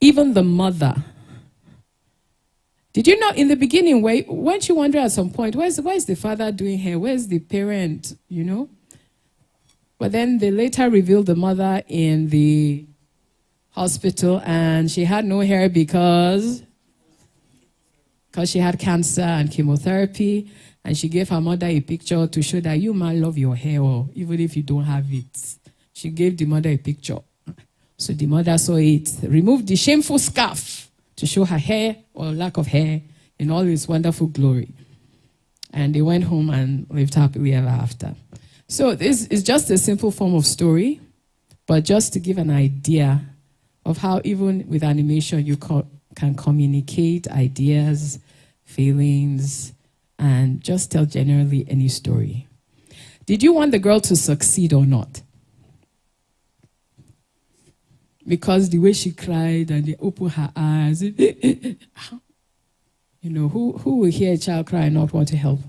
Even the mother. Did you know in the beginning, weren't you wondering at some point, where's the father doing here? Where's the parent, you know? But then they later revealed the mother in the hospital, and she had no hair because she had cancer and chemotherapy, and she gave her mother a picture to show that you might love your hair, or even if you don't have it. She gave the mother a picture. So the mother saw it, removed the shameful scarf to show her hair or lack of hair in all its wonderful glory. And they went home and lived happily ever after. So this is just a simple form of story, but just to give an idea of how even with animation you can communicate ideas, feelings, and just tell generally any story. Did you want the girl to succeed or not? Because the way she cried and they opened her eyes, you know, who will hear a child cry and not want to help?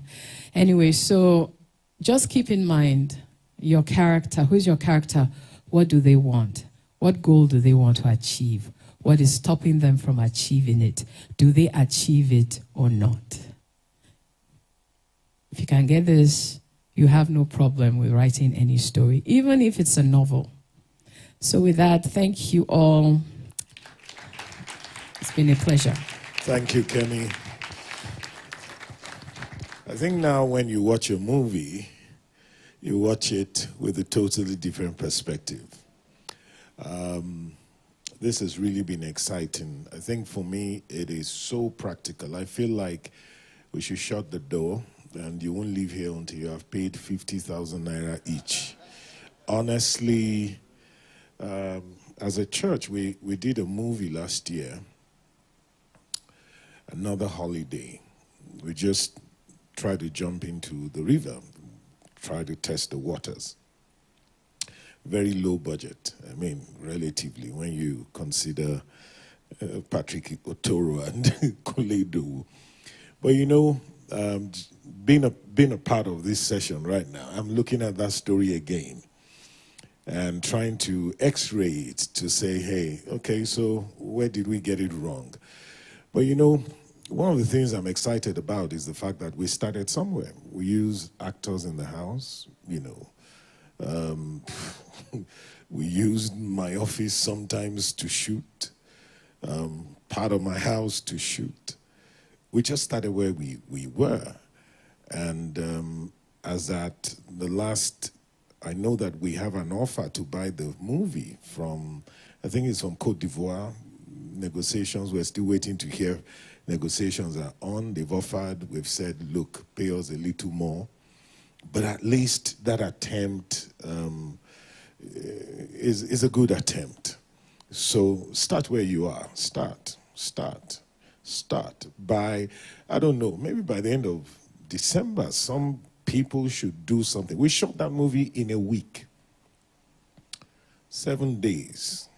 Anyway, so just keep in mind your character. Who's your character? What do they want? What goal do they want to achieve? What is stopping them from achieving it? Do they achieve it or not? If you can get this, you have no problem with writing any story, even if it's a novel. So with that, thank you all. It's been a pleasure. Thank you, Kemi. I think now when you watch a movie, you watch it with a totally different perspective. This has really been exciting. I think for me, it is so practical. I feel like we should shut the door and you won't leave here until you have paid 50,000 naira each. Honestly, as a church, we did a movie last year, Another Holiday. We just tried to jump into the river, try to test the waters. Very low budget, I mean, relatively, when you consider Patrick Otoro and Koledo. But you know, being a part of this session right now, I'm looking at that story again and trying to x-ray it to say, hey, okay, so where did we get it wrong? But you know, one of the things I'm excited about is the fact that we started somewhere. We use actors in the house, you know. We used my office sometimes to shoot, part of my house to shoot. We just started where we were. And as at the last, I know that we have an offer to buy the movie from, I think it's from Côte d'Ivoire. Negotiations, we're still waiting to hear. Negotiations are on. They've offered, we've said, look, pay us a little more. But at least that attempt is a good attempt. So start where you are. Start. By, I don't know, maybe by the end of December, some people should do something. We shot that movie in a week. 7 days,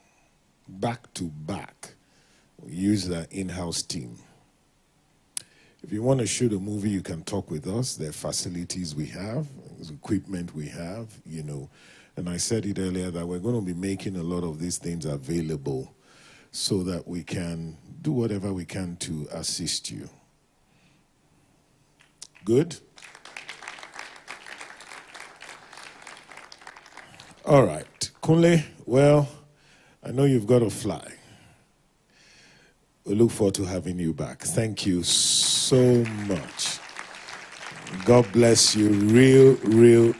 back to back. We used our in-house team. If you want to shoot a movie, you can talk with us. There are facilities we have, there's equipment we have, you know. And I said it earlier that we're going to be making a lot of these things available so that we can do whatever we can to assist you. Good? All right. Kunle, well, I know you've got to fly. We look forward to having you back. Thank you so much. God bless you. Real good.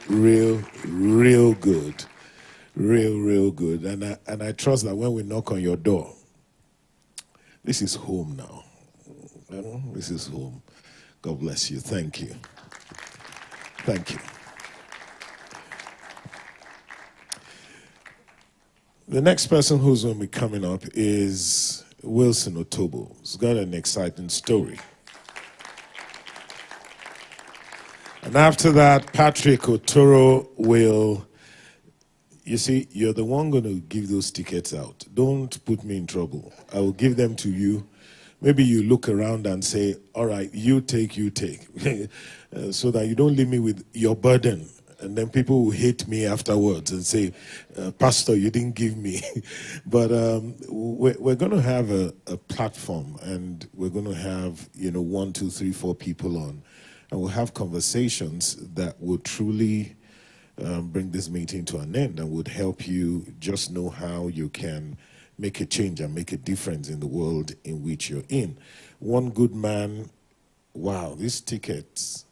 Real good. And I trust that when we knock on your door, this is home now. This is home. God bless you. Thank you. Thank you. The next person who's going to be coming up is Wilson Otobo. He's got an exciting story. And after that, Patrick Otoro will, you see, you're the one going to give those tickets out. Don't put me in trouble. I will give them to you. Maybe you look around and say, all right, you take, so that you don't leave me with your burden and then people will hate me afterwards and say, Pastor, you didn't give me. But we're going to have a platform, and we're going to have, 1, 2, 3, 4 people on, and we'll have conversations that will truly bring this meeting to an end and would help you just know how you can make a change and make a difference in the world in which you're in. One good man, wow, these tickets,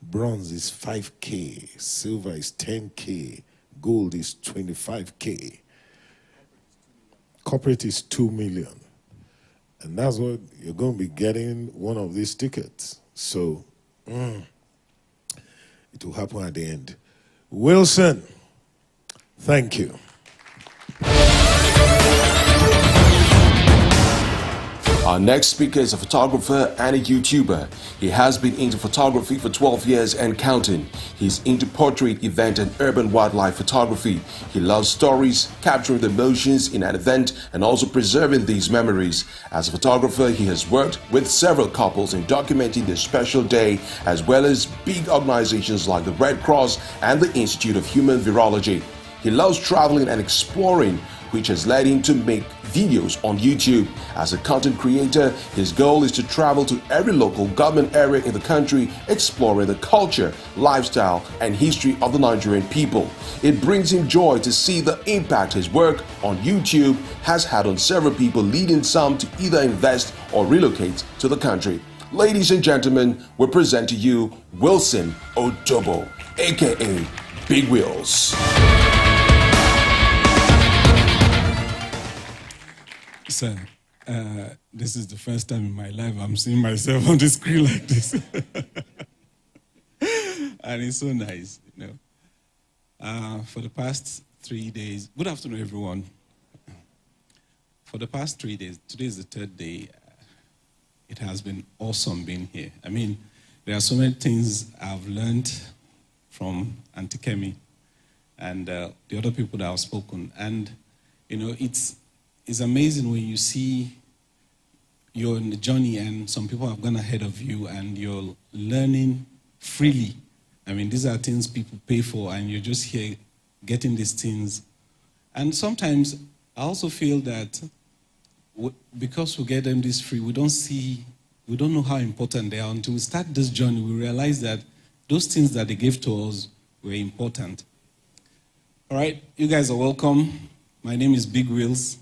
bronze is 5K, silver is 10K, gold is 25K, corporate is 2 million. And that's what you're going to be getting, one of these tickets. So it will happen at the end. Wilson, thank you. Our next speaker is a photographer and a YouTuber. He has been into photography for 12 years and counting. He's into portrait, event, and urban wildlife photography. He loves stories, capturing the emotions in an event, and also preserving these memories. As a photographer, he has worked with several couples in documenting their special day, as well as big organizations like the Red Cross and the Institute of Human Virology. He loves traveling and exploring, which has led him to make videos on YouTube. As a content creator, his goal is to travel to every local government area in the country, exploring the culture, lifestyle, and history of the Nigerian people. It brings him joy to see the impact his work on YouTube has had on several people, leading some to either invest or relocate to the country. Ladies and gentlemen, we present to you Wilson Odobo, aka Big Wheels. Sir, this is the first time in my life I'm seeing myself on the screen like this. And it's so nice, For the past 3 days, good afternoon, everyone. For the past 3 days, today is the third day, it has been awesome being here. I mean, there are so many things I've learned from Auntie Kemi and the other people that have spoken. And, it's amazing when you see you're in the journey and some people have gone ahead of you and you're learning freely. I mean, these are things people pay for and you're just here getting these things. And sometimes I also feel that because we get them this free, we don't know how important they are. Until we start this journey, we realize that those things that they gave to us were important. All right, you guys are welcome. My name is Big Wheels.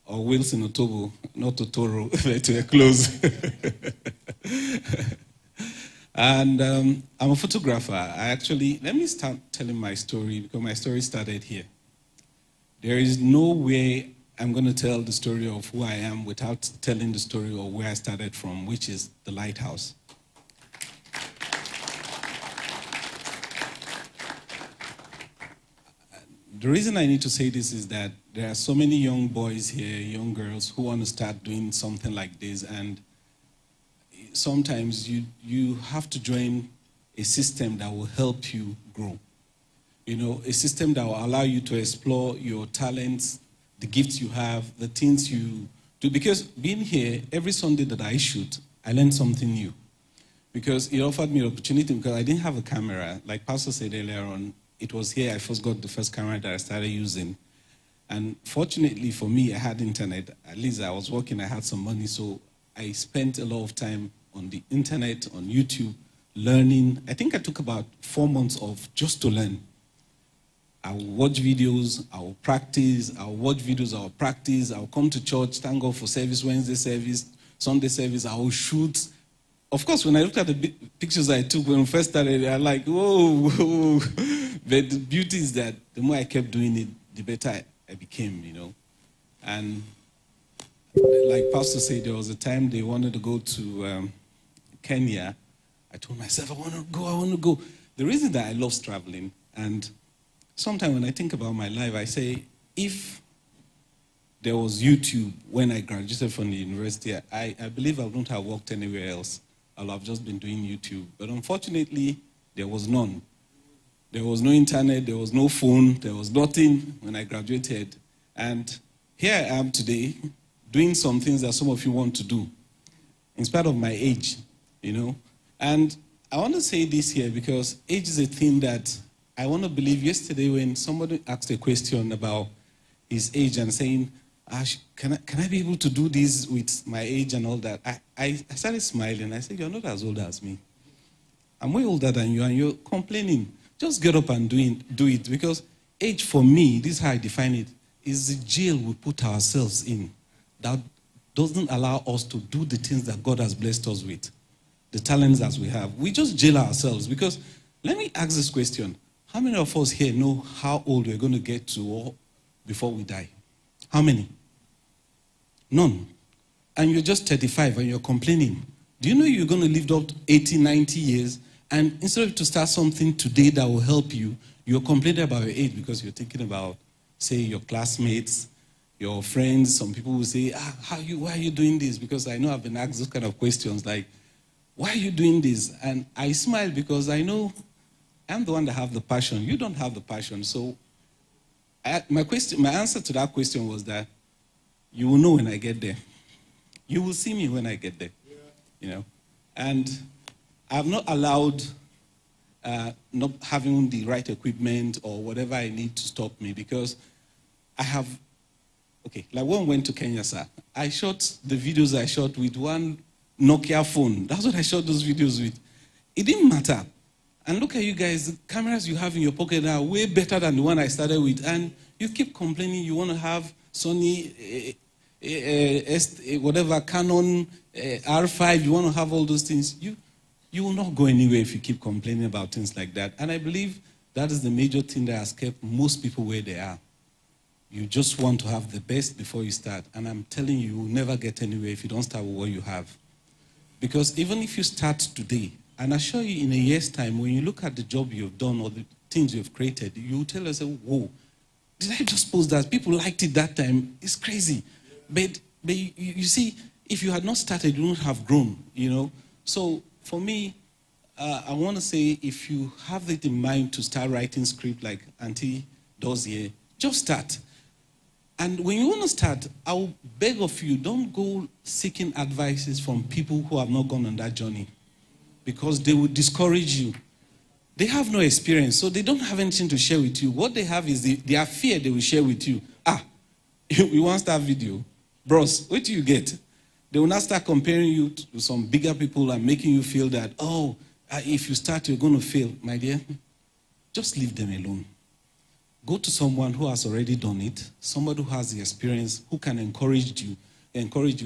Or Wilson Odobo, not Totoro, to a close. And I'm a photographer. Let me start telling my story, because my story started here. There is no way I'm going to tell the story of who I am without telling the story of where I started from, which is the Lighthouse. The reason I need to say this is that there are so many young boys here, young girls, who want to start doing something like this, and sometimes you have to join a system that will help you grow. A system that will allow you to explore your talents, the gifts you have, the things you do. Because being here, every Sunday that I shoot, I learn something new. Because it offered me an opportunity, because I didn't have a camera. Like Pastor said earlier on, it was here I first got the first camera that I started using. And fortunately for me, I had internet. At least I was working, I had some money. So I spent a lot of time on the internet, on YouTube, learning. I think I took about 4 months off just to learn. I will watch videos, I will practice, I will watch videos, I will practice, I will come to church, thank God for service, Wednesday service, Sunday service, I will shoot. Of course, when I looked at the pictures I took when we first started, I was like, whoa. But the beauty is that the more I kept doing it, the better I became, And like Pastor said, there was a time they wanted to go to Kenya. I told myself, I want to go. The reason that I love traveling, and sometimes when I think about my life, I say, if there was YouTube when I graduated from the university, I believe I wouldn't have worked anywhere else. I'll have just been doing YouTube. But unfortunately, there was none. There was no internet, there was no phone, there was nothing when I graduated. And here I am today, doing some things that some of you want to do, in spite of my age, And I want to say this here because age is a thing that I want to believe yesterday when somebody asked a question about his age and saying, can I be able to do this with my age and all that? I started smiling. I said, you're not as old as me. I'm way older than you, and you're complaining. Just get up and do it. Because age for me, this is how I define it, is the jail we put ourselves in that doesn't allow us to do the things that God has blessed us with, the talents that we have. We just jail ourselves. Because let me ask this question. How many of us here know how old we're going to get to before we die? How many? None. And you're just 35 and you're complaining. Do you know you're going to live up to 80, 90 years? And instead of to start something today that will help you, you're complaining about your age because you're thinking about, say, your classmates, your friends. Some people will say, why are you doing this? Because I know I've been asked those kind of questions like, why are you doing this? And I smile because I know I'm the one that have the passion. You don't have the passion. So my answer to that question was that you will know when I get there. You will see me when I get there. Yeah. You know, and I've not allowed not having the right equipment or whatever I need to stop me, because I have, like when we went to Kenya, sir, I shot the videos I shot with one Nokia phone. That's what I shot those videos with. It didn't matter. And look at you guys, the cameras you have in your pocket are way better than the one I started with. And you keep complaining you want to have Sony, whatever, Canon, R5, you want to have all those things. You will not go anywhere if you keep complaining about things like that. And I believe that is the major thing that has kept most people where they are. You just want to have the best before you start. And I'm telling you, you will never get anywhere if you don't start with what you have. Because even if you start today, and I assure you in a year's time, when you look at the job you've done or the things you've created, you will tell yourself, whoa, did I just post that? People liked it that time. It's crazy. But you see, if you had not started, you wouldn't have grown, you know. So for me, I want to say, if you have it in mind to start writing script like Auntie does here, just start. And when you want to start, I will beg of you, don't go seeking advices from people who have not gone on that journey, because they will discourage you. They have no experience, so they don't have anything to share with you. What they have is their fear they will share with you. You want to start video? Bros, what do you get? They will not start comparing you to some bigger people and making you feel that, if you start, you're going to fail. My dear, just leave them alone. Go to someone who has already done it, somebody who has the experience, who can encourage you.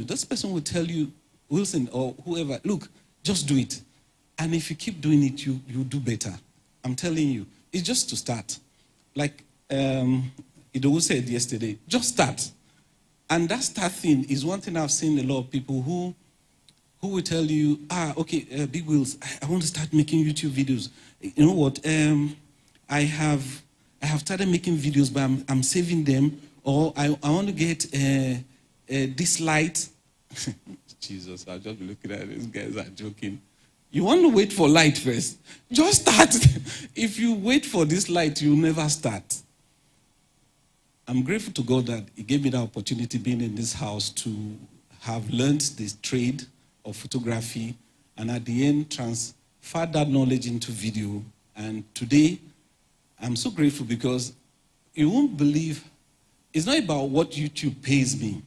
This person will tell you, Wilson or whoever, look, just do it. And if you keep doing it, you'll do better. I'm telling you. It's just to start. Like Idowu said yesterday, just start. And that start thing is one thing I've seen a lot of people who will tell you, Big Wheels, I want to start making YouTube videos. You know what? I have started making videos, but I'm saving them. Or I want to get this light. Jesus, I'll just be looking at these guys are joking. You want to wait for light first. Just start. If you wait for this light, you'll never start. I'm grateful to God that He gave me the opportunity being in this house to have learned this trade of photography, and at the end transfer that knowledge into video. And today, I'm so grateful because you won't believe, it's not about what YouTube pays me.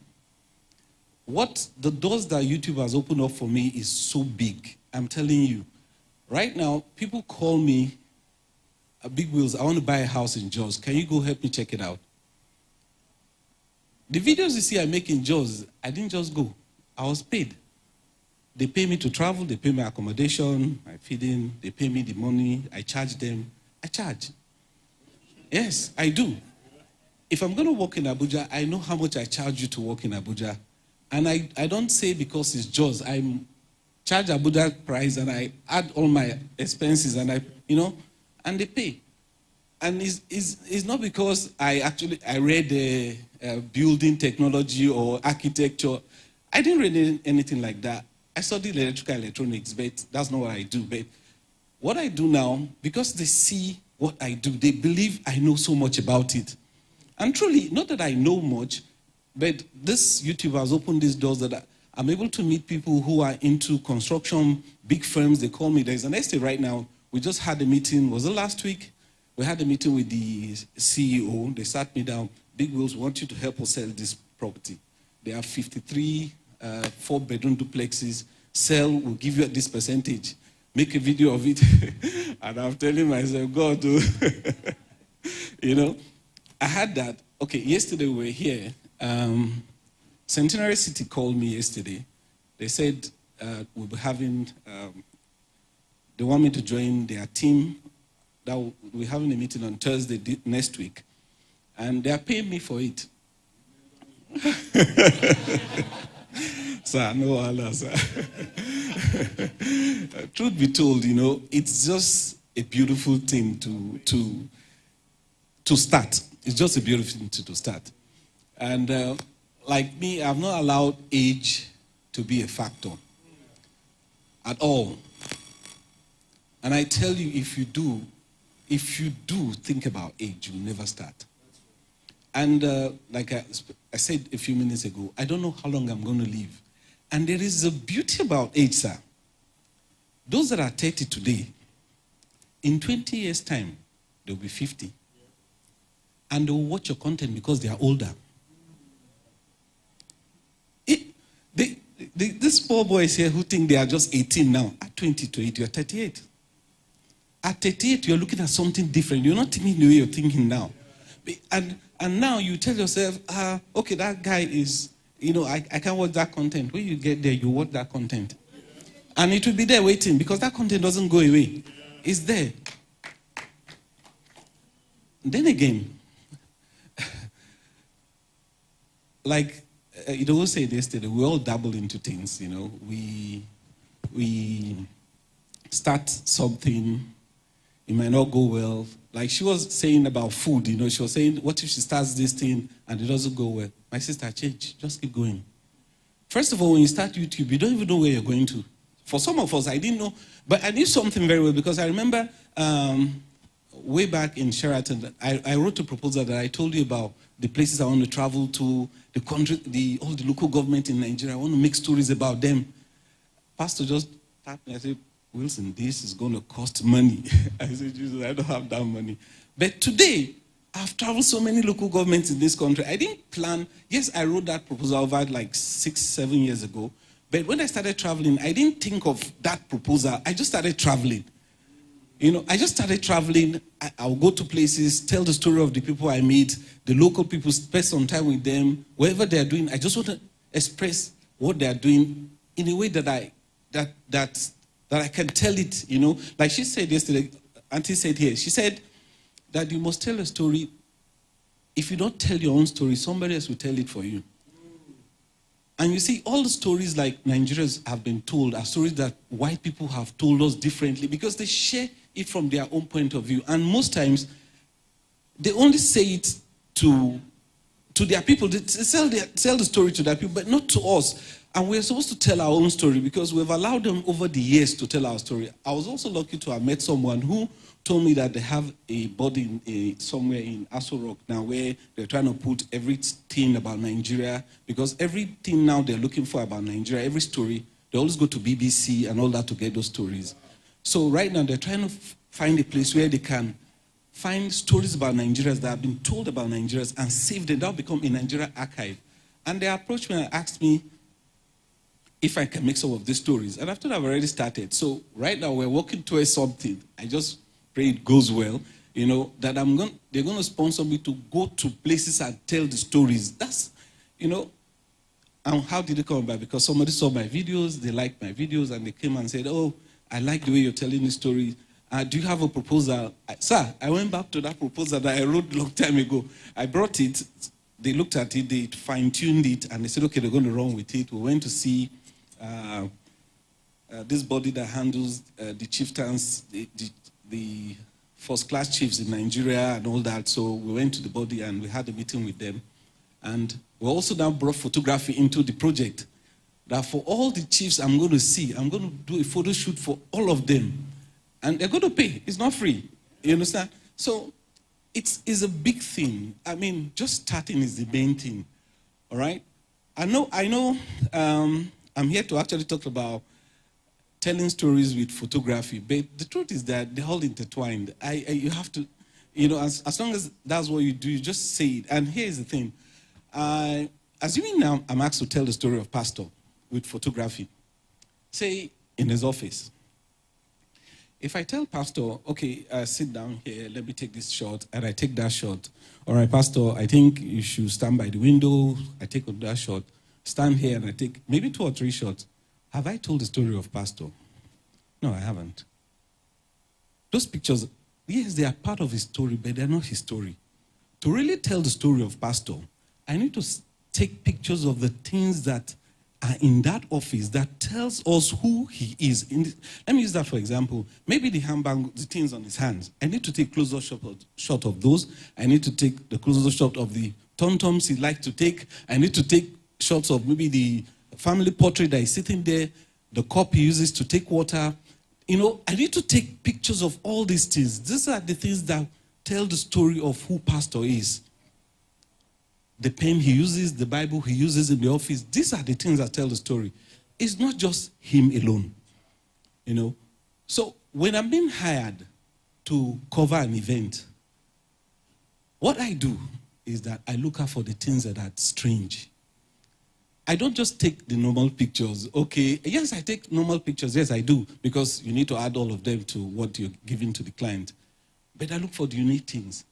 What the doors that YouTube has opened up for me is so big. I'm telling you. Right now, people call me, Big Wheels, I want to buy a house in Jos. Can you go help me check it out? The videos you see I make in Jos, I didn't just go. I was paid. They pay me to travel, they pay me accommodation, my feeding, they pay me the money, I charge them. I charge. Yes, I do. If I'm going to work in Abuja, I know how much I charge you to work in Abuja. And I don't say because it's Jos, I charge Abuja price and I add all my expenses and and they pay. And it's not because I read building technology or architecture. I didn't read anything like that. I studied electrical electronics, but that's not what I do. But what I do now, because they see what I do, they believe I know so much about it. And truly, not that I know much, but this YouTube has opened these doors that I'm able to meet people who are into construction, big firms. They call me. There's an estate right now. We just had a meeting. Was it last week? we had a meeting with the CEO. They sat me down. Big Wheels want you to help us sell this property. They have 53 4-bedroom duplexes. Sell, we'll give you this percentage. Make a video of it. And I'm telling myself, God, you know, I had that. Okay, yesterday we were here. Centenary City called me yesterday. They said we'll be having, they want me to join their team. That we're having a meeting on Thursday next week. And they are paying me for it. Sir, no Allah, sir. Truth be told, you know, it's just a beautiful thing to start. It's just a beautiful thing to start. And like me, I've not allowed age to be a factor at all. And I tell you, if you do think about age, you'll never start. And like I said a few minutes ago, I don't know how long I'm going to live. And there is a beauty about age, sir. Those that are 30 today, in 20 years' time, they'll be 50. And they'll watch your content because they are older. These poor boys here who think they are just 18 now, at 20 to 8, you're 38. At 38, you're looking at something different. You're not thinking the way you're thinking now. And now you tell yourself, okay, that guy is, you know, I can't watch that content. When you get there, you watch that content. And it will be there waiting because that content doesn't go away. It's there. Then again, like Ido said yesterday, we all dabble into things, you know. We start something, it might not go well. Like she was saying about food, you know, she was saying, what if she starts this thing and it doesn't go well? My sister, change, just keep going. First of all, when you start YouTube, you don't even know where you're going to. For some of us, I didn't know, but I knew something very well because I remember way back in Sheraton, I wrote a proposal that I told you about the places I want to travel to, the country, all the local government in Nigeria. I want to make stories about them. Pastor just tapped me. I said, Wilson, this is going to cost money. I said, Jesus, I don't have that money. But today, I've traveled so many local governments in this country. I didn't plan. Yes, I wrote that proposal over like 6-7 years ago. But when I started traveling, I didn't think of that proposal. I just started traveling. You know, I just started traveling. I'll go to places, tell the story of the people I meet, the local people, spend some time with them, whatever they're doing. I just want to express what they're doing in a way that I can tell it, you know. Like she said yesterday, Auntie said here, she said that you must tell a story. If you don't tell your own story, somebody else will tell it for you. And you see, all the stories like Nigerians have been told are stories that white people have told us differently because they share it from their own point of view. And most times, they only say it to their people. They sell the story to their people, but not to us. And we're supposed to tell our own story because we've allowed them over the years to tell our story. I was also lucky to have met someone who told me that they have a body somewhere in Aso Rock now where they're trying to put everything about Nigeria, because everything now they're looking for about Nigeria, every story, they always go to BBC and all that to get those stories. So right now they're trying to find a place where they can find stories about Nigerians that have been told about Nigerians and save them. That'll become a Nigeria archive. And they approached me and asked me if I can make some of these stories. And after that, I've already started. So right now we're working towards something. I just pray it goes well, you know, that they're going to sponsor me to go to places and tell the stories. That's, you know, and how did it come about? Because somebody saw my videos, they liked my videos, and they came and said, oh, I like the way you're telling the story. Do you have a proposal? Sir, I went back to that proposal that I wrote a long time ago. I brought it, they looked at it, they fine-tuned it, and they said, okay, they're going to run with it. We went to see this body that handles the chieftains, the first-class chiefs in Nigeria and all that. So we went to the body and we had a meeting with them. And we also now brought photography into the project. That for all the chiefs I'm going to see, I'm going to do a photo shoot for all of them. And they're going to pay. It's not free. You understand? So it's a big thing. I mean, just starting is the main thing. All right? I know. I'm here to actually talk about telling stories with photography, but the truth is that they're all intertwined. You have to, You know, as long as that's what you do, you just say it. And here's the thing. Assuming now I'm asked to tell the story of Pastor with photography, say in his office. If I tell Pastor, okay, sit down here, let me take this shot, and I take that shot. All right, Pastor, I think you should stand by the window. I take that shot, stand here, and I take maybe 2 or 3 shots. Have I told the story of Pastor? No, I haven't. Those pictures, yes, they are part of his story, but they're not his story. To really tell the story of Pastor, I need to take pictures of the things that are in that office that tells us who he is. Let me use that for example. Maybe the handbag, the things on his hands. I need to take closer shot of those. I need to take the closer shot of the tom-toms he likes to take. I need to take shots of maybe the family portrait that is sitting there, the cup he uses to take water. You know, I need to take pictures of all these things. These are the things that tell the story of who Pastor is. The pen he uses, the Bible he uses in the office, these are the things that tell the story. It's not just him alone, you know. So when I'm being hired to cover an event, what I do is that I look out for the things that are strange. I don't just take the normal pictures. Okay, yes, I take normal pictures. Yes, I do, because you need to add all of them to what you're giving to the client. But I look for the unique things.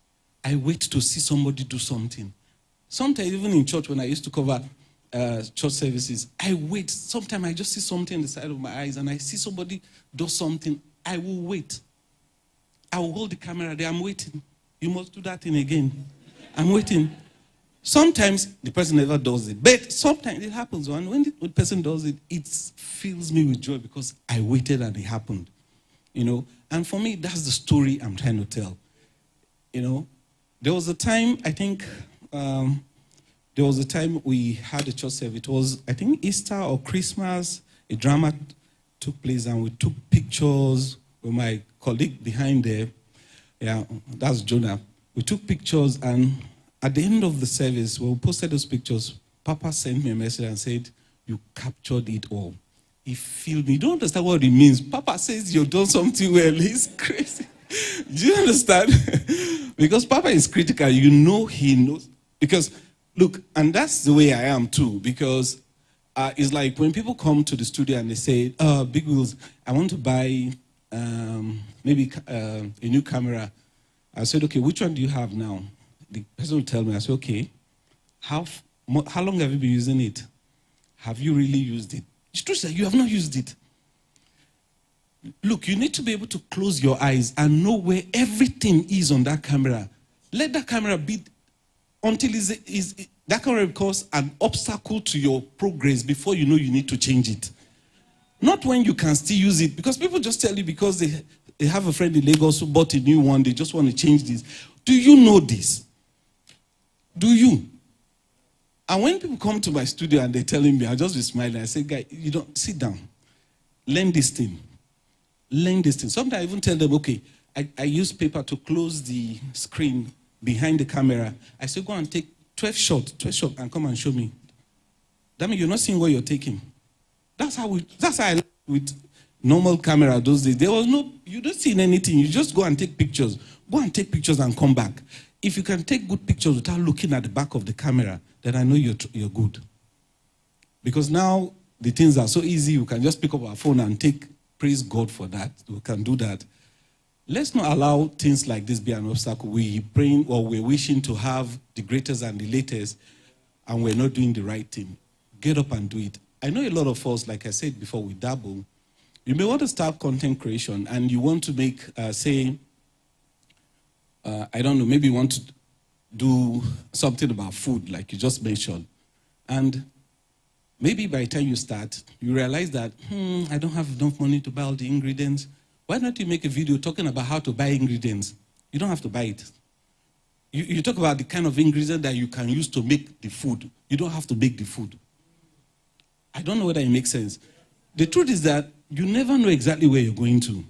I wait to see somebody do something. Sometimes, even in church, when I used to cover church services, I wait. Sometimes I just see something in the side of my eyes, and I see somebody do something. I will wait. I will hold the camera there. I'm waiting. You must do that thing again. I'm waiting. Sometimes the person never does it, but sometimes it happens. And when the person does it, it fills me with joy because I waited and it happened. You know, and for me, that's the story I'm trying to tell. You know, there was a time, I think, there was a time we had a church service. It was, I think, Easter or Christmas. A drama took place, and we took pictures with my colleague behind there. Yeah, that's Jonah. We took pictures, and at the end of the service, when we posted those pictures, Papa sent me a message and said, "You captured it all." He filmed me. You don't understand what it means. Papa says you've done something well. He's crazy. Do you understand? Because Papa is critical. You know he knows. Because, look, and that's the way I am too. Because it's like when people come to the studio and they say, Big Wheels, I want to buy maybe a new camera. I said, okay, which one do you have now? The person will tell me. I said, okay, how long have you been using it? Have you really used it? It's true that you have not used it. Look, you need to be able to close your eyes and know where everything is on that camera. Let that camera be until that camera becomes an obstacle to your progress before you know you need to change it. Not when you can still use it, because people just tell you because they have a friend in Lagos who bought a new one, they just want to change this. Do you know this? Do you? And when people come to my studio and they're telling me, I'll just be smiling. I say, guy, you don't sit down. Learn this thing. Learn this thing. Sometimes I even tell them, okay, I use paper to close the screen behind the camera. I say, go and take 12 shots, and come and show me. That means you're not seeing what you're taking. That's how I with normal camera those days. There was you don't see anything. You just go and take pictures. Go and take pictures and come back. If you can take good pictures without looking at the back of the camera, then I know you're good. Because now the things are so easy, you can just pick up our phone and take. Praise God for that. We can do that. Let's not allow things like this be an obstacle. We're praying or we're wishing to have the greatest and the latest, and we're not doing the right thing. Get up and do it. I know a lot of us, like I said before, we dabble. You may want to start content creation, and you want to make, I don't know, maybe you want to do something about food, like you just mentioned. And maybe by the time you start, you realize that, I don't have enough money to buy all the ingredients. Why not you make a video talking about how to buy ingredients? You don't have to buy it. You talk about the kind of ingredients that you can use to make the food. You don't have to make the food. I don't know whether it makes sense. The truth is that you never know exactly where you're going to.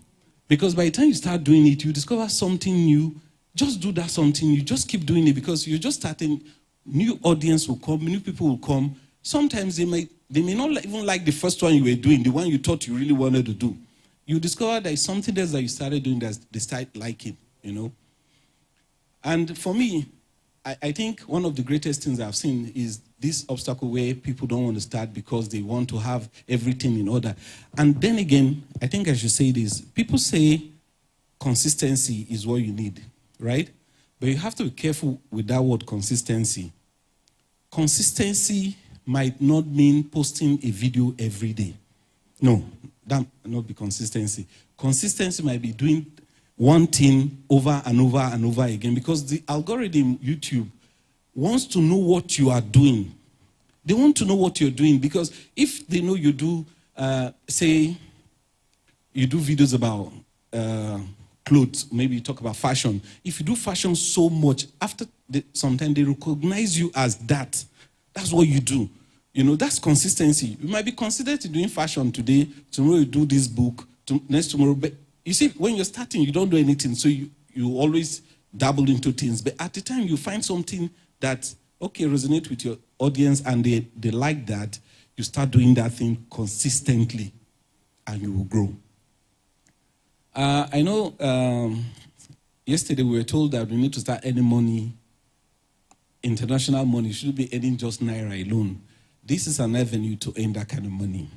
Because by the time you start doing it, you discover something new. Just do that something. You just keep doing it because you're just starting. New audience will come. New people will come. Sometimes they may not even like the first one you were doing, the one you thought you really wanted to do. You discover there is something else that you started doing that they start liking, you know. And for me, I think one of the greatest things I've seen is this obstacle where people don't want to start because they want to have everything in order. And then again, I think I should say this. People say consistency is what you need, right? But you have to be careful with that word consistency. Consistency might not mean posting a video every day. No, that might not be consistency. Consistency might be doing one thing over and over and over again, because the algorithm, YouTube, wants to know what you are doing. They want to know what you're doing, because if they know you do, say, you do videos about clothes, maybe you talk about fashion. If you do fashion so much, after some time they recognize you as that. That's what you do. You know, that's consistency. You might be considered to doing fashion today, tomorrow you do this book, next tomorrow. But you see, when you're starting, you don't do anything, so you always dabble into things. But at the time you find something that, okay, resonate with your audience and they like that, you start doing that thing consistently and you will grow. I know yesterday we were told that we need to start earning money, international money. You shouldn't be earning just Naira alone. This is an avenue to earn that kind of money.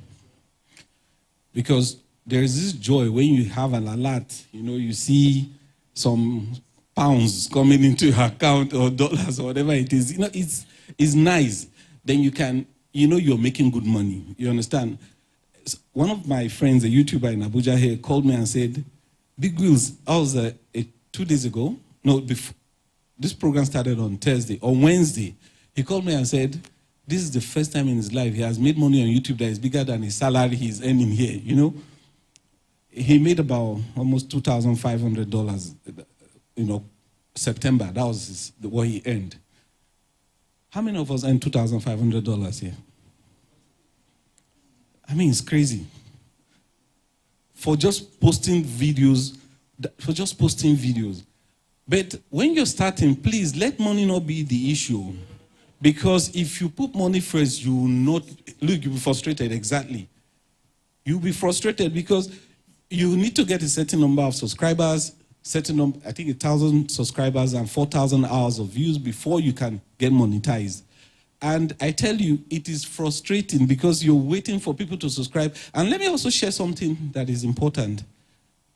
Because there is this joy when you have an alert, you know, you see some pounds coming into your account or dollars or whatever it is. You know, it's nice. Then you can, you know, you're making good money. You understand? One of my friends, a YouTuber in Abuja here, called me and said, Big Wheels, I was 2 days ago. No, before, this program started on Thursday. On Wednesday, he called me and said, this is the first time in his life he has made money on YouTube that is bigger than his salary he's earning here, you know. He made about almost $2,500, you know, September. That was what he earned. How many of us earn $2,500 here? I mean, it's crazy. For just posting videos, But when you're starting, please let money not be the issue. Because if you put money first, you will not, look, you'll be frustrated, exactly. You'll be frustrated because you need to get a certain number of subscribers, certain number, I think 1,000 subscribers and 4,000 hours of views before you can get monetized. And I tell you, it is frustrating because you're waiting for people to subscribe. And let me also share something that is important.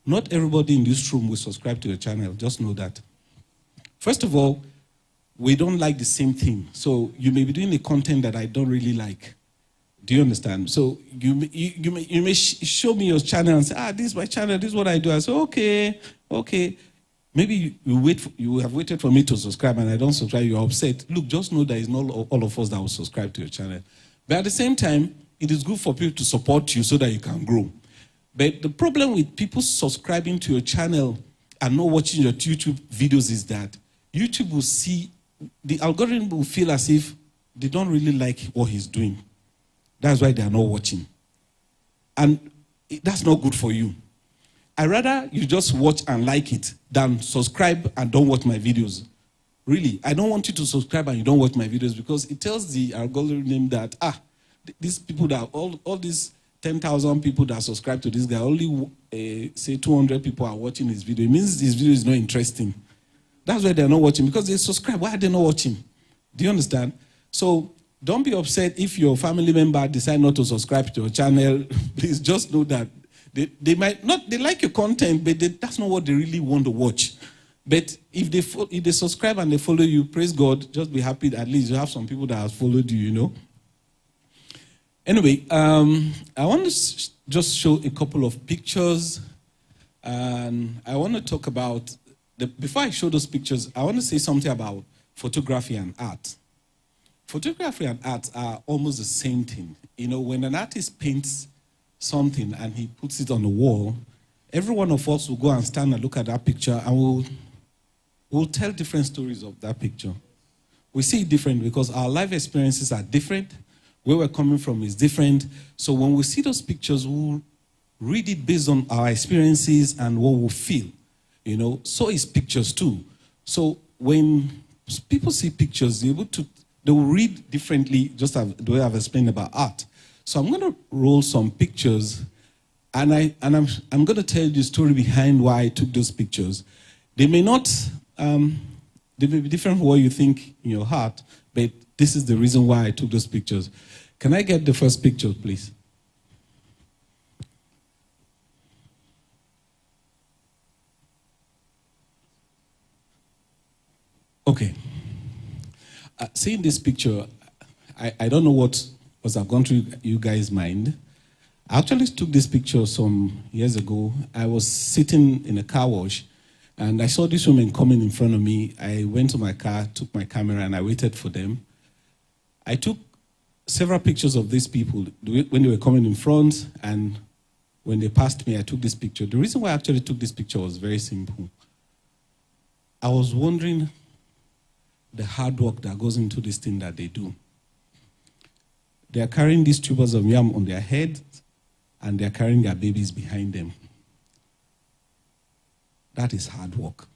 Not everybody in this room will subscribe to your channel. Just know that. First of all, we don't like the same thing. So you may be doing the content that I don't really like. Do you understand? So you may show me your channel and say, this is my channel, this is what I do. I say, okay. Maybe you have waited for me to subscribe and I don't subscribe, you're upset. Look, just know that it's not all of us that will subscribe to your channel. But at the same time, it is good for people to support you so that you can grow. But the problem with people subscribing to your channel and not watching your YouTube videos is that YouTube will see, the algorithm will feel as if they don't really like what he's doing. That's why they are not watching. And that's not good for you. I'd rather you just watch and like it than subscribe and don't watch my videos. Really, I don't want you to subscribe and you don't watch my videos because it tells the algorithm that, these people that, all these 10,000 people that subscribe to this guy, only say 200 people are watching his video. It means this video is not interesting. That's why they're not watching, because they subscribe. Why are they not watching? Do you understand? So don't be upset if your family member decide not to subscribe to your channel. Please just know that they might not, they like your content, but that's not what they really want to watch. But if they subscribe and they follow you, praise God, just be happy that at least you have some people that have followed you, you know. Anyway, I want to just show a couple of pictures. And I want to talk about, before I show those pictures, I want to say something about photography and art. Photography and art are almost the same thing. You know, when an artist paints something and he puts it on the wall, every one of us will go and stand and look at that picture and we'll tell different stories of that picture. We see it different because our life experiences are different. Where we're coming from is different. So when we see those pictures, we'll read it based on our experiences and what we feel. You know, so is pictures too. So when people see pictures, they will read differently, just as the way I've explained about art. So I'm going to roll some pictures, and I'm going to tell you the story behind why I took those pictures. They may not They may be different from what you think in your heart, but this is the reason why I took those pictures. Can I get the first picture, please? Okay. Seeing this picture, I don't know what must have gone through you guys' mind. I actually took this picture some years ago. I was sitting in a car wash, and I saw this woman coming in front of me. I went to my car, took my camera, and I waited for them. I took several pictures of these people when they were coming in front, and when they passed me, I took this picture. The reason why I actually took this picture was very simple. I was wondering the hard work that goes into this thing that they do. They are carrying these tubers of yam on their heads, and they are carrying their babies behind them. That is hard work.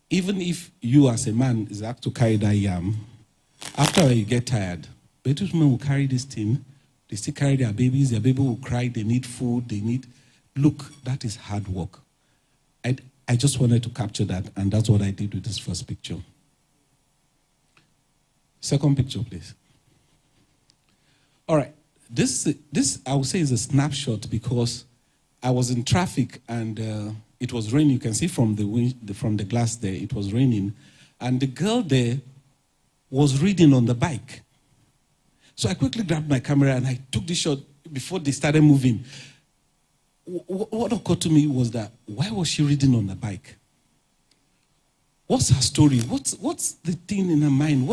Even if you as a man is asked to carry that yam, after you get tired, but women will carry this thing, they still carry their babies, their baby will cry, they need food, they need... Look, that is hard work. I just wanted to capture that, and that's what I did with this first picture. Second picture, please. All right. This I would say is a snapshot because I was in traffic and it was raining. You can see from the glass there, it was raining. And the girl there was reading on the bike. So I quickly grabbed my camera and I took this shot before they started moving. What occurred to me was that, why was she reading on the bike? What's her story? What's the thing in her mind?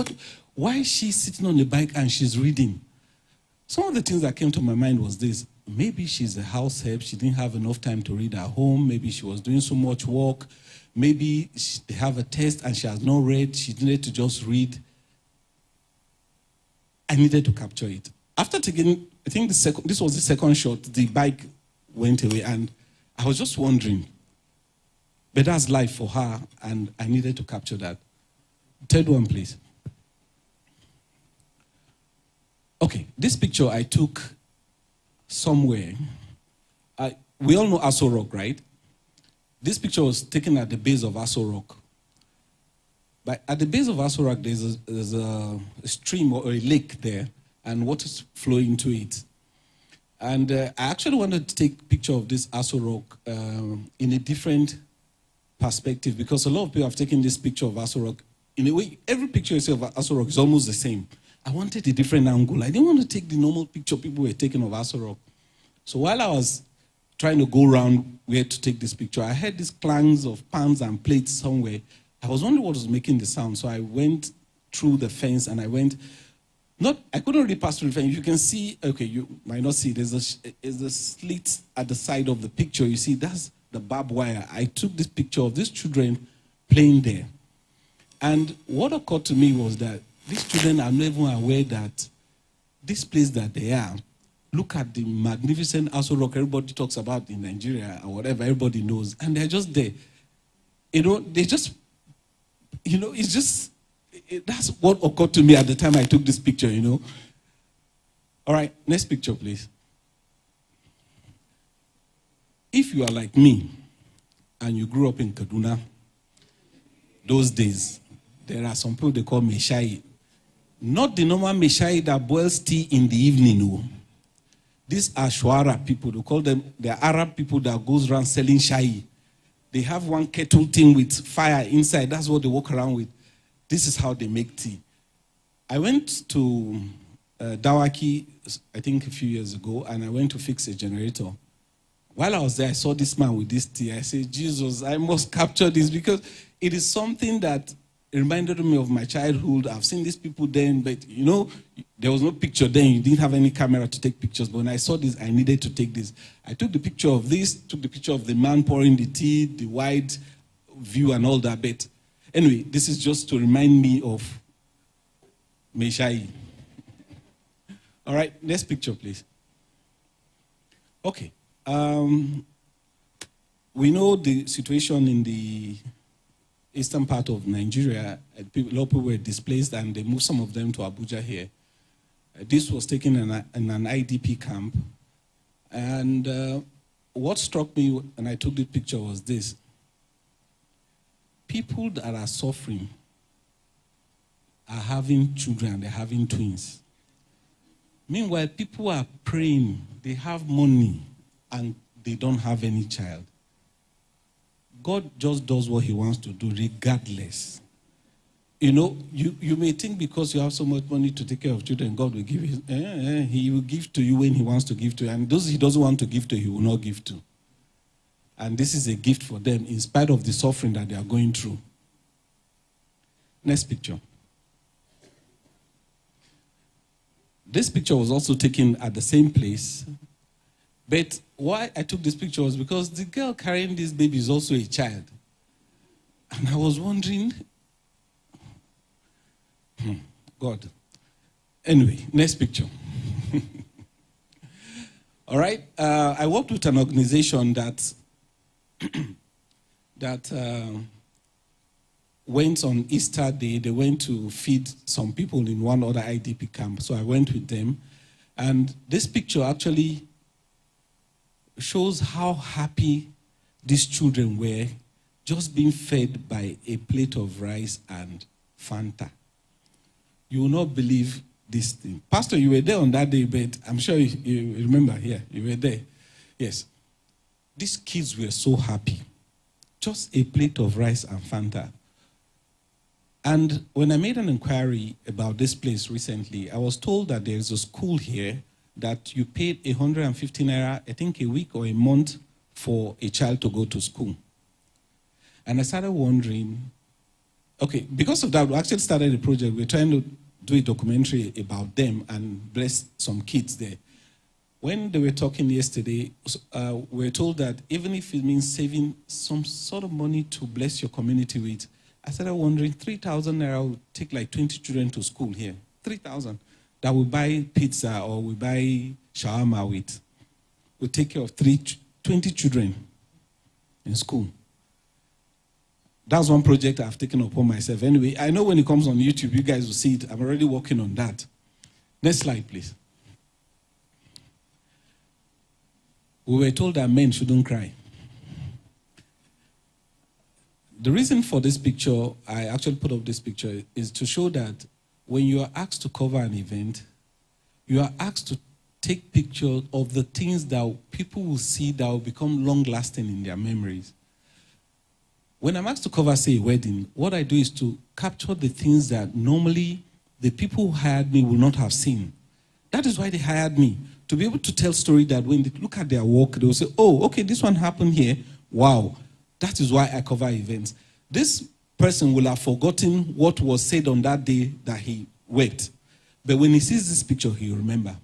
Why is she sitting on the bike and she's reading? Some of the things that came to my mind was this. Maybe she's a house help. She didn't have enough time to read at home. Maybe she was doing so much work. Maybe they have a test and she has not read. She needed to just read. I needed to capture it. After taking, I think this was the second shot, the bike went away and I was just wondering, but that's life for her and I needed to capture that. Third one, please. Okay, this picture I took somewhere. We all know Aso Rock, right? This picture was taken at the base of Aso Rock. But at the base of Aso Rock, there's a stream or a lake there, and water's flowing into it. And I actually wanted to take a picture of this Aso Rock in a different perspective, because a lot of people have taken this picture of Aso Rock. In a way, every picture you see of Aso Rock is almost the same. I wanted a different angle. I didn't want to take the normal picture people were taking of Aso Rock. So while I was trying to go around where to take this picture, I heard these clangs of pans and plates somewhere. I was wondering what was making the sound. So I went through the fence and I couldn't really pass through the fence. You can see, okay, you might not see, there's a slit at the side of the picture. You see, that's the barbed wire. I took this picture of these children playing there. And what occurred to me was that these children are never aware that this place that they are, look at the magnificent Aso Rock everybody talks about in Nigeria or whatever, everybody knows, and they're just there. It's just, that's what occurred to me at the time I took this picture, All right, next picture, please. If you are like me and you grew up in Kaduna, those days, there are some people they call Meshai. Not the normal Meshai that boils tea in the evening. No. These are Shuara people. They call them, they're Arab people that goes around selling shai. They have one kettle thing with fire inside. That's what they walk around with. This is how they make tea. I went to Dawaki, I think a few years ago, and I went to fix a generator. While I was there, I saw this man with this tea. I said, Jesus, I must capture this because it is something that reminded me of my childhood. I've seen these people then, but there was no picture then. You didn't have any camera to take pictures. But when I saw this, I needed to take this. I took the picture of this, took the picture of the man pouring the tea, the wide view and all that. But anyway, this is just to remind me of Meshai. All right, next picture, please. Okay. We know the situation in the eastern part of Nigeria. A lot of people were displaced and they moved some of them to Abuja here. This was taken in an IDP camp. And what struck me when I took this picture was this. people that are suffering are having children, they're having twins. Meanwhile, people are praying, they have money, and they don't have any child. God just does what he wants to do regardless. You know, you may think because you have so much money to take care of children, God will give you. He will give to you when he wants to give to you. And those he doesn't want to give to, he will not give to. And this is a gift for them in spite of the suffering that they are going through. Next picture. This picture was also taken at the same place. But why I took this picture was because the girl carrying this baby is also a child. And I was wondering, God. Anyway, next picture. All right. I worked with an organization that went on Easter Day. They went to feed some people in one other IDP camp. So I went with them. And this picture actually shows how happy these children were just being fed by a plate of rice and Fanta. You will not believe this thing. Pastor, you were there on that day, but I'm sure you remember. Yeah, you were there. Yes. These kids were so happy. Just a plate of rice and Fanta. And when I made an inquiry about this place recently, I was told that there is a school here that you paid 150 naira, I think a week or a month, for a child to go to school. And I started wondering, okay, because of that, we actually started a project. We're trying to do a documentary about them and bless some kids there. When they were talking yesterday, we were told that even if it means saving some sort of money to bless your community with, I started wondering, 3,000 naira would take like 20 children to school here. 3,000. That we buy pizza or we buy shawarma with. We take care of 20 children in school. That's one project I've taken upon myself. Anyway, I know when it comes on YouTube, you guys will see it. I'm already working on that. Next slide, please. We were told that men shouldn't cry. The reason for this picture, I actually put up this picture, is to show that when you are asked to cover an event, you are asked to take pictures of the things that people will see that will become long-lasting in their memories. When I'm asked to cover, say, a wedding, what I do is to capture the things that normally the people who hired me will not have seen. That is why they hired me, to be able to tell story that when they look at their work, they will say, oh, okay, this one happened here. Wow, that is why I cover events. This person will have forgotten what was said on that day that he wept. But when he sees this picture, he will remember.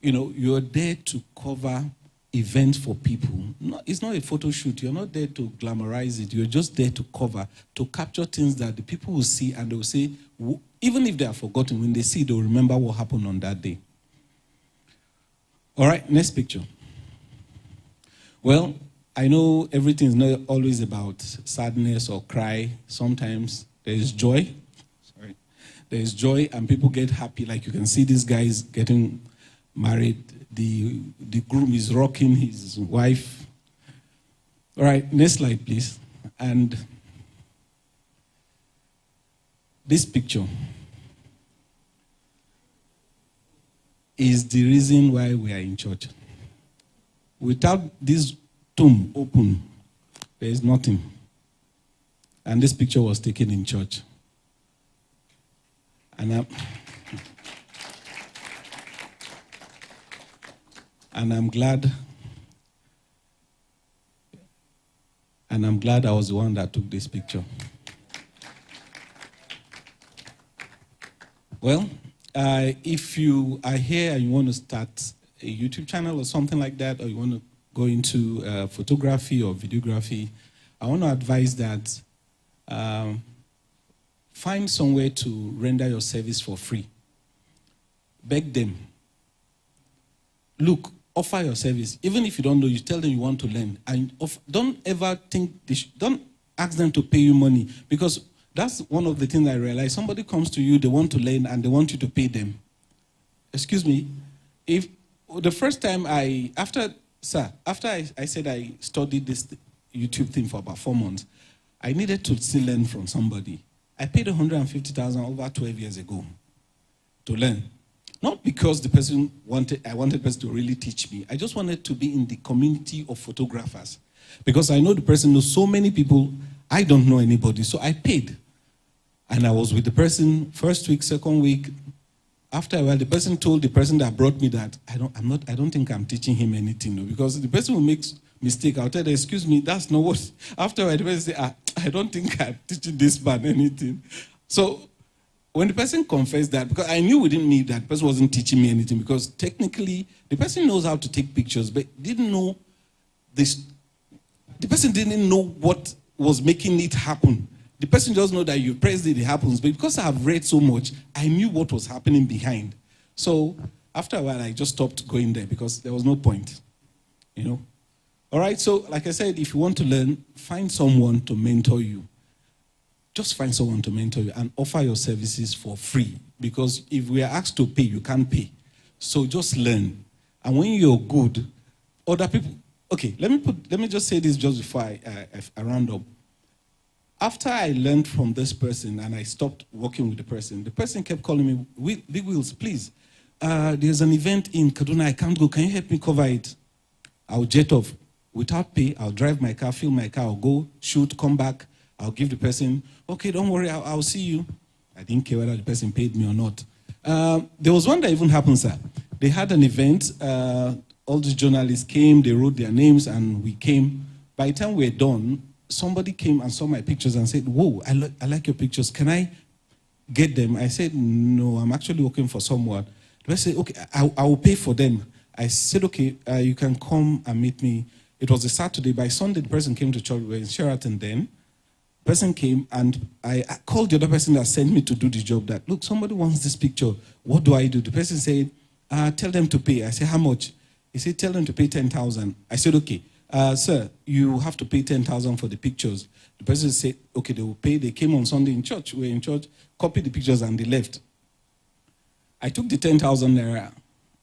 You know, you're there to cover events for people. No, it's not a photo shoot. You're not there to glamorize it. You're just there to cover, to capture things that the people will see, and they will say, even if they are forgotten, when they see, they'll remember what happened on that day. All right, next picture. Well, I know everything is not always about sadness or cry. Sometimes there is joy. Sorry. There is joy and people get happy. Like you can see these guys getting married. The groom is rocking his wife. All right, next slide, please. And this picture is the reason why we are in church. Without this tomb open, there is nothing. And this picture was taken in church. And I'm glad. And I'm glad I was the one that took this picture. Well, if you are here and you want to start a YouTube channel or something like that, or you want to go into photography or videography, I want to advise that find somewhere to render your service for free. Beg them. Look, offer your service. Even if you don't know, you tell them you want to learn. And don't ever think, don't ask them to pay you money, because that's one of the things I realized. Somebody comes to you, they want to learn, and they want you to pay them. Excuse me, if the first time after I said I studied this YouTube thing for about 4 months. I needed to still learn from somebody. I paid 150,000 over 12 years ago to learn. Not because the person I wanted the person to really teach me. I just wanted to be in the community of photographers. Because I know the person knows so many people, I don't know anybody. So I paid. And I was with the person first week, second week. After a while, the person told the person that brought me that I don't think I'm teaching him anything. No, because the person who makes mistake, I'll tell them, excuse me, that's not what. After a while, the person say, I don't think I'm teaching this man anything. So when the person confessed that, because I knew within me that the person wasn't teaching me anything, because technically the person knows how to take pictures, but didn't know this. The person didn't know what was making it happen. The person just know that you press it happens. But because I have read so much, I knew what was happening behind. So after a while, I just stopped going there because there was no point, you know. All right, so like I said, if you want to learn, find someone to mentor you. Just find someone to mentor you and offer your services for free. Because if we are asked to pay, you can't pay. So just learn. And when you're good, other people... Okay, let me just say this just before I round up. After I learned from this person and I stopped working with the person kept calling me, Big Wheels, please, there's an event in Kaduna, I can't go, can you help me cover it? I'll jet off. Without pay, I'll drive my car, fill my car, I'll go, shoot, come back, I'll give the person, okay, don't worry, I'll see you. I didn't care whether the person paid me or not. There was one that even happened, sir. They had an event, all the journalists came, they wrote their names, and we came. By the time we were done, somebody came and saw my pictures and said, whoa, I like your pictures. Can I get them? I said, no, I'm actually working for someone. The person said, okay, I will pay for them. I said, okay, you can come and meet me. It was a Saturday. By Sunday, the person came to church. We were in Sheraton then. The person came, and I called the other person that sent me to do the job that, look, somebody wants this picture. What do I do? The person said, tell them to pay. I said, how much? He said, tell them to pay 10,000. I said, okay. Sir, you have to pay 10,000 for the pictures. The person said, okay, they will pay. They came on Sunday in church. We were in church, copied the pictures, and they left. I took the 10,000 naira.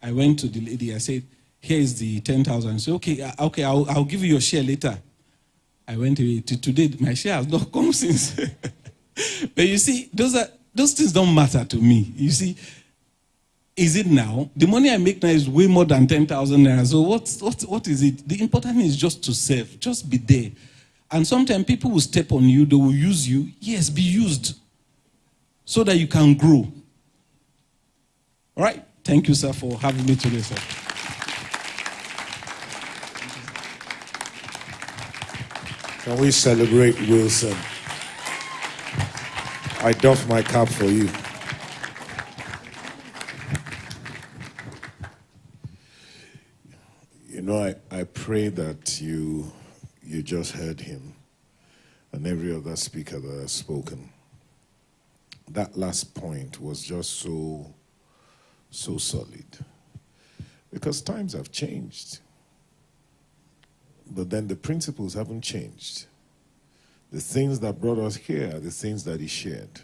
I went to the lady. I said, here is the 10,000. She said, okay, I'll give you your share later. I went away. Today, my share has not come since. But you see, those things don't matter to me. You see, is it now? The money I make now is way more than 10,000 naira. So what is it? The important thing is just to serve. Just be there. And sometimes people will step on you. They will use you. Yes, be used. So that you can grow. All right? Thank you, sir, for having me today, sir. Can we celebrate Wilson? I doff my cap for you. You know, I pray that you just heard him and every other speaker that has spoken. That last point was just so solid. Because times have changed. But then the principles haven't changed. The things that brought us here are the things that he shared.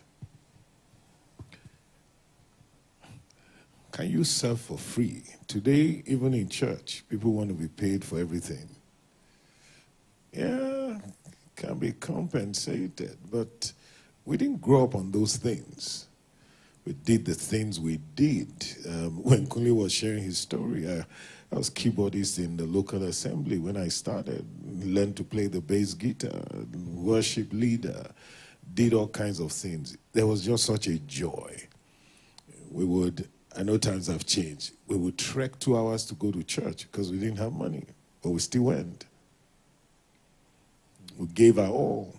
Can you serve for free? Today, even in church, people want to be paid for everything. Yeah, can be compensated, but we didn't grow up on those things. We did the things we did. When Kunle was sharing his story, I was keyboardist in the local assembly when I started. Learned to play the bass guitar, worship leader, did all kinds of things. There was just such a joy. I know times have changed. We would trek 2 hours to go to church because we didn't have money, but we still went. We gave our all.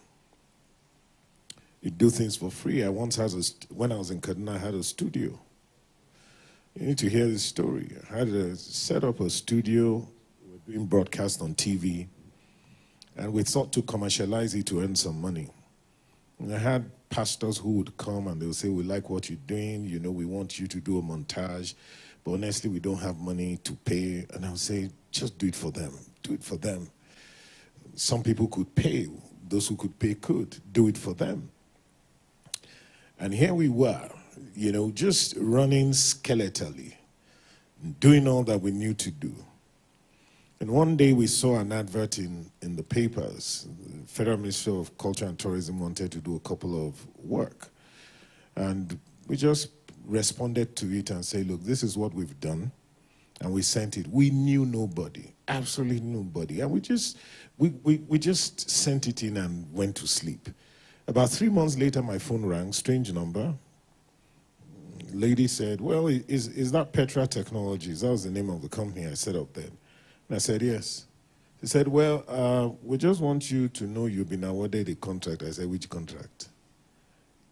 You do things for free. I once had when I was in Kaduna, I had a studio. You need to hear this story. I had to set up a studio. We were doing broadcast on TV. And we thought to commercialize it to earn some money. And I had pastors who would come and they would say, we like what you're doing. You know, we want you to do a montage. But honestly, we don't have money to pay. And I would say, just do it for them. Do it for them. Some people could pay. Those who could pay could. Do it for them. And here we were, you know, just running skeletally, doing all that we knew to do. And one day we saw an advert in the papers. The Federal Ministry of Culture and Tourism wanted to do a couple of work. And we just responded to it and said, look, this is what we've done. And we sent it. We knew nobody, absolutely nobody. And we just sent it in and went to sleep. About 3 months later, my phone rang, strange number. Lady said, well, is that Petra Technologies? That was the name of the company I set up then. And I said, yes. She said, well, we just want you to know you've been awarded a contract. I said, which contract?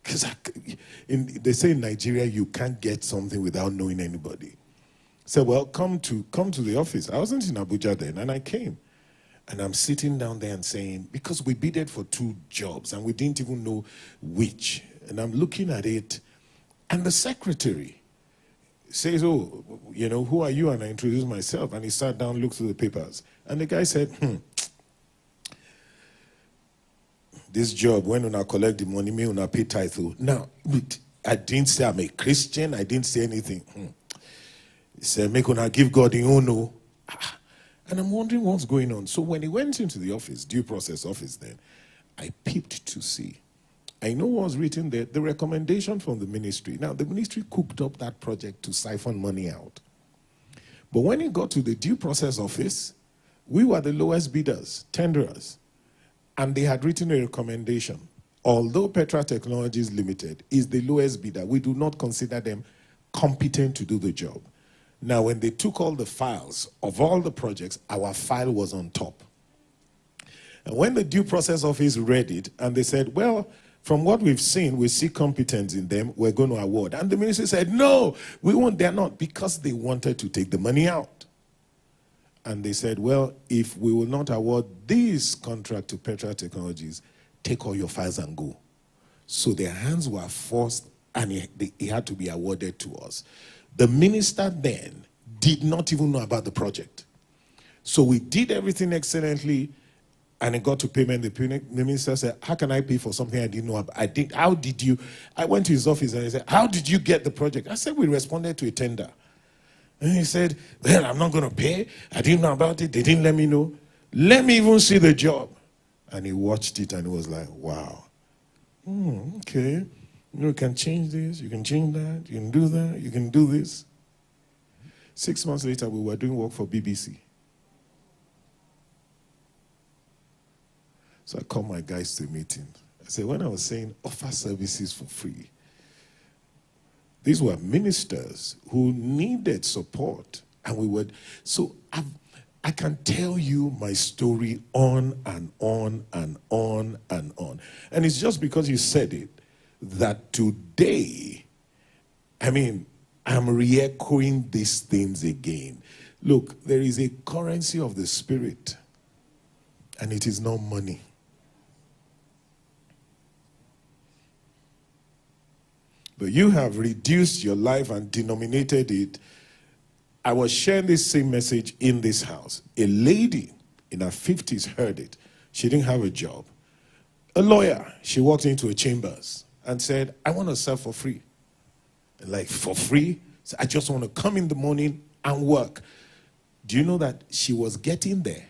Because they say in Nigeria, you can't get something without knowing anybody. I said, well, come to the office. I wasn't in Abuja then, and I came. And I'm sitting down there and saying, because we bidded for 2 jobs, and we didn't even know which. And I'm looking at it, and the secretary says, oh, you know, who are you? And I introduced myself. And he sat down, looked through the papers. And the guy said, this job, when una collect the money, me una pay tithe. Now, I didn't say I'm a Christian. I didn't say anything. He said, make una give God the honor. And I'm wondering what's going on. So when he went into the office, due process office then, I peeped to see. I know what was written there, the recommendation from the ministry. Now, the ministry cooked up that project to siphon money out. But when it got to the due process office, we were the lowest bidders, tenderers. And they had written a recommendation. Although Petra Technologies Limited is the lowest bidder, we do not consider them competent to do the job. Now, when they took all the files of all the projects, our file was on top. And when the due process office read it, and they said, well, from what we've seen, we see competence in them, we're going to award. And the ministry said, no, we won't, they're not, because they wanted to take the money out. And they said, well, if we will not award this contract to Petra Technologies, take all your files and go. So their hands were forced, and it had to be awarded to us. The minister then did not even know about the project. So we did everything excellently, and it got to payment. The minister said, how can I pay for something I didn't know about? How did you? I went to his office and he said, how did you get the project? I said, we responded to a tender. And he said, well, I'm not going to pay. I didn't know about it. They didn't let me know. Let me even see the job. And he watched it and he was like, wow. Okay. You can change this. You can change that. You can do that. You can do this. 6 months later, we were doing work for BBC. So I called my guys to a meeting. I said, when I was saying offer services for free, these were ministers who needed support. And we would, so I can tell you my story on and on and on and on. And it's just because you said it that today, I mean, I'm re-echoing these things again. Look, there is a currency of the spirit, and it is not money. But you have reduced your life and denominated it. I was sharing this same message in this house. A lady in her 50s heard it. She didn't have a job. A lawyer, she walked into a chambers and said, I want to serve for free. Like, for free? So I just want to come in the morning and work. Do you know that she was getting there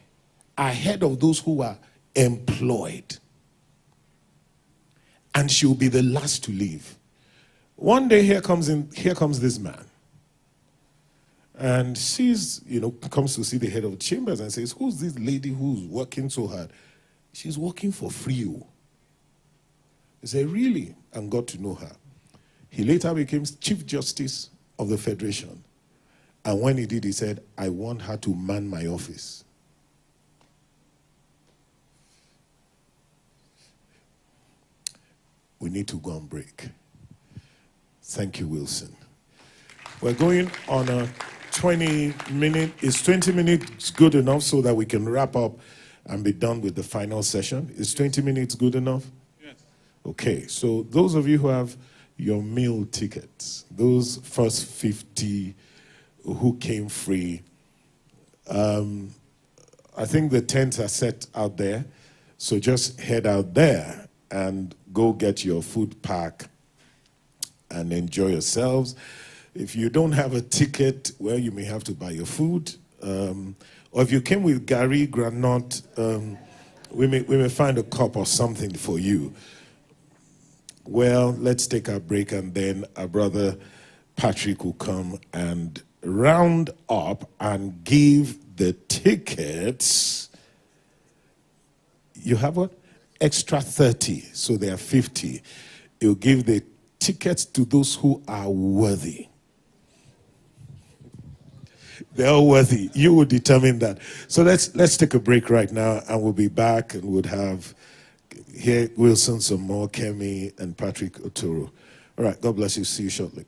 ahead of those who were employed? And she will be the last to leave. One day, here comes this man. And sees, comes to see the head of the chambers and says, who's this lady who's working so hard? She's working for free. He said, really? And got to know her. He later became Chief Justice of the Federation. And when he did, he said, I want her to man my office. We need to go on break. Thank you, Wilson. We're going on a 20-minute. Is 20 minutes good enough so that we can wrap up and be done with the final session? Is 20 minutes good enough? Yes. Okay, so those of you who have your meal tickets, those first 50 who came free, I think the tents are set out there. So just head out there and go get your food pack and enjoy yourselves. If you don't have a ticket, well, you may have to buy your food. Or if you came with Gary, Granot, we may find a cup or something for you. Well, let's take our break, and then our brother Patrick will come and round up and give the tickets. You have what? Extra 30, so they are 50. He'll give the tickets to those who are worthy. They're all worthy. You will determine that. So let's take a break right now, and we'll be back, and we'll have here Wilson some more, Kemi and Patrick Otoro. All right, God bless you. See you shortly.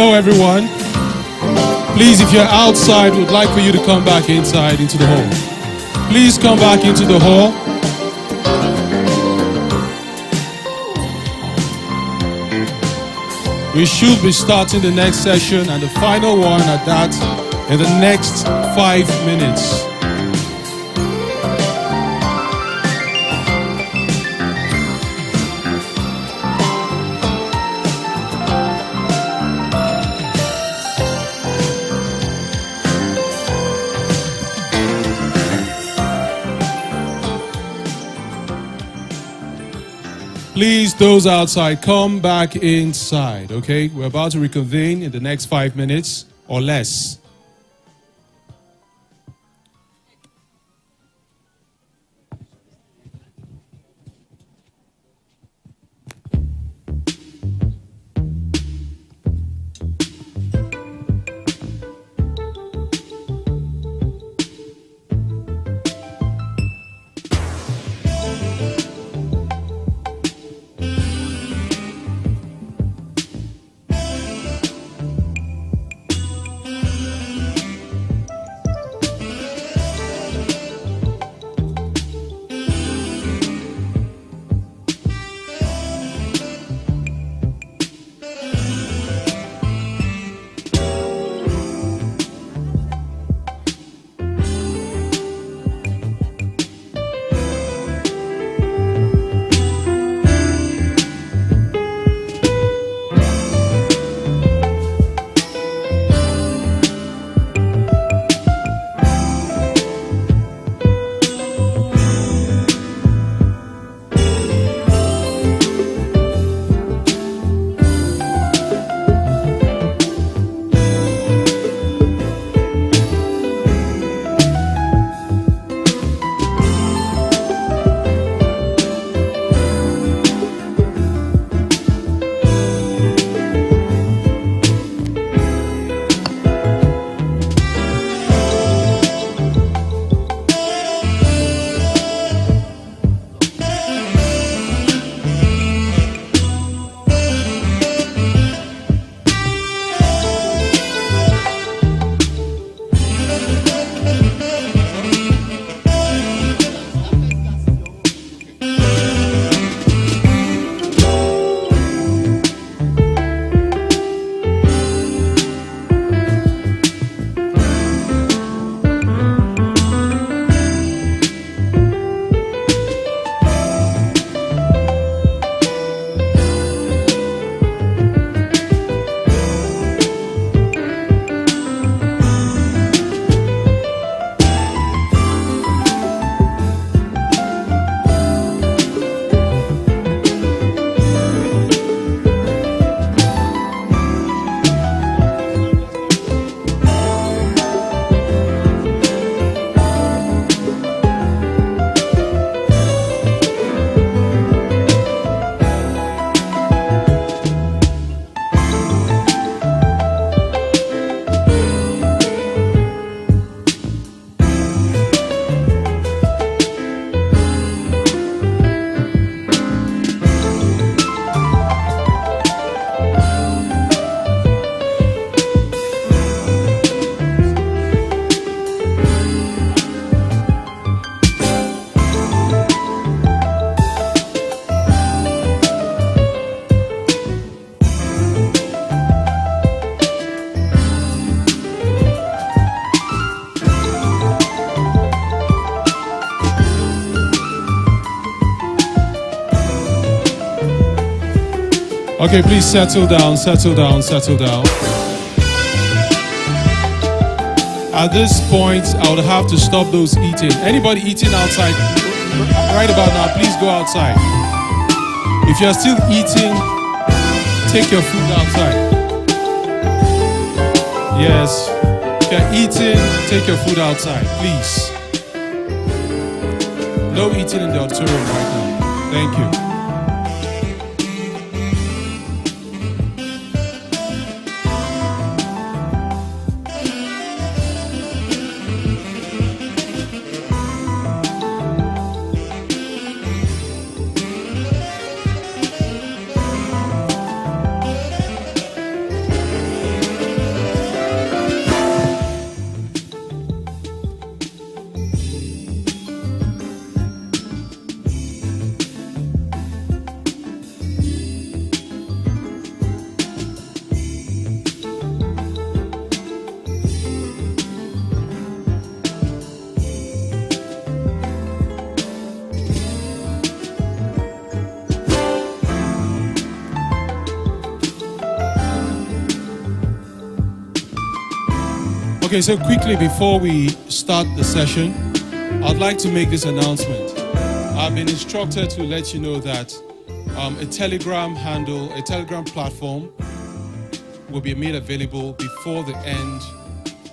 Hello, everyone. Please, if you're outside, we'd like for you to come back inside into the hall. Please come back into the hall. We should be starting the next session and the final one at that in the next 5 minutes. Please, those outside, come back inside, okay? We're about to reconvene in the next 5 minutes or less. Okay, please settle down, settle down, settle down. At this point, I would have to stop those eating. Anybody eating outside, right about now, please go outside. If you're still eating, take your food outside. Yes, if you're eating, take your food outside, please. No eating in the auditorium right now. Thank you. Okay, so quickly before we start the session, I'd like to make this announcement. I've been instructed to let you know that a Telegram handle, a Telegram platform will be made available before the end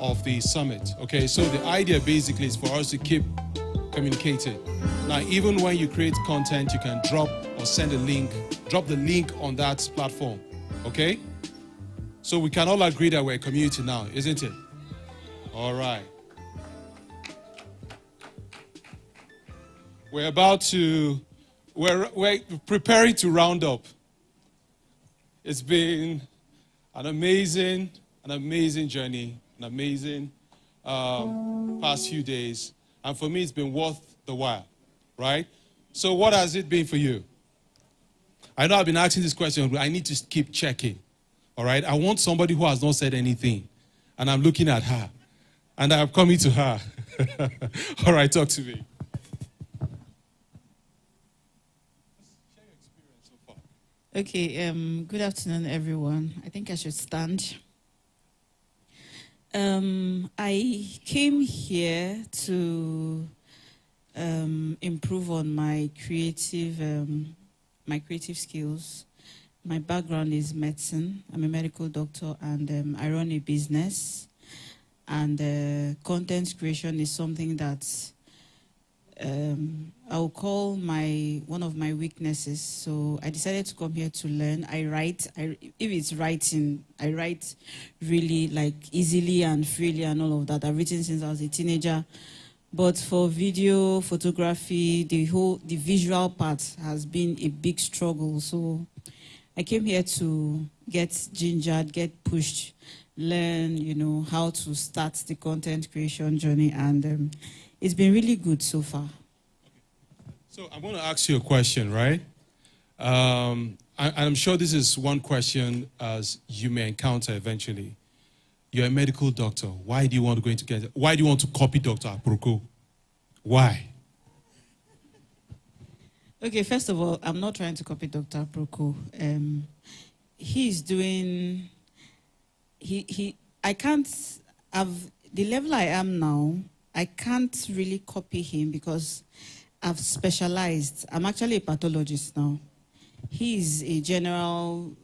of the summit. Okay, so the idea basically is for us to keep communicating. Now, even when you create content, you can drop or send a link, drop the link on that platform. Okay? So we can all agree that we're a community now, isn't it? All right. We're preparing to round up. It's been an amazing journey, an amazing past few days. And for me, it's been worth the while, right? So what has it been for you? I know I've been asking this question, but I need to keep checking, all right? I want somebody who has not said anything, and I'm looking at her, and I'm coming to her. All right, talk to me. Okay, good afternoon, everyone. I think I should stand. I came here to improve on my creative skills. My background is medicine. I'm a medical doctor, and I run a business. And content creation is something that I will call one of my weaknesses. So I decided to come here to learn. I write. If it's writing, I write really like easily and freely and all of that. I've written since I was a teenager. But for video, photography, the visual part has been a big struggle. So I came here to get gingered, get pushed, learn, how to start the content creation journey, and it's been really good so far. So I'm going to ask you a question, right? I'm sure this is one question as you may encounter eventually. You're a medical doctor. Why do you want to go into cancer? Why do you want to copy Dr. Aproko? Why? Okay, first of all, I'm not trying to copy Dr. Aproko. He's doing... I can't have... The level I am now, I can't really copy him because I've specialized. I'm actually a pathologist now. He's a general...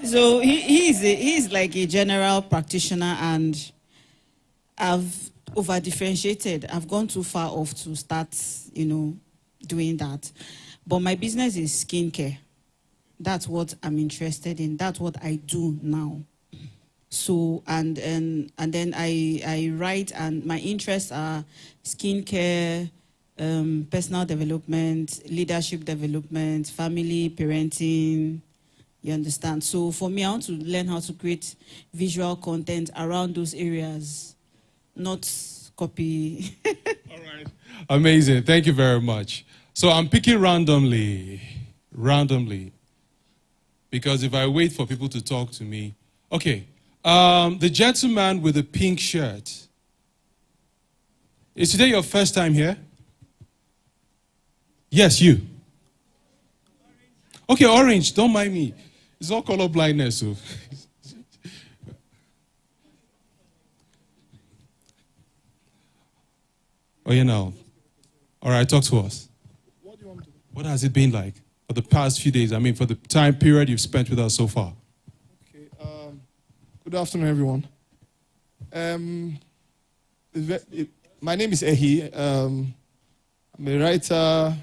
So he's like a general practitioner, and I've over-differentiated. I've gone too far off to start, doing that. But my business is skincare. That's what I'm interested in. That's what I do now. So, and then I write, and my interests are skincare, personal development, leadership development, family, parenting, you understand? So for me, I want to learn how to create visual content around those areas, not copy. All right. Amazing. Thank you very much. So I'm picking randomly, because if I wait for people to talk to me, okay. The gentleman with the pink shirt. Is today your first time here? Yes, you. Okay, orange, don't mind me. It's all color blindness. So. Oh, yeah, now. All right, talk to us. What has it been like for the past few days? I mean, for the time period you've spent with us so far. Okay, good afternoon, everyone. My name is Ehi. I'm a writer.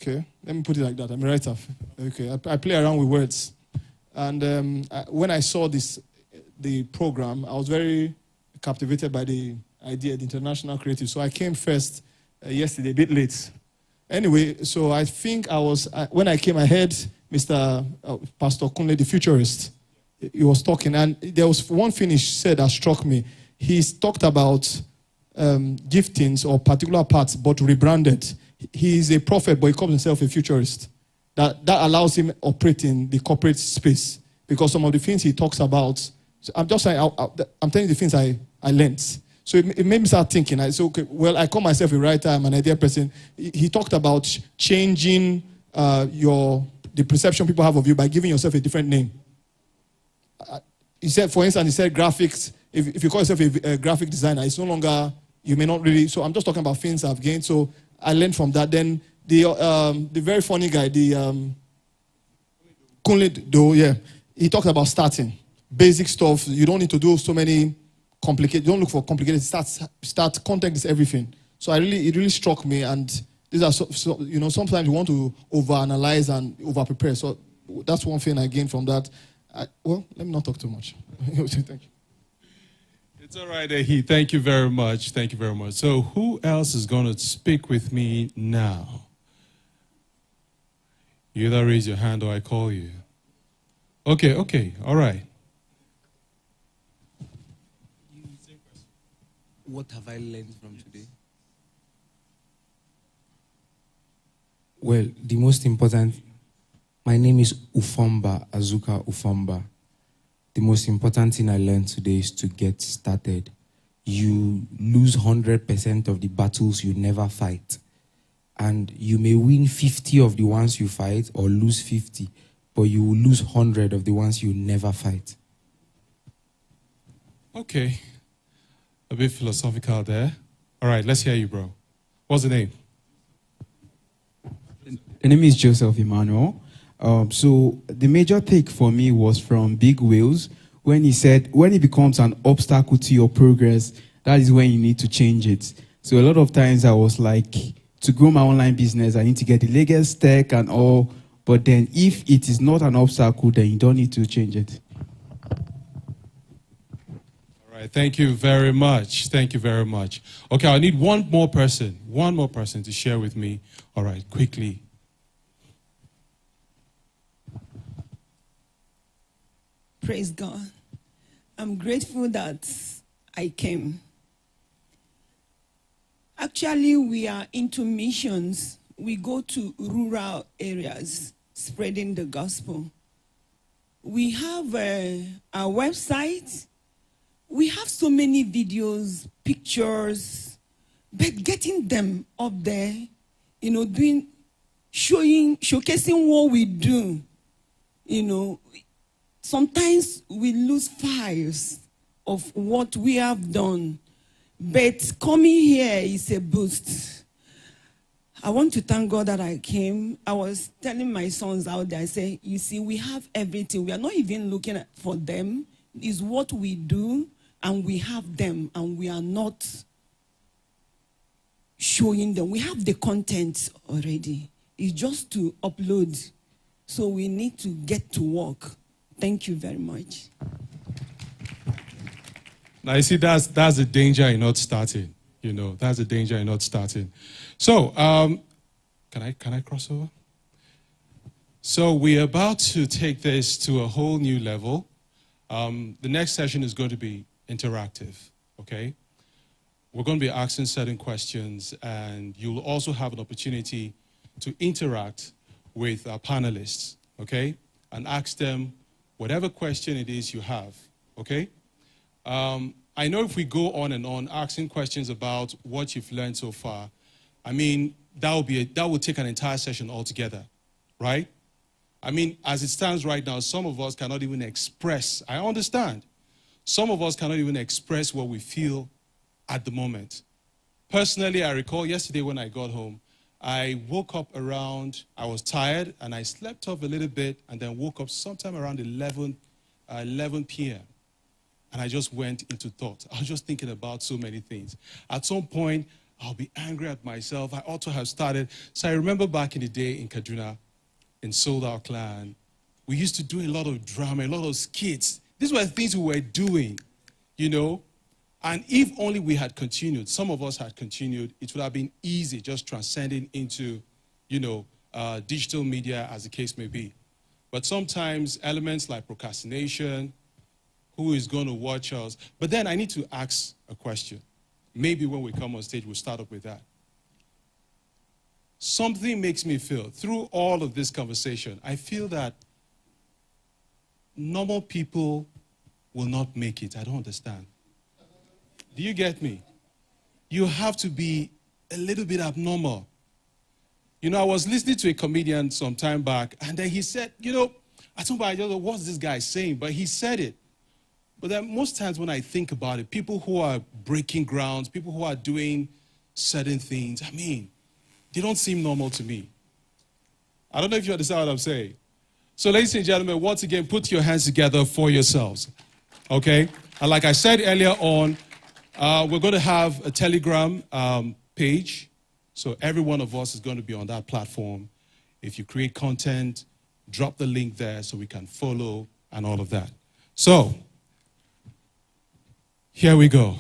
Okay, let me put it like that. I'm a writer. Okay, I play around with words. And when I saw the program, I was very captivated by the idea, the international creative. So I came first yesterday, a bit late. Anyway, so I think when I came, I heard Mr. Pastor Kunle, the futurist. He was talking, and there was one thing he said that struck me. He talked about giftings or particular parts, but rebranded. He is a prophet, but he calls himself a futurist. That allows him operate in the corporate space, because some of the things he talks about, so I'm just saying, I'm telling you the things I learned. So it made me start thinking. I said, okay, well, I call myself a writer. I'm an idea person. He talked about changing the perception people have of you by giving yourself a different name. he said, for instance, he said graphics. If you call yourself a graphic designer, it's no longer, you may not really. So I'm just talking about things I've gained. So I learned from that. Then the very funny guy, the Kunle Do, yeah, he talked about starting basic stuff. You don't need to do so many complicated. Don't look for complicated. Start. Context is everything. So it really struck me. And these are sometimes you want to overanalyze and over prepare. So that's one thing I gained from that. Well, let me not talk too much. Thank you. It's all right, Ehi. Thank you very much. Thank you very much. So who else is going to speak with me now? You either raise your hand or I call you. Okay, all right. What have I learned from today? Well, the most important, my name is Ufomba, Azuka Ufomba. The most important thing I learned today is to get started. You lose 100% of the battles you never fight. And you may win 50 of the ones you fight or lose 50, but you will lose 100 of the ones you never fight. Okay. A bit philosophical there. All right, let's hear you, bro. What's the name? The name is Joseph Emmanuel. So the major take for me was from Big Wheels when he said, when it becomes an obstacle to your progress, that is when you need to change it. So a lot of times I was like, to grow my online business, I need to get the latest tech and all. But then if it is not an obstacle, then you don't need to change it. All right, thank you very much. Thank you very much. Okay, I need one more person to share with me. All right, quickly. Praise God. I'm grateful that I came. Actually, we are into missions. We go to rural areas spreading the gospel. We have a website. We have so many videos, pictures, but getting them up there, showcasing what we do, sometimes we lose files of what we have done. But coming here is a boost. I want to thank God that I came. I was telling my sons out there, I say, you see, we have everything. We are not even looking for them. It's what we do, and we have them, and we are not showing them. We have the content already. It's just to upload. So we need to get to work. Thank you very much. Now, you see, that's the danger in not starting. That's the danger in not starting. So, can I cross over? So we're about to take this to a whole new level. The next session is going to be interactive, okay? We're going to be asking certain questions, and you'll also have an opportunity to interact with our panelists, okay? And ask them whatever question it is you have, okay? I know if we go on and on asking questions about what you've learned so far, I mean, that will take an entire session altogether, right? I mean, as it stands right now, some of us cannot even express, I understand, some of us cannot even express what we feel at the moment. Personally, I recall yesterday when I got home, I woke up around, I was tired, and I slept off a little bit, and then woke up sometime around 11 p.m. And I just went into thought. I was just thinking about so many things. At some point, I'll be angry at myself. I ought to have started. So I remember back in the day in Kaduna, in Sold Out Clan, we used to do a lot of drama, a lot of skits. These were things we were doing, And if only we had continued, some of us had continued, it would have been easy just transcending into, digital media as the case may be. But sometimes elements like procrastination, who is going to watch us? But then I need to ask a question. Maybe when we come on stage, we'll start up with that. Something makes me feel, through all of this conversation, I feel that normal people will not make it. I don't understand. Do you get me? You have to be a little bit abnormal. I was listening to a comedian some time back, and then he said, I told him, I don't know what's this guy saying, but he said it. But then most times when I think about it, people who are breaking grounds, people who are doing certain things, I mean, they don't seem normal to me. I don't know if you understand what I'm saying. So ladies and gentlemen, once again, put your hands together for yourselves. Okay? And like I said earlier on, we're going to have a Telegram page. So every one of us is going to be on that platform. If you create content, drop the link there so we can follow and all of that. So, here we go.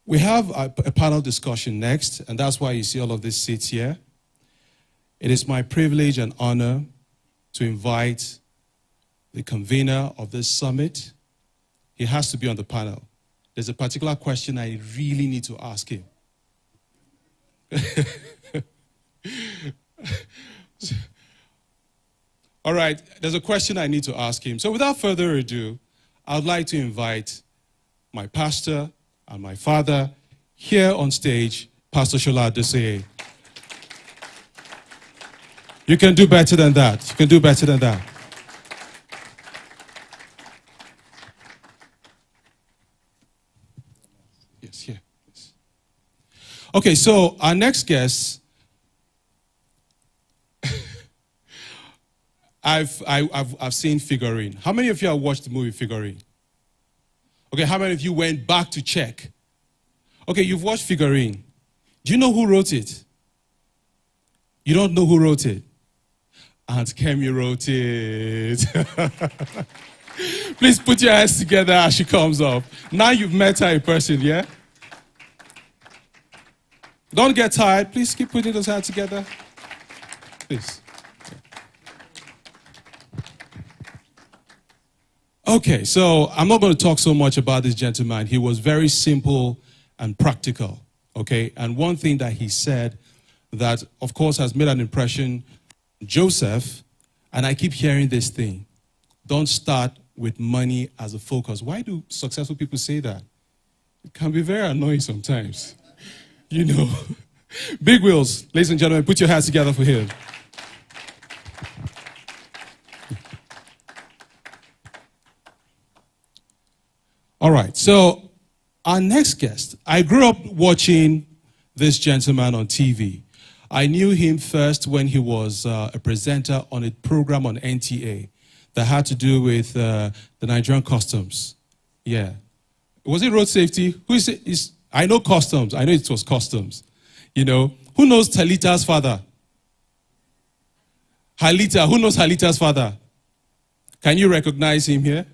We have a panel discussion next, and that's why you see all of these seats here. It is my privilege and honor to invite the convener of this summit. He has to be on the panel. There's a particular question I really need to ask him. All right, there's a question I need to ask him. So without further ado, I'd like to invite my pastor and my father here on stage, Pastor Shola Adeseye. You can do better than that. You can do better than that. Yes, here. Yes. Okay, so our next guest, I've seen Figurine. How many of you have watched the movie Figurine? Okay, how many of you went back to check? Okay, you've watched Figurine. Do you know who wrote it? You don't know who wrote it? Aunt Kemi wrote it. Please put your hands together as she comes up. Now you've met her in person, yeah? Don't get tired. Please keep putting those hands together. Please. Okay, so I'm not going to talk so much about this gentleman. He was very simple and practical, okay? And one thing that he said that, of course, has made an impression, Joseph, and I keep hearing this thing, don't start with money as a focus. Why do successful people say that? It can be very annoying sometimes, you know. Big Wheels, ladies and gentlemen, put your hands together for him. All right, so our next guest, I grew up watching this gentleman on TV. I knew him first when he was a presenter on a program on NTA that had to do with the Nigerian customs. Yeah. Was it road safety? Who is it? I know customs. I know it was customs. You know, who knows Talita's father? Halita. Who knows Halita's father? Can you recognize him here?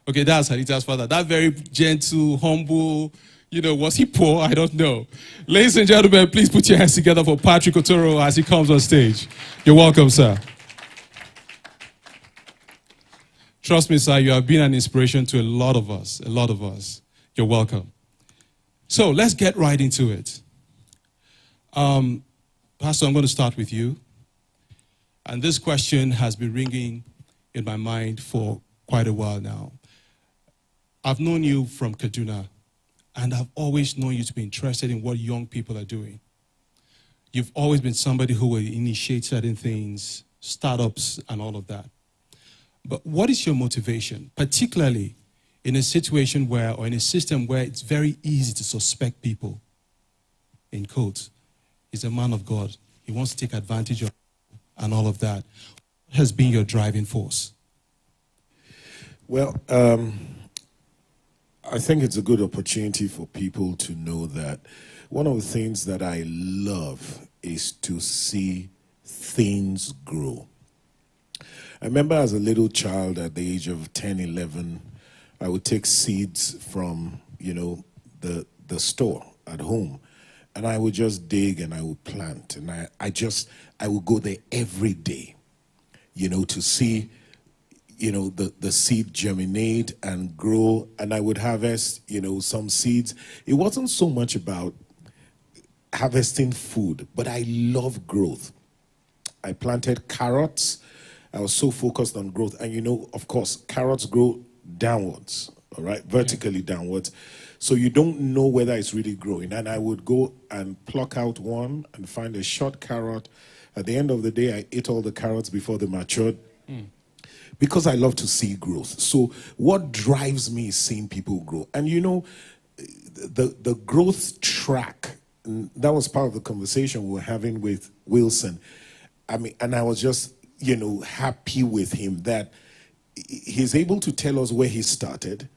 Okay, that's Halita's father. That very gentle, humble, you know, was he poor? I don't know. Ladies and gentlemen, please put your hands together for Patrick Otoro as he comes on stage. You're welcome, sir. Trust me, sir, you have been an inspiration to a lot of us. A lot of us. You're welcome. So let's get right into it. Pastor, I'm going to start with you. And this question has been ringing in my mind for quite a while now. I've known you from Kaduna, and I've always known you to be interested in what young people are doing. You've always been somebody who will initiate certain things, startups, and all of that. But what is your motivation, particularly in a situation where, or in a system where it's very easy to suspect people, in quotes, he's a man of God, he wants to take advantage of and all of that. What has been your driving force? Well, I think it's a good opportunity for people to know that one of the things that I love is to see things grow. I remember as a little child at the age of 10, 11, I would take seeds from, you know, the store at home, and I would just dig and I would plant, and I would go there every day, you know, to see, you know, the seed germinate and grow, and I would harvest, you know, some seeds. It wasn't so much about harvesting food, but I love growth. I planted carrots. I was so focused on growth. And, you know, of course, carrots grow downwards, all right, vertically downwards. So you don't know whether it's really growing. And I would go and pluck out one and find a short carrot. At the end of the day, I ate all the carrots before they matured. Because I love to see growth. So what drives me is seeing people grow. And you know, the growth track, that was part of the conversation we were having with Wilson. I mean, and I was just, you know, happy with him that he's able to tell us where he started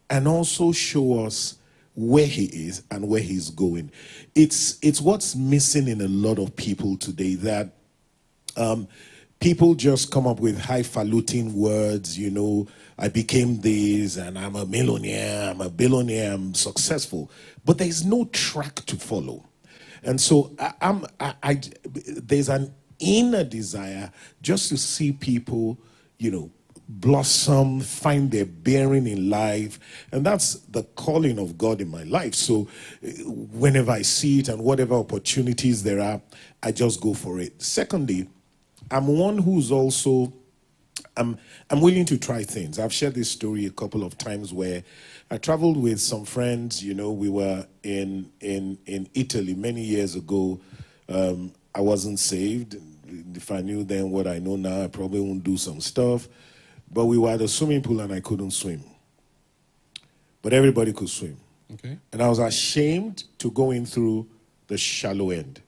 and also show us where he is and where he's going. It's what's missing in a lot of people today, that people just come up with highfalutin words, you know, I became this and I'm a millionaire, I'm a billionaire, I'm successful. But there's no track to follow. And so there's an inner desire just to see people, you know, blossom, find their bearing in life. And that's the calling of God in my life. So whenever I see it and whatever opportunities there are, I just go for it. Secondly, I'm one who's also, I'm willing to try things. I've shared this story a couple of times where I traveled with some friends. You know, we were in Italy many years ago. I wasn't saved. If I knew then what I know now, I probably wouldn't do some stuff. But we were at a swimming pool and I couldn't swim. But everybody could swim. Okay. And I was ashamed to go in through the shallow end.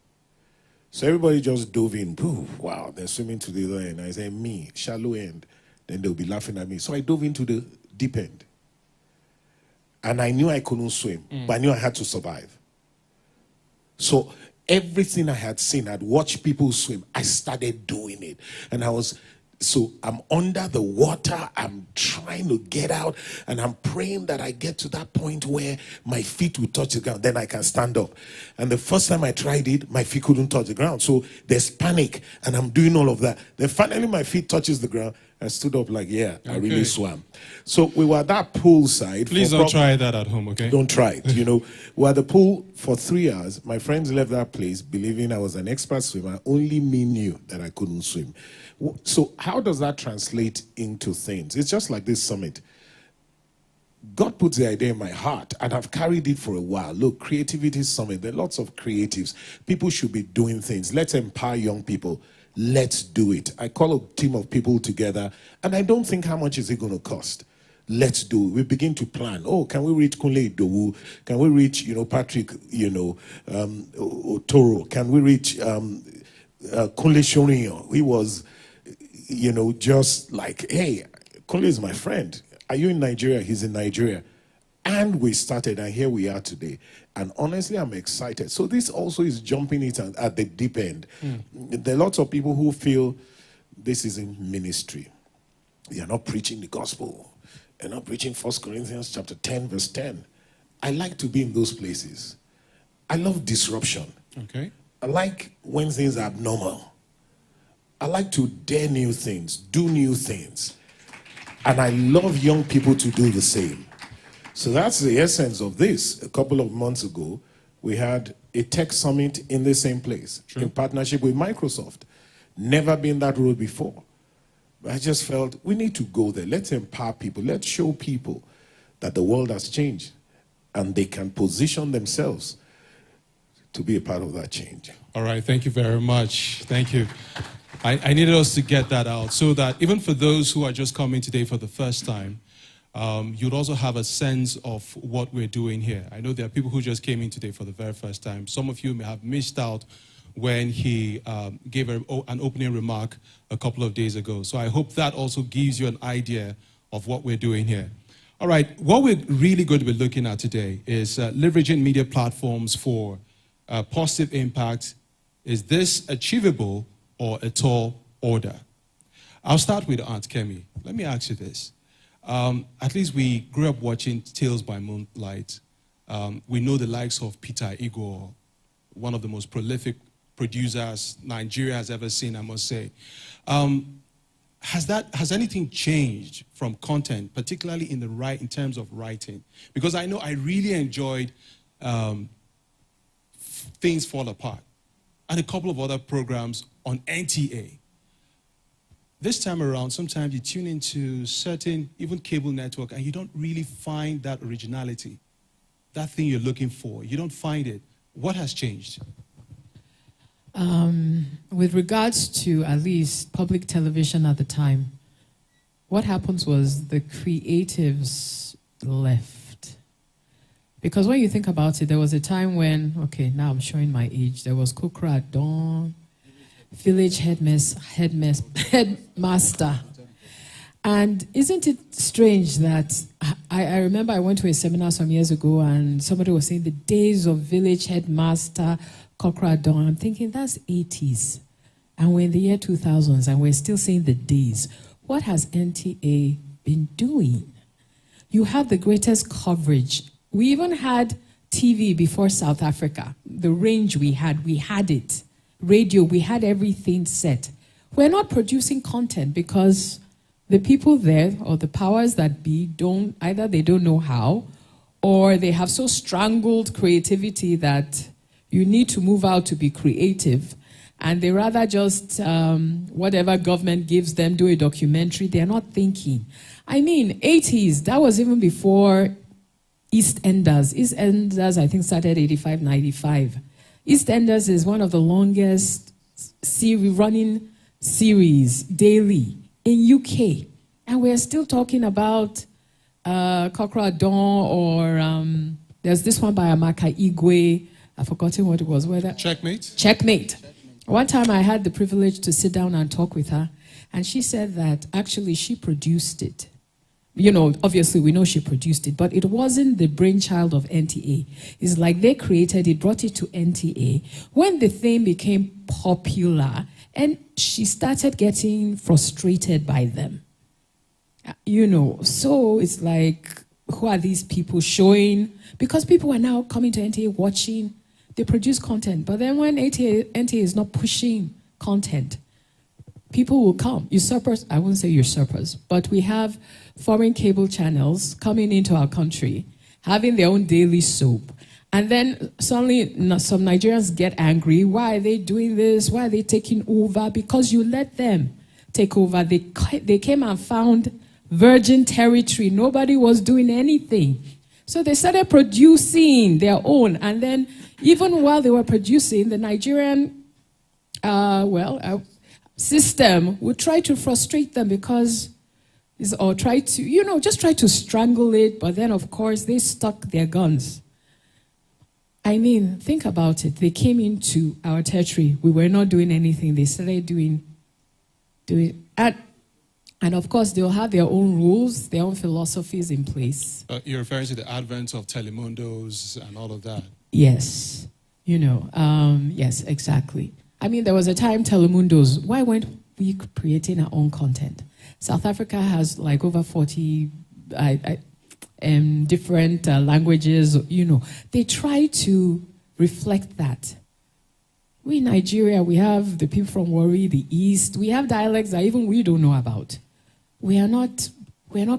So everybody just dove in. Boo, wow, they're swimming to the other end. I said, me, shallow end. Then they'll be laughing at me. So I dove into the deep end. And I knew I couldn't swim, but I knew I had to survive. So everything I had seen, I'd watched people swim, I started doing it. And so I'm under the water, I'm trying to get out, and I'm praying that I get to that point where my feet will touch the ground, then I can stand up. And the first time I tried it, my feet couldn't touch the ground. So there's panic, and I'm doing all of that. Then finally my feet touches the ground. I stood up like, yeah, I really swam. So we were at that poolside. Please don't try that at home, okay? Don't try it. You know, we were at the pool for 3 hours. My friends left that place believing I was an expert swimmer. Only me knew that I couldn't swim. So how does that translate into things? It's just like this summit. God puts the idea in my heart, and I've carried it for a while. Look, Creativity Summit, there are lots of creatives. People should be doing things. Let's empower young people. Let's do it. I call a team of people together, and I don't think how much is it going to cost. Let's do it. We begin to plan. Oh, can we reach Kunle Idowu? Can we reach, you know, Patrick, Otoro? Can we reach Kunle Shorinyo? He was, you know, just like, hey, Kunle is my friend. Are you in Nigeria? He's in Nigeria. And we started, and here we are today. And honestly, I'm excited. So this also is jumping it at the deep end. There are lots of people who feel this is in ministry. You're not preaching the gospel. You're not preaching 1 Corinthians chapter 10, verse 10. I like to be in those places. I love disruption. Okay. I like when things are abnormal. I like to dare new things, do new things. And I love young people to do the same. So that's the essence of this. A couple of months ago, we had a tech summit in the same place, in partnership with Microsoft. Never been that road before. But I just felt we need to go there. Let's empower people. Let's show people that the world has changed and they can position themselves to be a part of that change. All right, thank you very much. Thank you. I needed us to get that out so that even for those who are just coming today for the first time, you'd also have a sense of what we're doing here. I know there are people who just came in today for the very first time. Some of you may have missed out when he gave an opening remark a couple of days ago. So I hope that also gives you an idea of what we're doing here. All right, what we're really going to be looking at today is leveraging media platforms for positive impact. Is this achievable or a tall order? I'll start with Aunt Kemi. Let me ask you this. At least we grew up watching Tales by Moonlight. We know the likes of Peter Igor, one of the most prolific producers Nigeria has ever seen, I must say. Has anything changed from content, particularly in terms of writing? Because I know I really enjoyed Things Fall Apart and a couple of other programs on NTA. this time around, sometimes you tune into certain, even cable network, and you don't really find that originality, that thing you're looking for. You don't find it. What has changed? With regards to at least public television at the time, what happens was the creatives left. Because when you think about it, there was a time when, okay, now I'm showing my age, there was Kokra at Dawn, Village Headmaster. And isn't it strange that I remember I went to a seminar some years ago and somebody was saying the days of Village Headmaster, Kokra at Dawn. I'm thinking that's 80s. And we're in the year 2000s and we're still saying the days. What has NTA been doing? You have the greatest coverage. We even had TV before South Africa. The range we had it. Radio, we had everything set. We're not producing content because the people there or the powers that be either they don't know how or they have so strangled creativity that you need to move out to be creative. And they rather just, whatever government gives them, do a documentary. They're not thinking. I mean, 80s, that was even before EastEnders. EastEnders, I think, started 85, 95. EastEnders is one of the longest running series daily in UK. And we're still talking about Kokra at Dawn or there's this one by Amaka Igwe. I've forgotten what it was. Checkmate? Checkmate. One time I had the privilege to sit down and talk with her, and she said that actually she produced it. You know, obviously we know she produced it, but it wasn't the brainchild of NTA. It's like they created it, brought it to NTA. When the thing became popular, and she started getting frustrated by them. You know, so it's like, who are these people showing? Because people are now coming to NTA watching. They produce content, but then when NTA is not pushing content, people will come. Usurpers, I wouldn't say usurpers, but we have foreign cable channels coming into our country, having their own daily soap. And then suddenly some Nigerians get angry. Why are they doing this? Why are they taking over? Because you let them take over. They came and found virgin territory. Nobody was doing anything. So they started producing their own. And then even while they were producing, the Nigerian system would try to frustrate them or try to, just try to strangle it. But then, of course, they stuck their guns. I mean, think about it. They came into our territory. We were not doing anything. They started doing. And of course, they'll have their own rules, their own philosophies in place. You're referring to the advent of Telemundos and all of that? Yes. Yes, exactly. I mean, there was a time Telemundos, why weren't we creating our own content? South Africa has like over 40 different languages, They try to reflect that. We in Nigeria, we have the people from Warri, the East. We have dialects that even we don't know about. We are not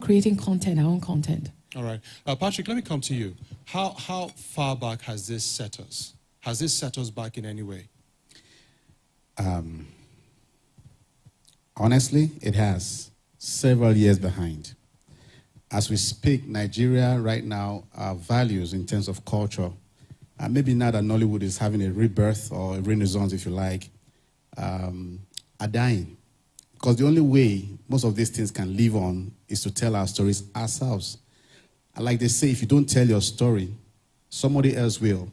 creating content, our own content. All right. Patrick, let me come to you. How far back has this set us? Has this set us back in any way? Honestly, it has. Several years behind. As we speak, Nigeria right now, our values in terms of culture, maybe now that Nollywood is having a rebirth or a renaissance, if you like, are dying. Because the only way most of these things can live on is to tell our stories ourselves. And like they say, if you don't tell your story, somebody else will.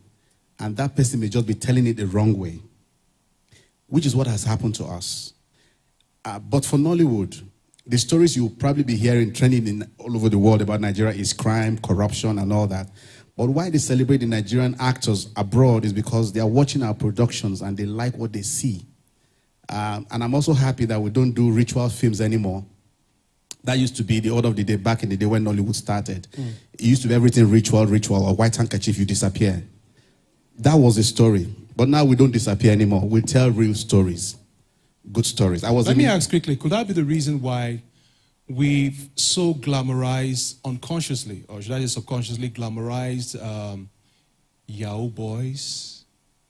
And that person may just be telling it the wrong way, which is what has happened to us. But for Nollywood, the stories you'll probably be hearing trending all over the world about Nigeria is crime, corruption, and all that. But why they celebrate the Nigerian actors abroad is because they are watching our productions and they like what they see. And I'm also happy that we don't do ritual films anymore. That used to be the order of the day back in the day when Nollywood started. It used to be everything ritual, or white handkerchief, you disappear. That was the story. But now we don't disappear anymore. We tell real stories, good stories. Let me ask quickly, could that be the reason why we've so glamorized unconsciously, or should I say subconsciously glamorized Yahoo boys,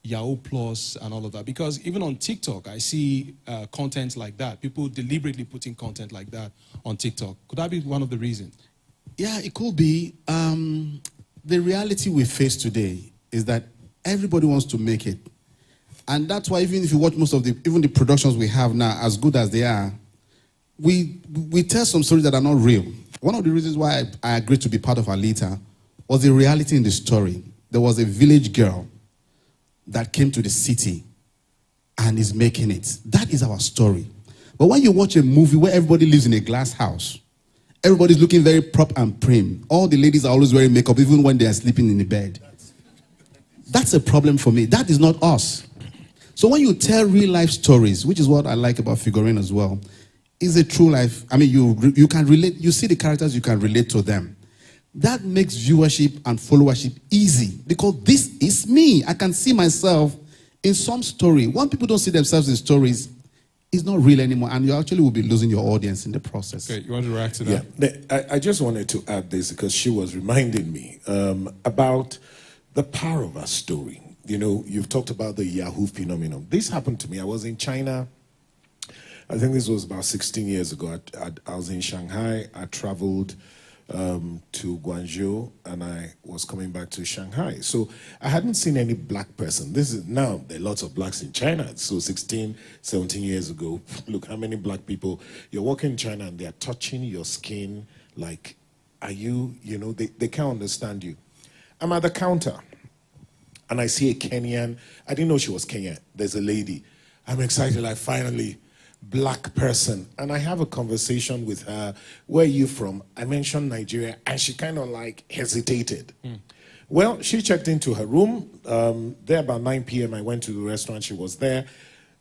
Yahoo Plus and all of that? Because even on TikTok, I see content like that. People deliberately putting content like that on TikTok. Could that be one of the reasons? Yeah, it could be. The reality we face today is that everybody wants to make it. And that's why even if you watch most of even the productions we have now, as good as they are, we tell some stories that are not real. One of the reasons why I agreed to be part of Alita was the reality in the story. There was a village girl that came to the city and is making it. That is our story. But when you watch a movie where everybody lives in a glass house, everybody's looking very prop and prim. All the ladies are always wearing makeup even when they are sleeping in the bed. That's a problem for me. That is not us. So when you tell real life stories, which is what I like about Figurine as well, is a true life. I mean, you can relate. You see the characters, you can relate to them. That makes viewership and followership easy because this is me. I can see myself in some story. When people don't see themselves in stories, it's not real anymore, and you actually will be losing your audience in the process. Okay, you want to react to that? Yeah, I just wanted to add this because she was reminding me about the power of a story. You know, you've talked about the Yahoo phenomenon. This happened to me. I was in China. I think this was about 16 years ago. I was in Shanghai. I traveled to Guangzhou, and I was coming back to Shanghai. So I hadn't seen any black person. This is now, there are lots of blacks in China. So 16, 17 years ago, look how many black people, you're walking in China and they're touching your skin like, are you, you know, they can't understand you. I'm at the counter, and I see a Kenyan. I didn't know she was Kenyan. There's a lady. I'm excited, like finally, black person. And I have a conversation with her. Where are you from? I mentioned Nigeria, and she kind of like hesitated. Well, she checked into her room. There about 9 p.m., I went to the restaurant. She was there.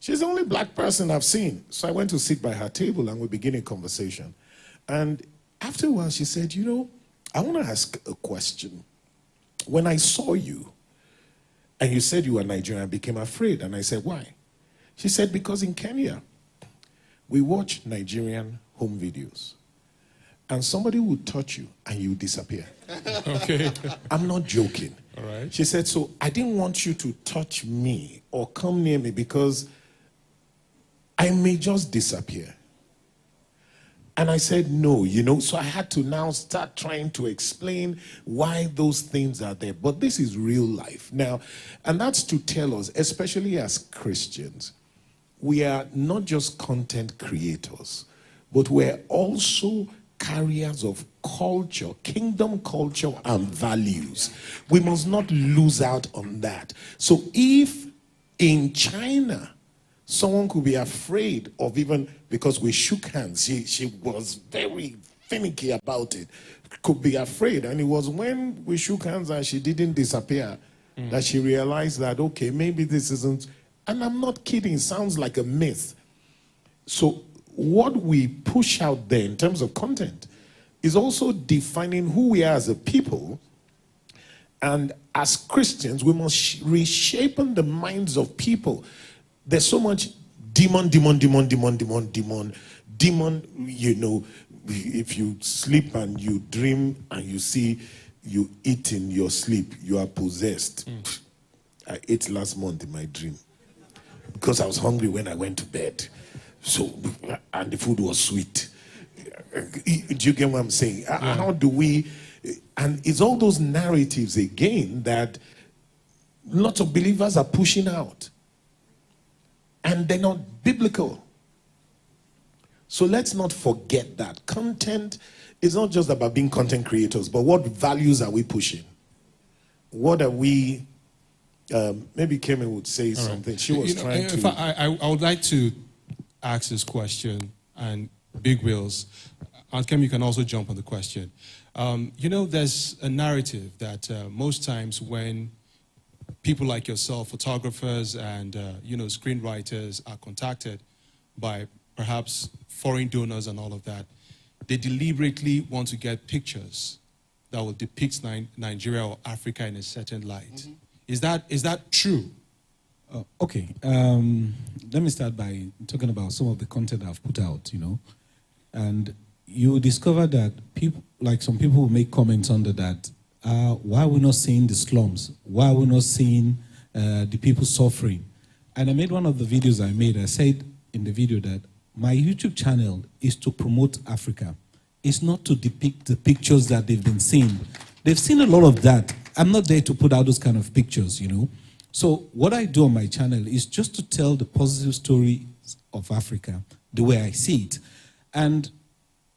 She's the only black person I've seen. So I went to sit by her table, and we began a conversation. And after a while, she said, you know, I want to ask a question. When I saw you, and you said you were Nigerian, I became afraid. And I said, why? She said, because in Kenya, we watch Nigerian home videos. And somebody would touch you and you disappear. Okay. I'm not joking. All right. She said, so I didn't want you to touch me or come near me because I may just disappear. And I said, no, you know, so I had to now start trying to explain why those things are there. But this is real life. Now, and that's to tell us, especially as Christians, we are not just content creators, but we're also carriers of culture, kingdom culture and values. We must not lose out on that. So if in China, someone could be afraid of even, because we shook hands, she was very finicky about it, could be afraid. And it was when we shook hands and she didn't disappear that she realized that, okay, maybe this isn't, and I'm not kidding, it sounds like a myth. So what we push out there in terms of content is also defining who we are as a people. And as Christians, we must reshape the minds of people. There's so much demon, you know, if you sleep and you dream and you see you eat in your sleep, you are possessed. I ate last month in my dream because I was hungry when I went to bed. So, and the food was sweet. Do you get what I'm saying? How do we, and it's all those narratives again that lots of believers are pushing out. And they're not biblical. So let's not forget that. Content is not just about being content creators, but what values are we pushing? What are we, maybe Kemi would say something. Right. She was trying to. I would like to ask this question, and Big Wheels, and Kemi, you can also jump on the question. You know, there's a narrative that most times when people like yourself, photographers and you know, screenwriters are contacted by perhaps foreign donors and all of that, they deliberately want to get pictures that will depict Nigeria or Africa in a certain light. Is that true? Okay. Let me start by talking about some of the content I've put out, you know. And you discover that people, like some people will make comments under that. Why are we not seeing the slums? Why are we not seeing the people suffering. And I made one of the videos I made. I said in the video that my YouTube channel is to promote Africa. It's not to depict the pictures that they've been seeing. They've seen a lot of that. I'm not there to put out those kind of pictures, you know. So what I do on my channel is just to tell the positive story of Africa the way I see it. And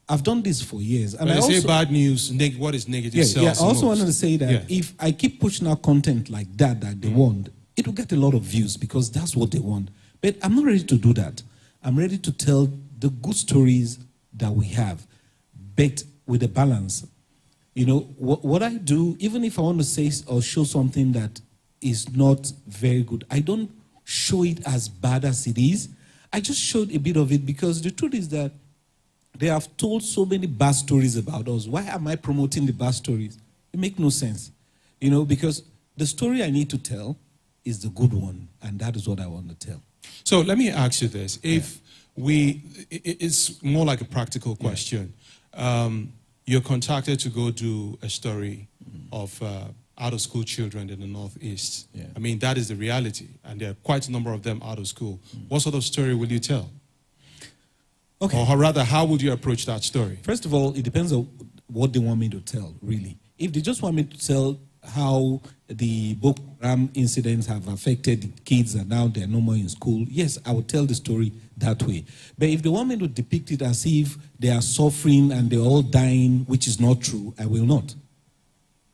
I've done this for years. And When I I say also, bad news, what is negative yeah, sells I also most. wanted to say that if I keep pushing out content like that they want, it will get a lot of views because that's what they want. But I'm not ready to do that. I'm ready to tell the good stories that we have, but with a balance. You know, what I do, even if I want to say or show something that is not very good, I don't show it as bad as it is. I just showed a bit of it because the truth is that they have told so many bad stories about us. Why am I promoting the bad stories? It makes no sense. You know, because the story I need to tell is the good one, and that is what I want to tell. So let me ask you this. If it's more like a practical question. You're contacted to go do a story of out-of-school children in the Northeast. I mean, that is the reality, and there are quite a number of them out of school. What sort of story will you tell? Okay. Or rather, how would you approach that story? First of all, it depends on what they want me to tell, really. If they just want me to tell how the Boko Haram incidents have affected the kids and now they're no more in school, yes, I will tell the story that way. But if they want me to depict it as if they are suffering and they're all dying, which is not true, I will not.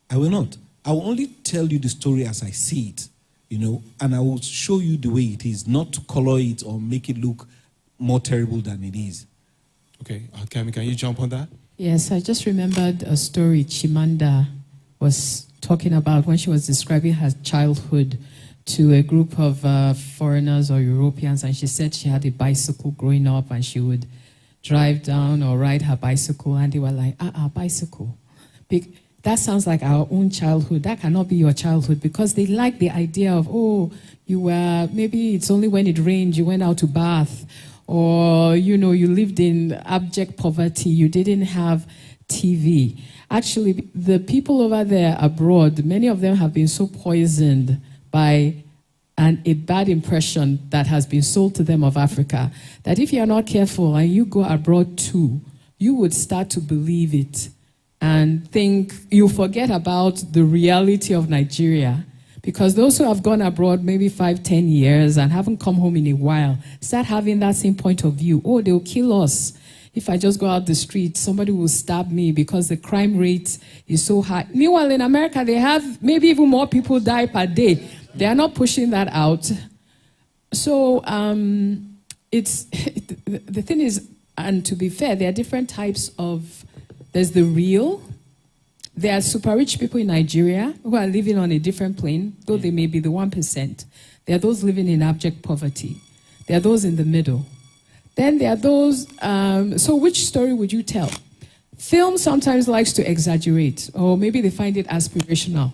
I will not. I will only tell you the story as I see it, you know, and I will show you the way it is, not to color it or make it look more terrible than it is. Okay, Kemi, can you jump on that? Yes, I just remembered a story Chimanda was talking about when she was describing her childhood to a group of foreigners or Europeans, and she said she had a bicycle growing up and she would drive down or ride her bicycle, and they were like, bicycle. That sounds like our own childhood. That cannot be your childhood, because they like the idea of, oh, you were, maybe it's only when it rained you went out to bath, or, you know, you lived in abject poverty, you didn't have TV. Actually, the people over there abroad, many of them have been so poisoned by a bad impression that has been sold to them of Africa, that if you're not careful and you go abroad too, you would start to believe it and think, you forget about the reality of Nigeria. Because those who have gone abroad maybe 5-10 years and haven't come home in a while start having that same point of view. Oh, they'll kill us. If I just go out the street, somebody will stab me because the crime rate is so high. Meanwhile, in America, they have maybe even more people die per day. They are not pushing that out. So the thing is, and to be fair, there are different types of, there's the real. There are super rich people in Nigeria who are living on a different plane, though they may be the 1%. There are those living in abject poverty. There are those in the middle. Then there are those, so which story would you tell? Film sometimes likes to exaggerate, or maybe they find it aspirational.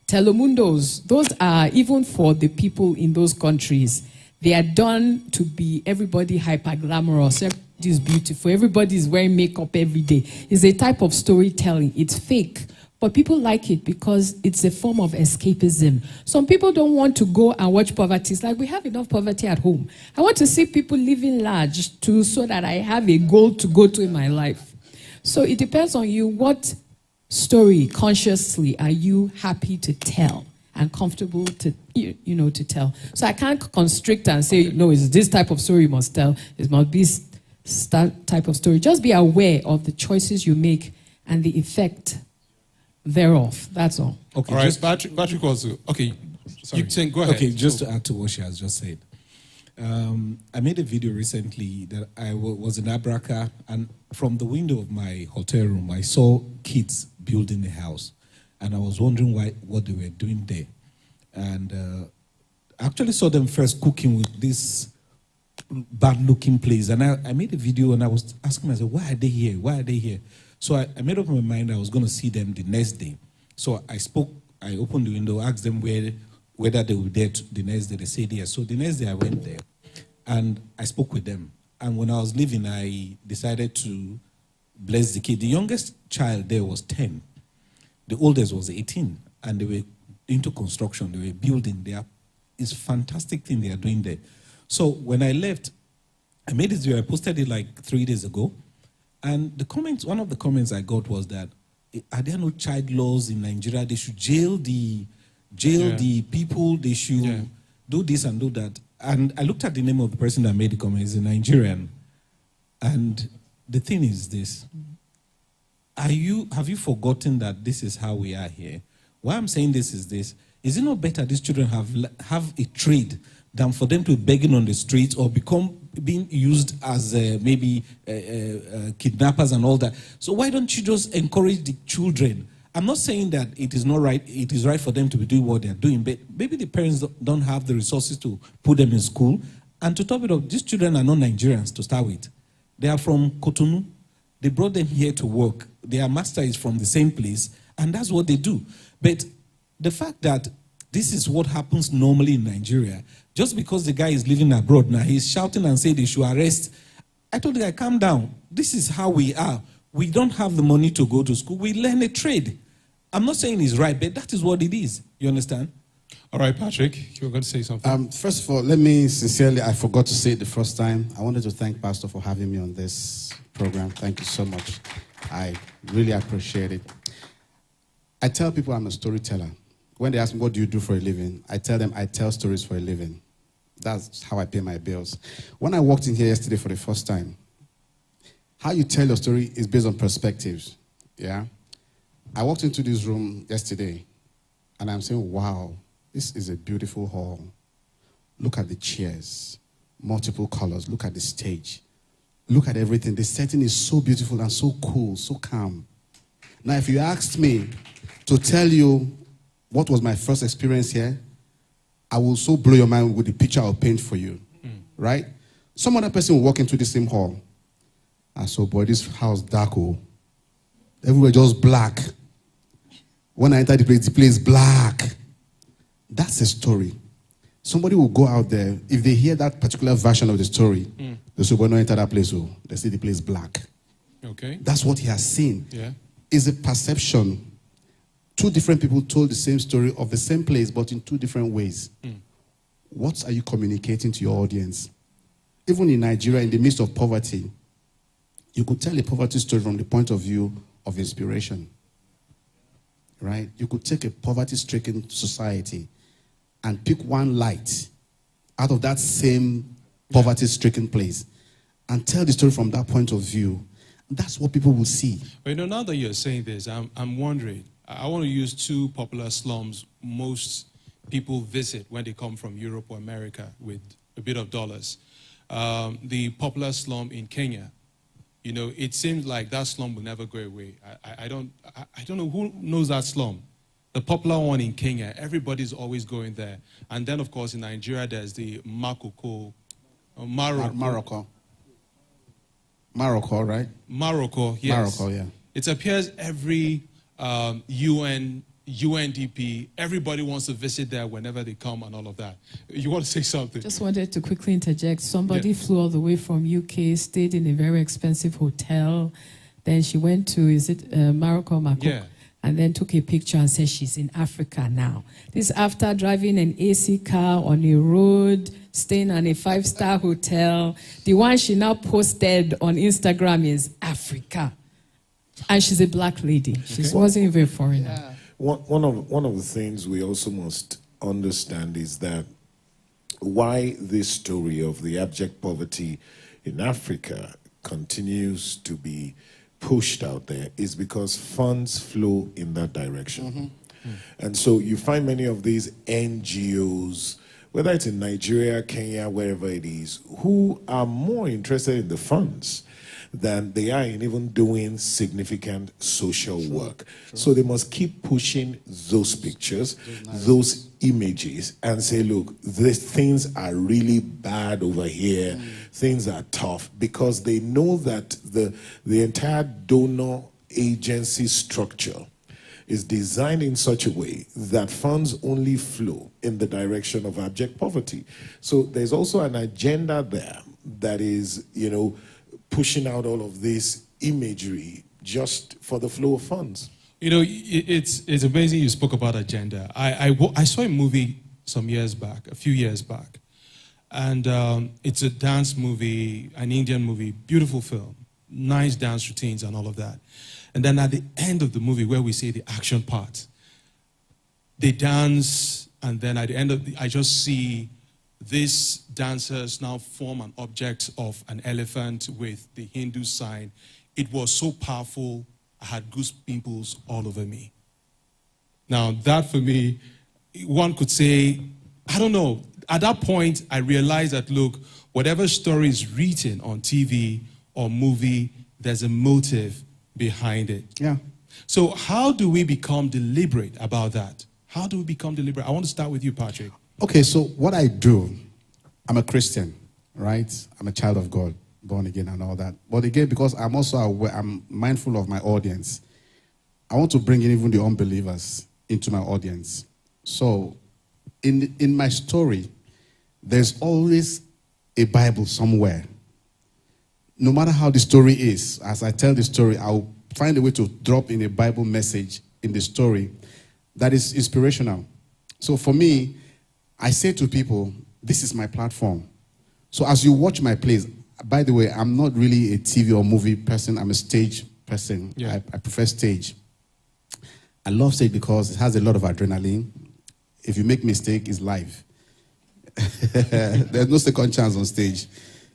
Telemundos, those are, even for the people in those countries, they are done to be everybody hyper-glamorous, everybody's beautiful, everybody's wearing makeup every day. It's a type of storytelling, it's fake. But people like it because it's a form of escapism. Some people don't want to go and watch poverty. It's like, we have enough poverty at home. I want to see people living large too, so that I have a goal to go to in my life. So it depends on you. What story consciously are you happy to tell and comfortable to, you know, to tell? So I can't constrict and say, no, it's this type of story you must tell. It must be this type of story. Just be aware of the choices you make and the effect thereof. That's all. Okay. All right. Patrick was okay. Sorry. Go ahead. Okay, just to add to what she has just said. I made a video recently that I was in Abraka, and from the window of my hotel room, I saw kids building a house, and I was wondering what they were doing there. And I actually saw them first cooking with this bad-looking place, and I made a video, and I was asking myself, why are they here? Why are they here? So I made up my mind I was going to see them the next day. So I opened the window, asked them whether they were there the next day. They said yes. So the next day I went there and I spoke with them. And when I was leaving, I decided to bless the kid. The youngest child there was 10. The oldest was 18. And they were into construction. They were building. It's a fantastic thing they are doing there. So when I left, I made this video. I posted it like 3 days ago. And one of the comments I got was that, are there no child laws in Nigeria? They should jail the people. They should do this and do that. And I looked at the name of the person that made the comment. He's a Nigerian. And the thing is this. Have you forgotten that this is how we are here? Why I'm saying this is this. Is it not better these children have a trade than for them to be begging on the streets or being used as maybe kidnappers and all that? So why don't you just encourage the children? I'm not saying that it is not right. It is right for them to be doing what they're doing, but maybe the parents don't have the resources to put them in school. And to top it up, these children are not Nigerians to start with. They are from Cotonou. They brought them here to work. Their master is from the same place, and that's what they do. But the fact that this is what happens normally in Nigeria, just because the guy is living abroad now, he's shouting and saying they should arrest. I told the guy, calm down. This is how we are. We don't have the money to go to school. We learn a trade. I'm not saying it's right, but that is what it is. You understand? All right, Patrick, you were going to say something. First of all, let me sincerely, I forgot to say it the first time. I wanted to thank Pastor for having me on this program. Thank you so much. I really appreciate it. I tell people I'm a storyteller. When they ask me, what do you do for a living? I tell them I tell stories for a living. That's how I pay my bills. When I walked in here yesterday for the first time, how you tell your story is based on perspectives. Yeah? I walked into this room yesterday, and I'm saying, wow, this is a beautiful hall. Look at the chairs, multiple colors. Look at the stage. Look at everything. The setting is so beautiful and so cool, so calm. Now, if you asked me to tell you what was my first experience here, I will so blow your mind with the picture I'll paint for you, right? Some other person will walk into the same hall. I saw, boy, this house dark, oh. Everywhere just black. When I enter the place is black. That's a story. Somebody will go out there, if they hear that particular version of the story, they say, well, no, enter that place, oh. They see the place black. Okay. That's what he has seen. Yeah. It's a perception. Two different people told the same story of the same place, but in two different ways. What are you communicating to your audience? Even in Nigeria, in the midst of poverty, you could tell a poverty story from the point of view of inspiration. Right? You could take a poverty-stricken society and pick one light out of that same poverty-stricken place and tell the story from that point of view. That's what people will see. But now that you're saying this, I'm wondering, I want to use two popular slums most people visit when they come from Europe or America with a bit of dollars. The popular slum in Kenya. You know, it seems like that slum will never go away. I don't know who knows that slum. The popular one in Kenya, everybody's always going there. And then, of course, in Nigeria, there's the Morocco, right? Morocco, yes. Morocco, yeah. It appears every UNDP, everybody wants to visit there whenever they come and all of that. You want to say something? Just wanted to quickly interject. Somebody flew all the way from UK, stayed in a very expensive hotel. Then she went to, Morocco, Yeah. and then took a picture and said she's in Africa now. This after driving an AC car on a road, staying in a 5-star hotel. The one she now posted on Instagram is Africa. And she's a black lady. She wasn't even a foreigner. Yeah. One of the things we also must understand is that why this story of the abject poverty in Africa continues to be pushed out there is because funds flow in that direction. And so you find many of these NGOs, whether it's in Nigeria, Kenya, wherever it is, who are more interested in the funds than they are in even doing significant social work. So they must keep pushing those pictures, those images, and say, look, these things are really bad over here. Things are tough, because they know that the entire donor agency structure is designed in such a way that funds only flow in the direction of abject poverty. So there's also an agenda there that is, you know, pushing out all of this imagery just for the flow of funds. You know, it's amazing you spoke about agenda. I saw a movie some years back, a few years back, and it's a dance movie, an Indian movie, beautiful film, nice dance routines and all of that. And then at the end of the movie, where we see the action part, they dance, and then at the end of I just see these dancers now form an object of an elephant with the Hindu sign. It was so powerful, I had goose pimples all over me. Now that for me, one could say, I don't know, at that point I realized that, look, whatever story is written on TV or movie, there's a motive behind it. Yeah. So how do we become deliberate about that? How do we become deliberate? I want to start with you, Patrick. Okay, so what I do, I'm a Christian, right? I'm a child of God, born again and all that. But again, because I'm also aware, I'm mindful of my audience, I want to bring in even the unbelievers into my audience. So in my story, there's always a Bible somewhere. No matter how the story is, as I tell the story, I'll find a way to drop in a Bible message in the story that is inspirational. So for me, I say to people, this is my platform. So as you watch my plays, by the way, I'm not really a TV or movie person. I'm a stage person. Yeah. I prefer stage. I love stage because it has a lot of adrenaline. If you make mistake, it's live. There's no second chance on stage.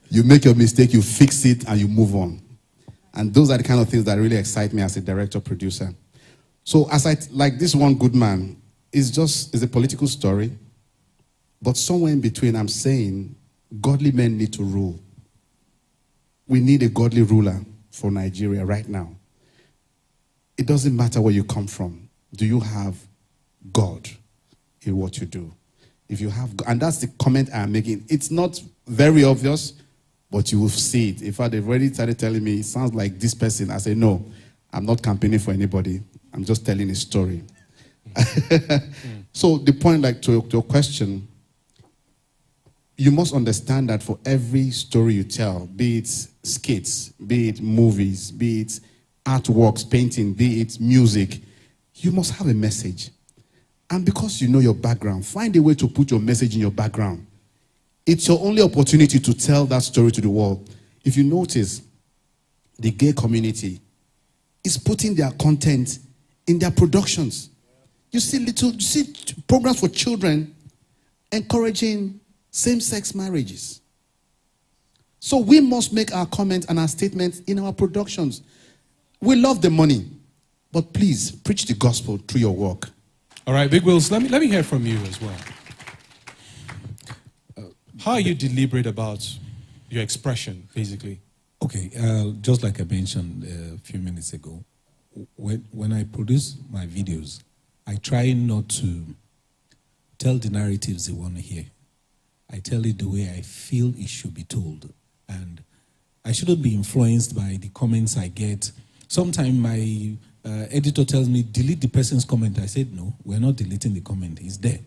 You make your mistake, you fix it, and you move on. And those are the kind of things that really excite me as a director, producer. So like this One Good Man, is a political story. But somewhere in between, I'm saying, godly men need to rule. We need a godly ruler for Nigeria right now. It doesn't matter where you come from. Do you have God in what you do? If you have, and that's the comment I'm making. It's not very obvious, but you will see it. In fact, they've already started telling me, it sounds like this person. I say, no, I'm not campaigning for anybody. I'm just telling a story. So the point, like to your question, you must understand that for every story you tell, be it skits, be it movies, be it artworks, painting, be it music, you must have a message. And because you know your background, find a way to put your message in your background. It's your only opportunity to tell that story to the world. If you notice, the gay community is putting their content in their productions. You see programs for children encouraging same-sex marriages. So we must make our comments and our statements in our productions. We love the money, but please preach the gospel through your work. All right, Big Wills, let me hear from you as well. How are you deliberate about your expression, basically? Okay, just like I mentioned a few minutes ago, when I produce my videos, I try not to tell the narratives they want to hear. I tell it the way I feel it should be told. And I shouldn't be influenced by the comments I get. Sometimes my editor tells me, delete the person's comment. I said, no, we're not deleting the comment. It's there.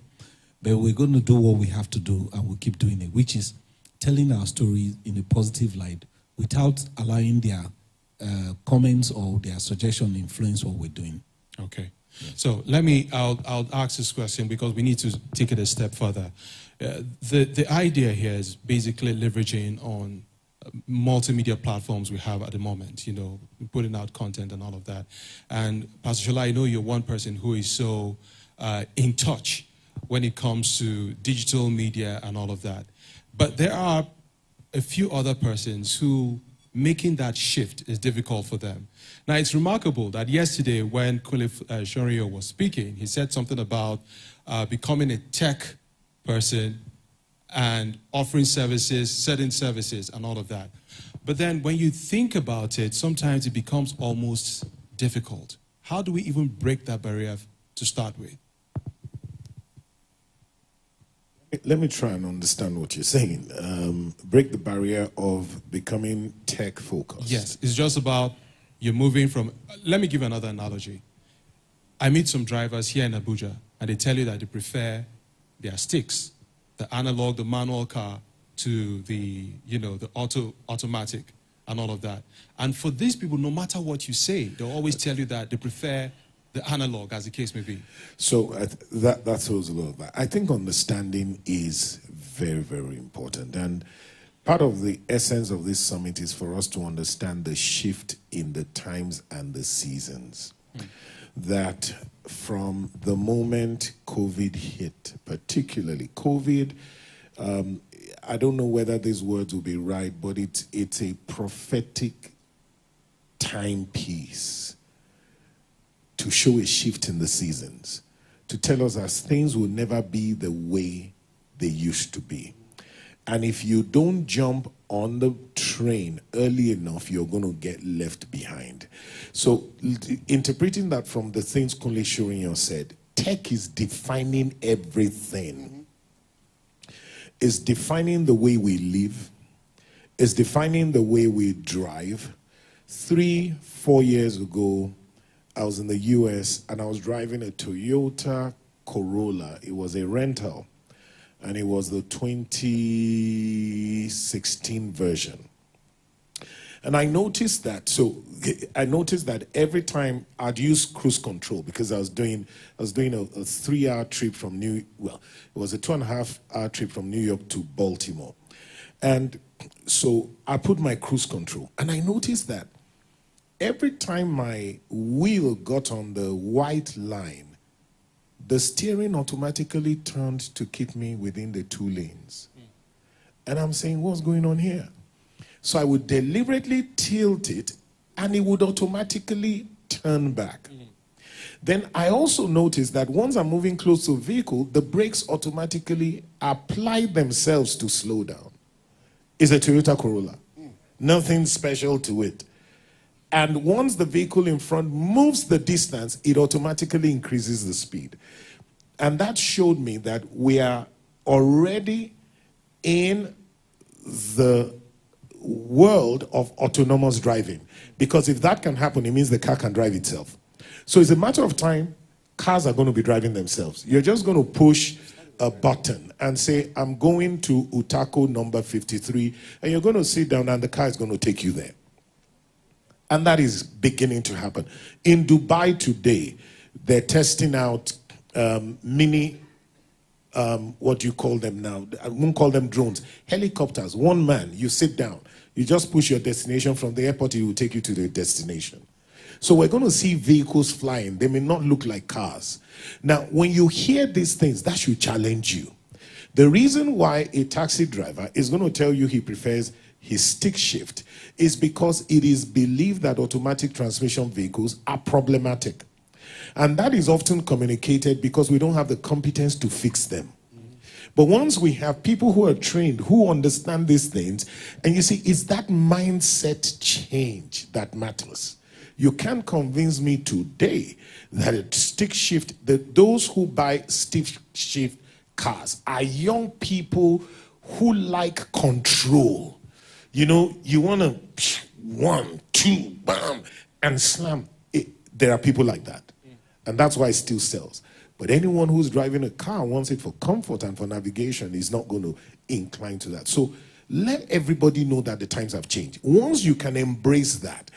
But we're going to do what we have to do, and we'll keep doing it, which is telling our story in a positive light without allowing their comments or their suggestion influence what we're doing. Okay. So I'll ask this question because we need to take it a step further. The idea here is basically leveraging on multimedia platforms we have at the moment, you know, putting out content and all of that. And Pastor Shola, I know you're one person who is so in touch when it comes to digital media and all of that. But there are a few other persons who making that shift is difficult for them. Now, it's remarkable that yesterday when Kunle Shonrio was speaking, he said something about becoming a tech person and offering services, certain services, and all of that. But then when you think about it, sometimes it becomes almost difficult. How do we even break that barrier to start with? Let me try and understand what you're saying. Break the barrier of becoming tech-focused. Yes, it's just about you're moving from... Let me give another analogy. I meet some drivers here in Abuja, and they tell you that they prefer their sticks, the analog, the manual car, to the, you know, the automatic and all of that. And for these people, no matter what you say, they'll always tell you that they prefer the analog, as the case may be? So that throws a lot of that. I think understanding is very, very important. And part of the essence of this summit is for us to understand the shift in the times and the seasons. That from the moment COVID hit, particularly COVID, I don't know whether these words will be right, but it's a prophetic timepiece to show a shift in the seasons, to tell us as things will never be the way they used to be. And if you don't jump on the train early enough, you're going to get left behind. So interpreting that from the things Kunle Shorinyo said, tech is defining everything. It's defining the way we live. It's defining the way we drive. 3-4 years ago, I was in the US and I was driving a Toyota Corolla. It was a rental. And it was the 2016 version. And I noticed that, every time I'd use cruise control because I was doing a 3-hour trip from it was a 2.5-hour trip from New York to Baltimore. And so I put my cruise control and I noticed that every time my wheel got on the white line, the steering automatically turned to keep me within the 2 lanes. And I'm saying, what's going on here? So I would deliberately tilt it, and it would automatically turn back. Then I also noticed that once I'm moving close to a vehicle, the brakes automatically apply themselves to slow down. It's a Toyota Corolla. Nothing special to it. And once the vehicle in front moves the distance, it automatically increases the speed. And that showed me that we are already in the world of autonomous driving. Because if that can happen, it means the car can drive itself. So it's a matter of time, cars are going to be driving themselves. You're just going to push a button and say, I'm going to Utako number 53, and you're going to sit down and the car is going to take you there. And that is beginning to happen. In Dubai today, they're testing out mini, what do you call them now? I won't call them drones. Helicopters. One man, you sit down. You just push your destination from the airport, it will take you to the destination. So we're going to see vehicles flying. They may not look like cars. Now, when you hear these things, that should challenge you. The reason why a taxi driver is going to tell you he prefers his stick shift is because it is believed that automatic transmission vehicles are problematic. And that is often communicated because we don't have the competence to fix them. But once we have people who are trained, who understand these things, and you see, it's that mindset change that matters. You can't convince me today that a stick shift, that those who buy stick shift cars are young people who like control. You know, you want to 1, 2, bam, and slam. There are people like that. And that's why it still sells. But anyone who's driving a car wants it for comfort and for navigation is not going to incline to that. So let everybody know that the times have changed. Once you can embrace that,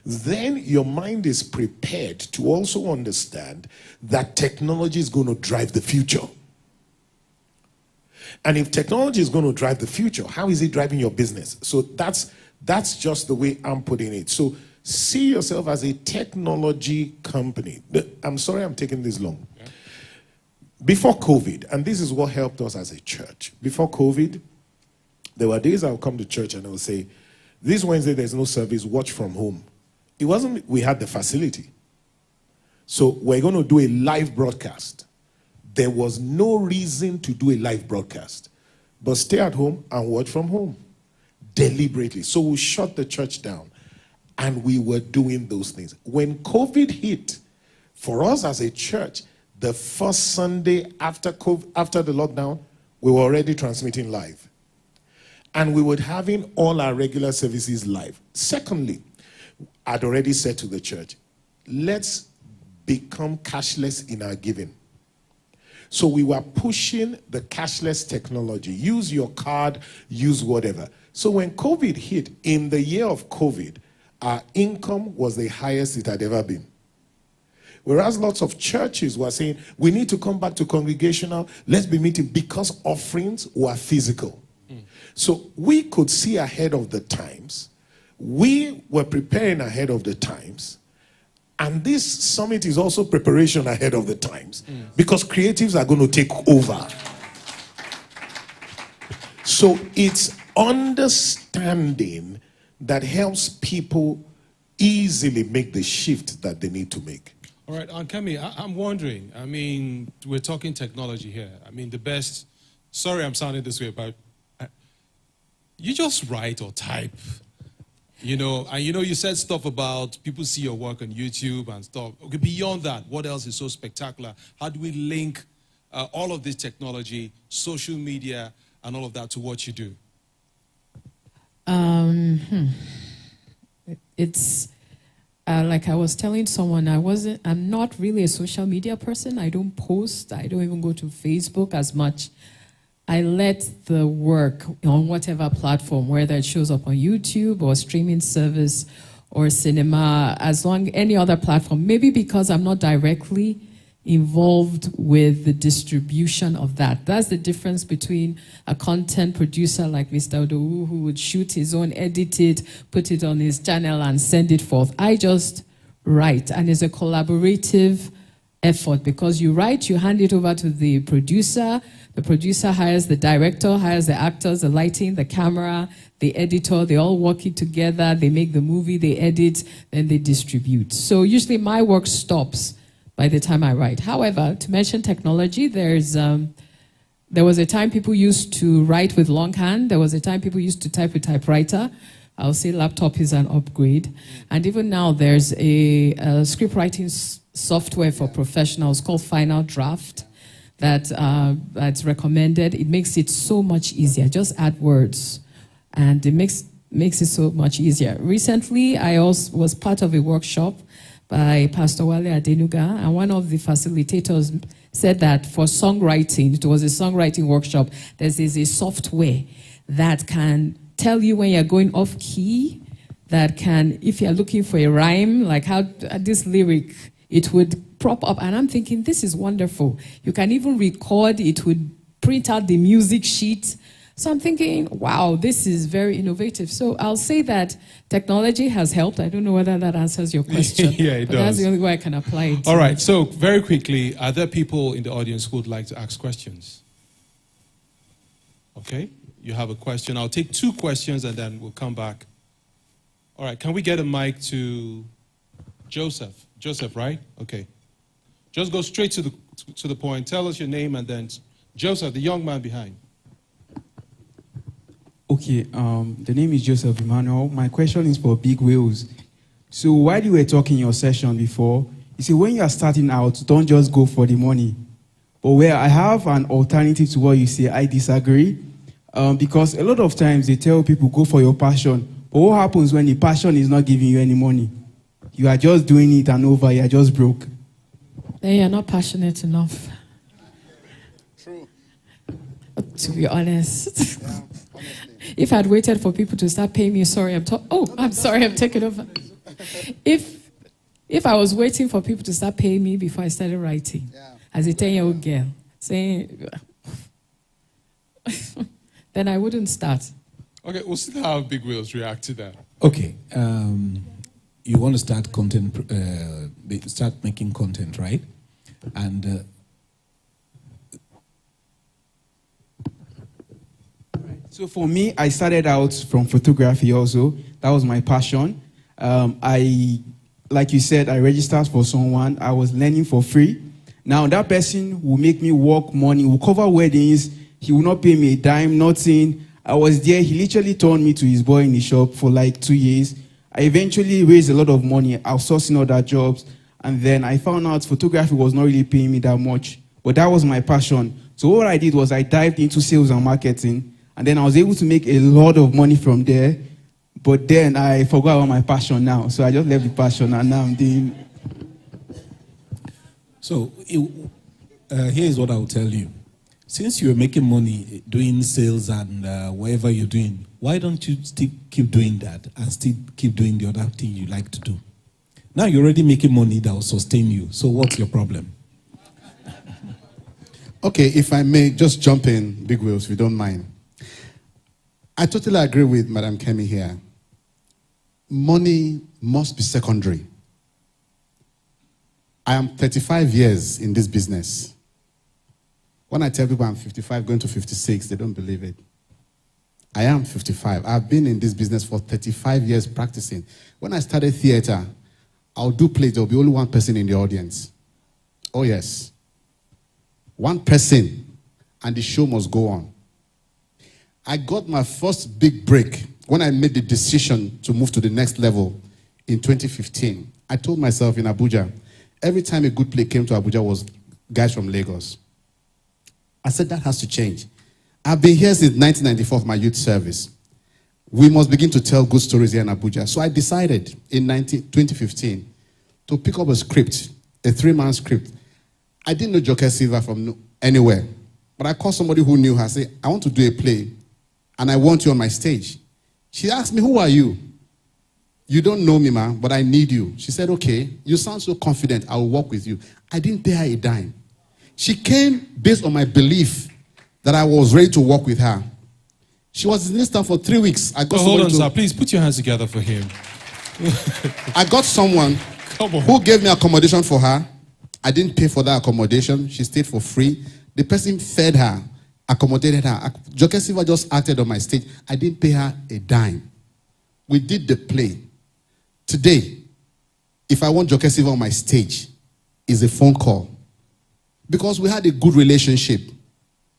then your mind is prepared to also understand that technology is going to drive the future. And if technology is going to drive the future, how is it driving your business? So that's just the way I'm putting it. So see yourself as a technology company. I'm sorry I'm taking this long. Yeah. Before COVID, and this is what helped us as a church. Before COVID, there were days I would come to church and I would say, this Wednesday there's no service, watch from home. It wasn't we had the facility. So we're going to do a live broadcast. There was no reason to do a live broadcast, but stay at home and watch from home deliberately. So we shut the church down and we were doing those things. When COVID hit, for us as a church, the first Sunday after the lockdown, we were already transmitting live. And we were having all our regular services live. Secondly, I'd already said to the church, let's become cashless in our giving. So we were pushing the cashless technology. Use your card, use whatever. So when COVID hit, in the year of COVID, our income was the highest it had ever been. Whereas lots of churches were saying, we need to come back to congregational, let's be meeting, because offerings were physical. So we could see ahead of the times. We were preparing ahead of the times. And this summit is also preparation ahead of the times. Because creatives are going to take over. So it's understanding that helps people easily make the shift that they need to make. All right, Aunt Kemi, I'm wondering, I mean, we're talking technology here. I mean, the best, sorry I'm sounding this way, but you just write or type, you know, and you know, you said stuff about people see your work on YouTube and stuff. Okay, beyond that, what else is so spectacular? How do we link all of this technology, social media, and all of that to what you do? It's like I was telling someone, I'm not really a social media person. I don't post. I don't even go to Facebook as much. I let the work on whatever platform, whether it shows up on YouTube or streaming service or cinema, any other platform. Maybe because I'm not directly involved with the distribution of that. That's the difference between a content producer like Mr. Odowu, who would shoot his own, edit it, put it on his channel and send it forth. I just write, and it's a collaborative effort because you write, you hand it over to the producer hires the director, hires the actors, the lighting, the camera, the editor, they all work it together, they make the movie, they edit, then they distribute. So usually my work stops by the time I write. However, to mention technology, there was a time people used to write with longhand. There was a time people used to type with typewriter. I'll say laptop is an upgrade. And even now, there's a script writing software for professionals called Final Draft that's recommended. It makes it so much easier. Just add words, and it makes it so much easier. Recently, I also was part of a workshop by Pastor Wale Adenuga, and one of the facilitators said that for songwriting, it was a songwriting workshop, there's a software that can tell you when you're going off key, that can, if you're looking for a rhyme, like how this lyric, it would prop up. And I'm thinking, this is wonderful. You can even record, it would print out the music sheet. So I'm thinking, wow, this is very innovative. So I'll say that technology has helped. I don't know whether that answers your question. Yeah, it does. That's the only way I can apply it. All right, so very quickly, are there people in the audience who would like to ask questions? Okay, you have a question. I'll take 2 questions and then we'll come back. All right, can we get a mic to Joseph? Joseph, right? Okay. Just go straight to the point. Tell us your name and then Joseph, the young man behind. Okay, the name is Joseph Emmanuel. My question is for Big Wheels. So while you were talking in your session before, you see, when you are starting out, don't just go for the money. But where I have an alternative to what you say, I disagree. Because a lot of times they tell people, go for your passion. But what happens when the passion is not giving you any money? You are just doing it and over, you are just broke. Then you're not passionate enough. True. To be honest. Yeah, if I'd waited for people to start paying me, I'm sorry, I'm taking over. If I was waiting for people to start paying me before I started writing, as a 10-year-old girl, saying, then I wouldn't start. Okay, we'll see how Big Wheels react to that. Okay, you want to start content, start making content, right? And so for me, I started out from photography also. That was my passion. Like you said, I registered for someone. I was learning for free. Now that person will make me work money, will cover weddings. He will not pay me a dime, nothing. I was there. He literally turned me to his boy in the shop for like 2 years. I eventually raised a lot of money, outsourcing other jobs. And then I found out photography was not really paying me that much. But that was my passion. So what I did was I dived into sales and marketing. And then I was able to make a lot of money from there. But then I forgot about my passion now. So I just left the passion and now I'm doing... So here's what I will tell you. Since you're making money doing sales and whatever you're doing, why don't you still keep doing that and still keep doing the other thing you like to do? Now you're already making money that will sustain you. So what's your problem? Okay, if I may just jump in, Big Wheels, if you don't mind. I totally agree with Madam Kemi here. Money must be secondary. I am 35 years in this business. When I tell people I'm 55, going to 56, they don't believe it. I am 55. I've been in this business for 35 years practicing. When I started theater, I'll do plays, there'll be only one person in the audience. Oh yes. One person, and the show must go on. I got my first big break when I made the decision to move to the next level in 2015. I told myself in Abuja, every time a good play came to Abuja was guys from Lagos. I said that has to change. I've been here since 1994 for my youth service. We must begin to tell good stories here in Abuja. So I decided in 2015 to pick up a script, a 3-man script. I didn't know Joke Silva from anywhere, but I called somebody who knew her. I said, I want to do a play, and I want you on my stage. She asked me, who are you? You don't know me, ma, but I need you. She said, okay, you sound so confident, I will work with you. I didn't pay her a dime. She came based on my belief that I was ready to work with her. She was in this town for 3 weeks. I got hold on, sir. Please put your hands together for him. I got someone who gave me accommodation for her. I didn't pay for that accommodation. She stayed for free. The person fed her, accommodated her. Joke Silva just acted on my stage. I didn't pay her a dime. We did the play. Today, if I want Joke Silva on my stage, it's a phone call. Because we had a good relationship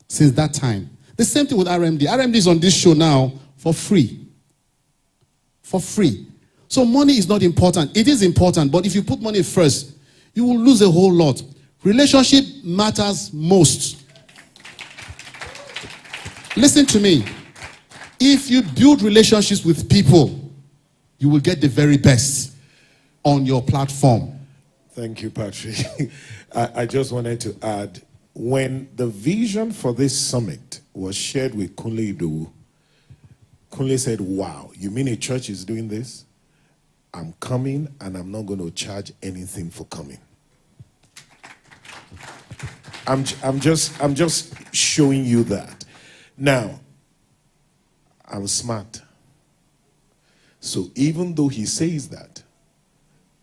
since that time. The same thing with RMD. RMD is on this show now for free. For free. So money is not important. It is important, but if you put money first, you will lose a whole lot. Relationship matters most. Listen to me. If you build relationships with people, you will get the very best on your platform. Thank you, Patrick. I just wanted to add, when the vision for this summit was shared with Kunle Idowu, Kunle said, wow, you mean a church is doing this? I'm coming and I'm not going to charge anything for coming. I'm just showing you that. Now, I'm smart. So even though he says that,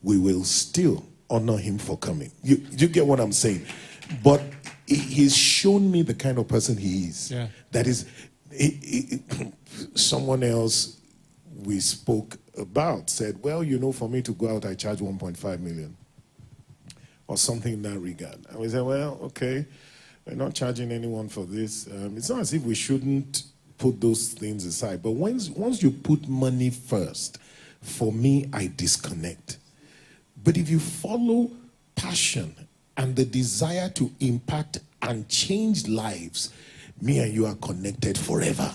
we will still honor him for coming. You get what I'm saying? But he's shown me the kind of person he is. Yeah. That is, someone else we spoke about said, well, you know, for me to go out, I charge 1.5 million. Or something in that regard. And we said, well, okay, we're not charging anyone for this. It's not as if we shouldn't put those things aside. But once you put money first, for me, I disconnect. But if you follow passion and the desire to impact and change lives, me and you are connected forever.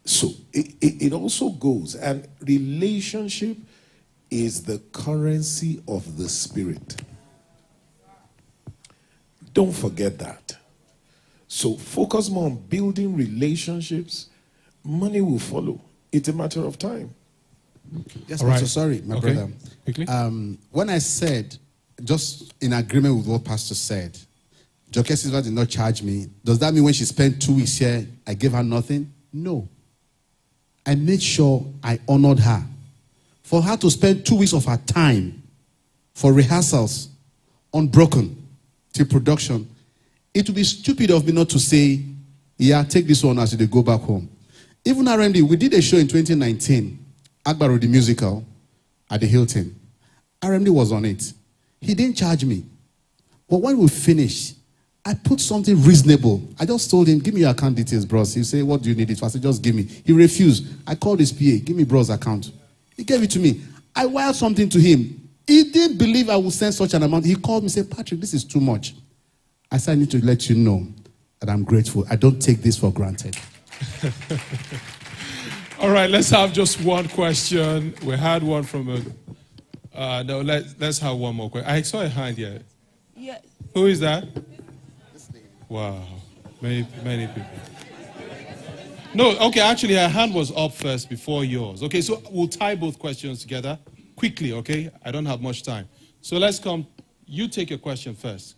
So it also goes. And relationship is the currency of the spirit. Don't forget that. So focus more on building relationships. Money will follow. It's a matter of time. Yes, All right. so sorry, my Okay. brother. Quickly. When I said, just in agreement with what Pastor said, Joke Silva did not charge me. Does that mean when she spent 2 weeks here, I gave her nothing? No. I made sure I honored her. For her to spend 2 weeks of her time for rehearsals, unbroken, till production, it would be stupid of me not to say, yeah, take this one as they go back home. Even RMD, we did a show in 2019, Akbaru the musical, at the Hilton. RMD was on it. He didn't charge me. But when we finished, I put something reasonable. I just told him, give me your account details, bros. He said, what do you need it for? I said, just give me. He refused. I called his PA, give me bros' account. He gave it to me. I wired something to him. He didn't believe I would send such an amount. He called me and said, Patrick, this is too much. I said, I need to let you know that I'm grateful. I don't take this for granted. All right, let's have just one question. We had one from a... no, let's have one more question. I saw a hand here. Yeah. Who is that? Wow, many people. No, okay, actually her hand was up first before yours. Okay, so we'll tie both questions together. quickly, okay? I don't have much time. So let's come. You take your question first.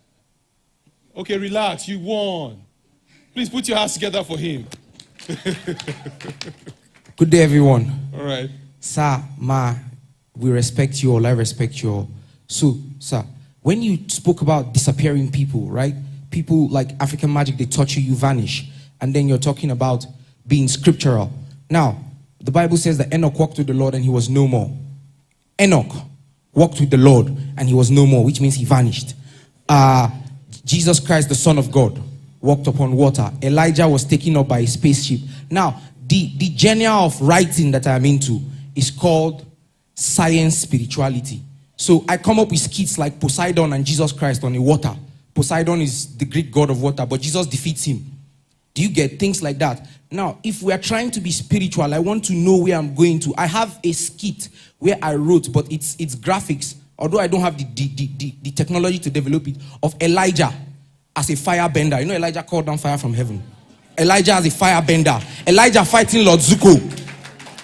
Okay, relax. You won. Please put your hands together for him. Good day, everyone. All right. Sir, ma, we respect you all. I respect you all. So, sir, when you spoke about disappearing people, right? People like African magic, they touch you, you vanish. And then you're talking about being scriptural. Now, the Bible says that Enoch walked with the Lord and he was no more. Enoch walked with the Lord and he was no more, which means he vanished. Jesus Christ, the Son of God, walked upon water. Elijah was taken up by a spaceship. Now, the genre of writing that I'm into is called science spirituality. So I come up with skits like Poseidon and Jesus Christ on the water. Poseidon is the Greek god of water, but Jesus defeats him. Do you get things like that? Now, if we are trying to be spiritual, I want to know where I'm going to. I have a skit where I wrote, but it's graphics, although I don't have the technology to develop it, of Elijah as a firebender. You know Elijah called down fire from heaven. Elijah as a firebender. Elijah fighting Lord Zuko.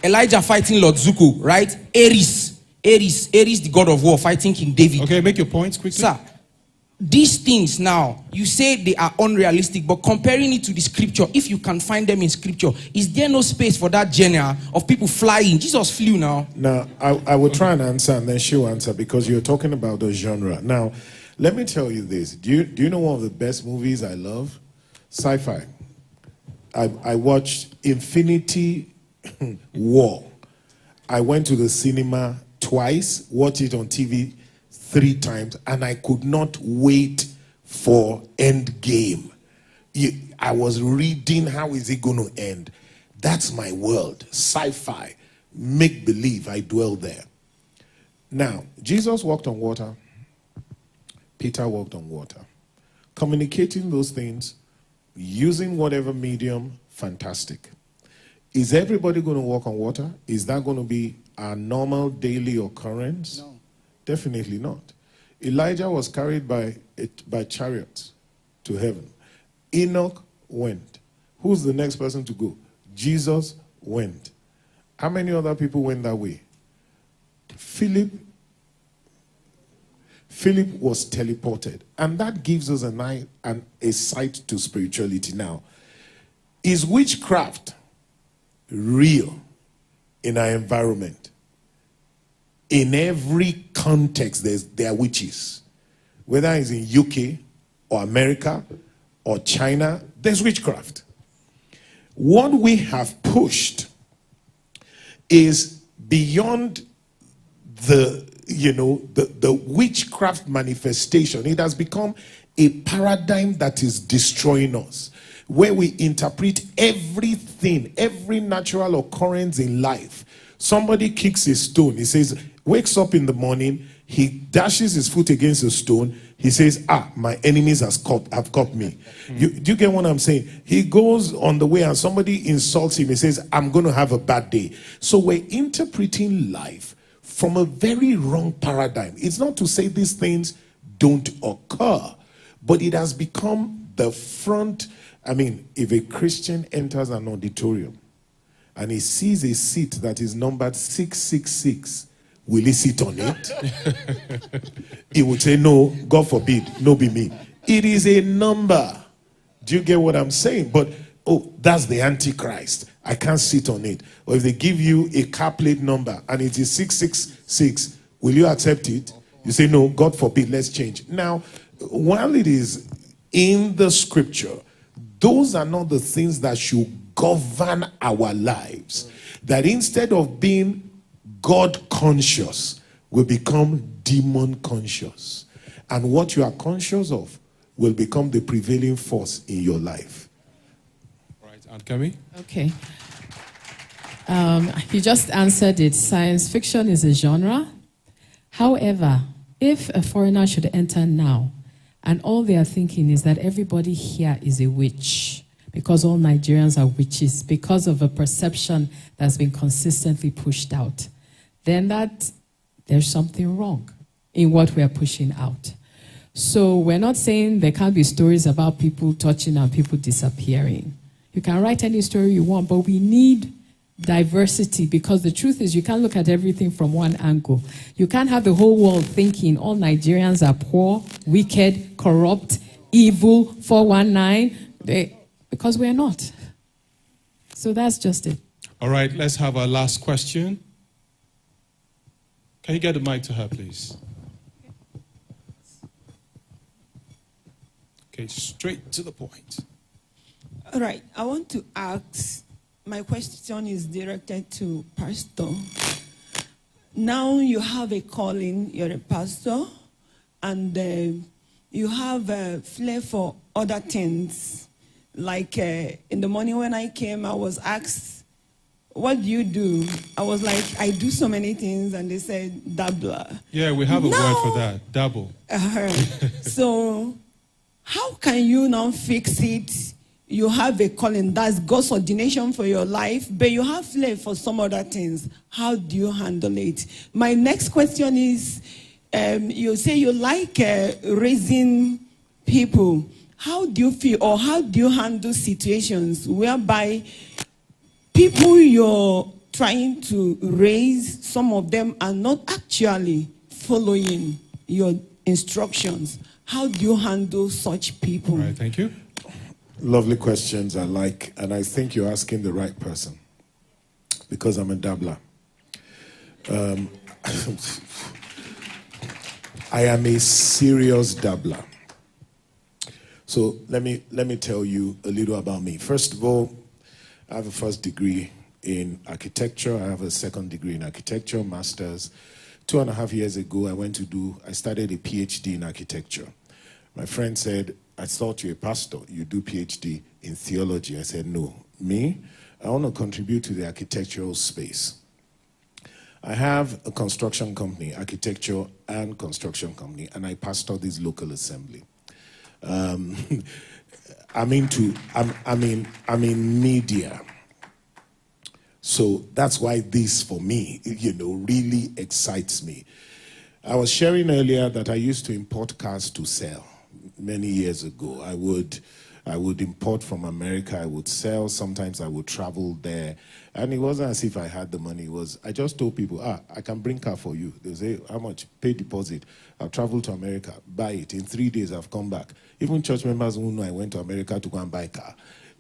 Elijah fighting Lord Zuko, right? Ares, the god of war, fighting King David. Okay, make your points quickly. Sir, these things now, you say they are unrealistic, but comparing it to the scripture, if you can find them in scripture, is there no space for that genre of people flying? Jesus flew now. Now, I will try and answer, and then she'll answer, because you're talking about the genre. Now, let me tell you this. Do you know one of the best movies I love? Sci-fi. I watched Infinity War. I went to the cinema twice, watched it on TV 3 times, and I could not wait for Endgame. I was reading, how is it going to end? That's my world. Sci-fi. Make believe I dwell there. Now, Jesus walked on water. Peter walked on water. Communicating those things, using whatever medium, fantastic. Is everybody going to walk on water? Is that going to be a normal daily occurrence? No. Definitely not. Elijah was carried by chariots to heaven. Enoch went. Who's the next person to go? Jesus went. How many other people went that way? Philip was teleported. And that gives us a sight to spirituality. Now, is witchcraft real in our environment? In every context, there are witches. Whether it's in UK or America or China, there's witchcraft. What we have pushed is beyond the witchcraft manifestation. It has become a paradigm that is destroying us, where we interpret everything, every natural occurrence in life. Somebody kicks a stone. He says, wakes up in the morning, he dashes his foot against a stone. He says, my enemies have caught me. Do you get what I'm saying? He goes on the way and somebody insults him. He says, I'm going to have a bad day. So we're interpreting life from a very wrong paradigm. It's not to say these things don't occur, but it has become the front. I mean, if a Christian enters an auditorium and he sees a seat that is numbered 666, will he sit on it? He would say, no, God forbid, no be me. It is a number. Do you get what I'm saying? But, that's the Antichrist. I can't sit on it. Or if they give you a car plate number and it is 666, will you accept it? You say, no, God forbid, let's change. Now, while it is in the scripture, those are not the things that should govern our lives. That instead of being God conscious, we become demon conscious. And what you are conscious of will become the prevailing force in your life. Right, Aunt Kemi? Okay. You just answered it. Science fiction is a genre. However, if a foreigner should enter now, and all they are thinking is that everybody here is a witch, because all Nigerians are witches, because of a perception that's been consistently pushed out, then there's something wrong in what we are pushing out. So we're not saying there can't be stories about people touching and people disappearing. You can write any story you want, but we need diversity, because the truth is you can't look at everything from one angle. You can't have the whole world thinking all Nigerians are poor, wicked, corrupt, evil, 419, because we're not. So that's just it. All right, let's have our last question. Can you get the mic to her, please? Okay, straight to the point. All right, I want to ask, my question is directed to Pastor. Now you have a calling, you're a pastor, and you have a flair for other things. Like in the morning when I came, I was asked, what do you do? I was like, I do so many things, and they said, dabbler. Yeah, we have a word for that, dabble. So how can you now fix it? You have a calling, that's God's ordination for your life, but you have flair for some other things. How do you handle it? My next question is, you say you like raising people. How do you feel, or how do you handle situations whereby people you're trying to raise, some of them are not actually following your instructions? How do you handle such people? All right, thank you. Lovely questions, I like, and I think you're asking the right person, because I'm a dabbler. I am a serious dabbler. So let me tell you a little about me. First of all, I have a first degree in architecture. I have a second degree in architecture, master's. 2.5 years ago, I started a PhD in architecture. My friend said, I thought you're a pastor, you do PhD in theology. I said, no. Me, I want to contribute to the architectural space. I have a construction company, architecture and construction company, and I pastor this local assembly. I'm in media. So that's why this, for me, really excites me. I was sharing earlier that I used to import cars to sell many years ago. I would import from America, I would sell, sometimes I would travel there. And it wasn't as if I had the money. I just told people, I can bring car for you. They say, how much? Pay deposit. I'll travel to America, buy it. In 3 days, I've come back. Even church members who know I went to America to go and buy a car.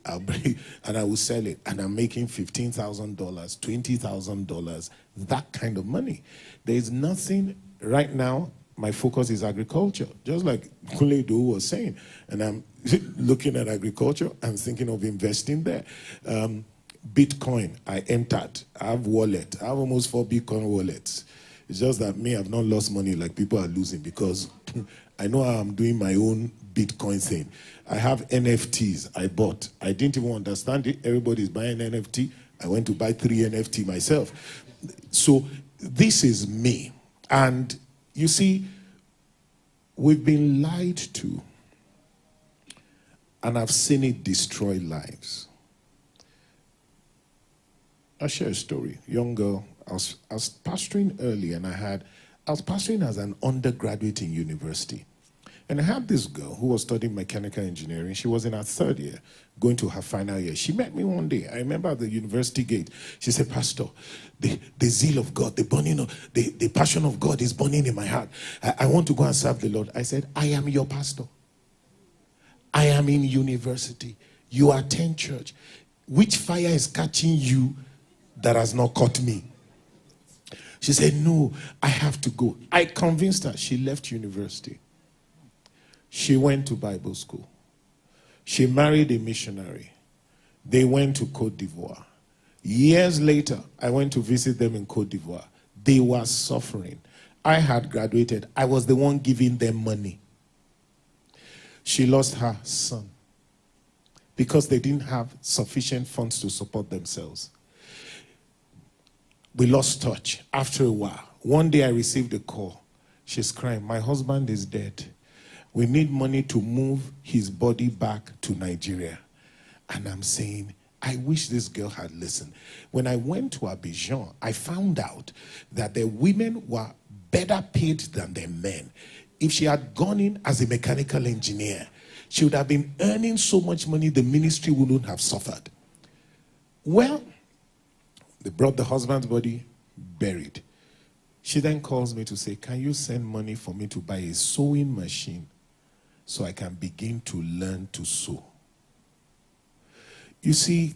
I'll bring, and I will sell it. And I'm making $15,000, $20,000, that kind of money. There's nothing right now. My focus is agriculture, just like Kunle was saying. And I'm looking at agriculture and thinking of investing there. Bitcoin, I entered. I have wallet. I have almost 4 Bitcoin wallets. It's just that I've not lost money like people are losing, because I know how I'm doing my own Bitcoin thing. I have NFTs I bought. I didn't even understand it. Everybody's buying NFT. I went to buy 3 NFT myself. So this is me. And you see, we've been lied to, and I've seen it destroy lives. I'll share a story. Young girl, I was pastoring early, and I was pastoring as an undergraduate in university. And I had this girl who was studying mechanical engineering. She was in her 3rd year, going to her final year. She met me one day. I remember at the university gate. She said, Pastor, the zeal of God, the burning of, the passion of God is burning in my heart. I want to go and serve the Lord. I said, I am your pastor. I am in university. You attend church. Which fire is catching you that has not caught me? She said, no, I have to go. I convinced her. She left university. She went to Bible school. She married a missionary. They went to Côte d'Ivoire. Years later, I went to visit them in Côte d'Ivoire. They were suffering. I had graduated. I was the one giving them money. She lost her son because they didn't have sufficient funds to support themselves. We lost touch after a while. One day I received a call. She's crying, my husband is dead. We need money to move his body back to Nigeria. And I'm saying, I wish this girl had listened. When I went to Abidjan, I found out that the women were better paid than the men. If she had gone in as a mechanical engineer, she would have been earning so much money, the ministry wouldn't have suffered. Well, They brought the husband's body, buried. She then calls me to say, can you send money for me to buy a sewing machine so I can begin to learn to sew? You see,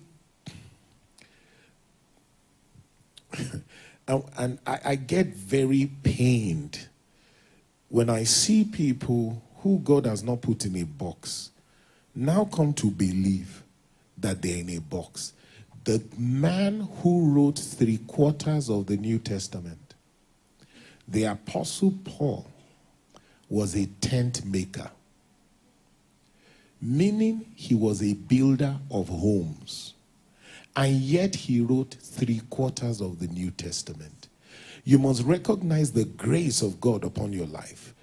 and I get very pained when I see people who God has not put in a box now come to believe that they're in a box. The man who wrote 3/4 of the New Testament, the Apostle Paul, was a tent maker, meaning he was a builder of homes. And yet he wrote 3/4 of the New Testament. You must recognize the grace of God upon your life.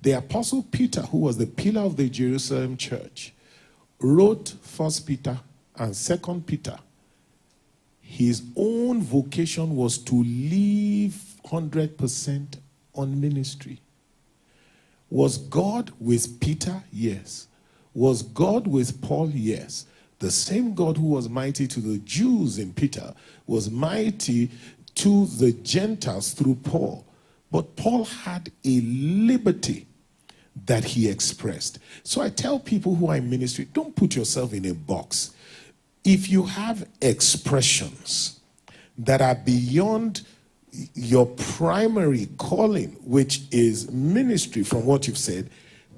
The Apostle Peter, who was the pillar of the Jerusalem church, wrote 1 Peter and 2 Peter. His own vocation was to live 100% on ministry. Was God with Peter? Yes. Was God with Paul? Yes. The same God who was mighty to the Jews in Peter was mighty to the Gentiles through Paul. But Paul had a liberty that he expressed. So I tell people who are in ministry, don't put yourself in a box. If you have expressions that are beyond your primary calling, which is ministry from what you've said,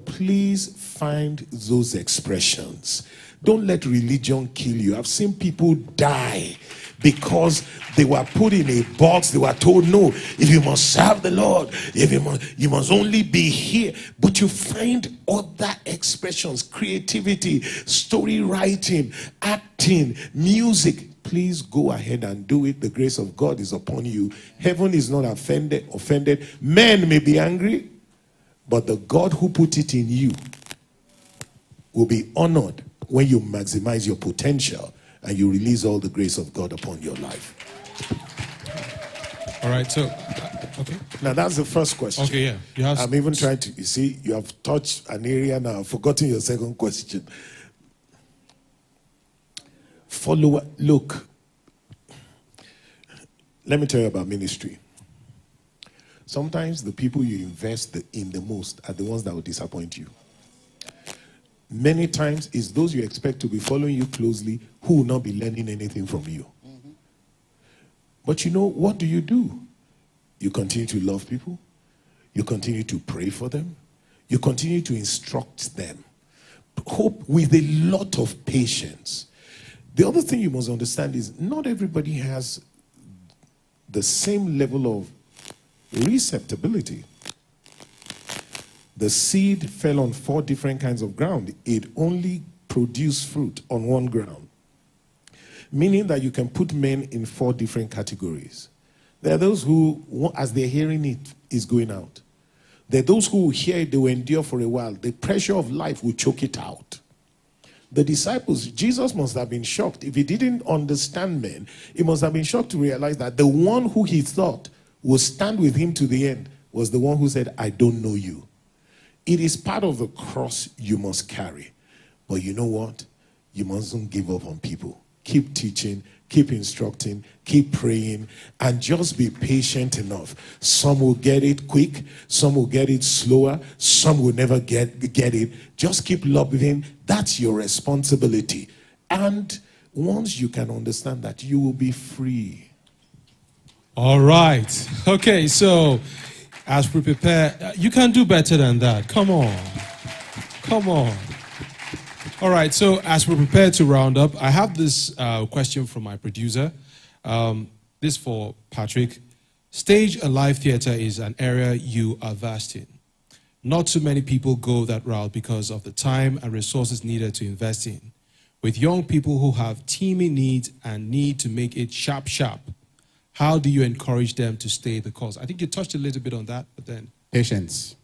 please find those expressions. Don't let religion kill you. I've seen people die because they were put in a box. They were told, no, if you must serve the Lord, if you must only be here. But you find other expressions, creativity, story writing, acting, music. Please go ahead and do it. The grace of God is upon you. Heaven is not offended. Men may be angry, but the God who put it in you will be honored when you maximize your potential and you release all the grace of God upon your life. All right, so, okay. Now that's the first question. Okay, yeah. I'm even trying to, you see, you have touched an area now, I've forgotten your second question. Look, let me tell you about ministry. Sometimes the people you invest in the most are the ones that will disappoint you. Many times it's those you expect to be following you closely who will not be learning anything from you. Mm-hmm. But you know, what do? You continue to love people. You continue to pray for them. You continue to instruct them. Hope with a lot of patience. The other thing you must understand is not everybody has the same level of receptibility. The seed fell on 4 different kinds of ground. It only produced fruit on one ground. Meaning that you can put men in 4 different categories. There are those who, as they're hearing it, is going out. There are those who hear it, they will endure for a while. The pressure of life will choke it out. The disciples, Jesus must have been shocked. If he didn't understand men, he must have been shocked to realize that the one who he thought would stand with him to the end was the one who said, I don't know you. It is part of the cross you must carry. But you know what? You mustn't give up on people. Keep teaching, keep instructing, keep praying, and just be patient enough. Some will get it quick, some will get it slower, some will never get it. Just keep loving. That's your responsibility. And once you can understand that, you will be free. All right. Okay, so as we prepare, you can do better than that. Come on. Come on. All right, so as we prepare to round up, I have this question from my producer. This for Patrick. Stage and live theater is an area you are vast in. Not too many people go that route because of the time and resources needed to invest in. With young people who have teaming needs and need to make it sharp, how do you encourage them to stay the course? I think you touched a little bit on that, but then... Patience.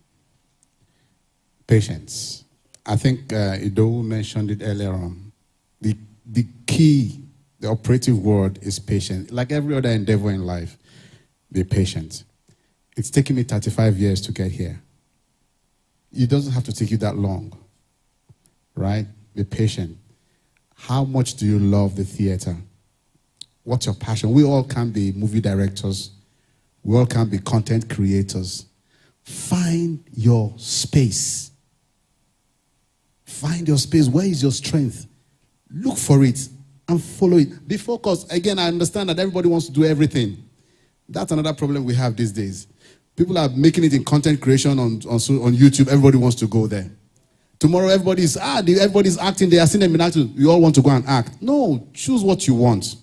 Patience. I think Ido mentioned it earlier on. The key, the operative word is patience. Like every other endeavor in life, be patient. It's taken me 35 years to get here. It doesn't have to take you that long, right? Be patient. How much do you love the theater? What's your passion? We all can be movie directors. We all can be content creators. Find your space. Find your space. Where is your strength? Look for it and follow it. Be focused. Again, I understand that everybody wants to do everything. That's another problem we have these days. People are making it in content creation on YouTube. Everybody wants to go there. Tomorrow, everybody's acting. They are seeing them in acting. You all want to go and act. No, choose what you want.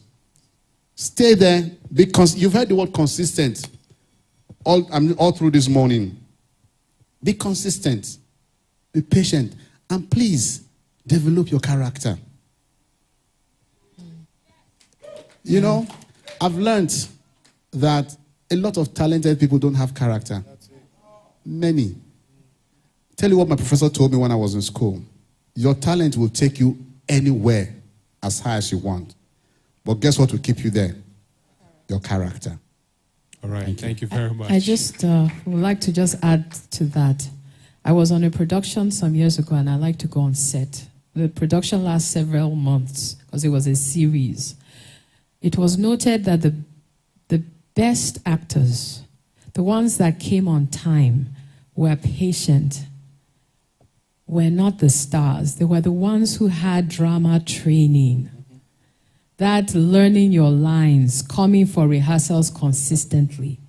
Stay there. You've heard the word consistent all through this morning. Be consistent. Be patient. And please, develop your character. You know, I've learned that a lot of talented people don't have character. Many. Tell you what my professor told me when I was in school. Your talent will take you anywhere as high as you want. But guess what will keep you there? Your character. All right. Thank you very much. I just would like to just add to that. I was on a production some years ago, and I like to go on set. The production lasts several months because it was a series. It was noted that the best actors, the ones that came on time, were patient, were not the stars. They were the ones who had drama training. That learning your lines, coming for rehearsals consistently.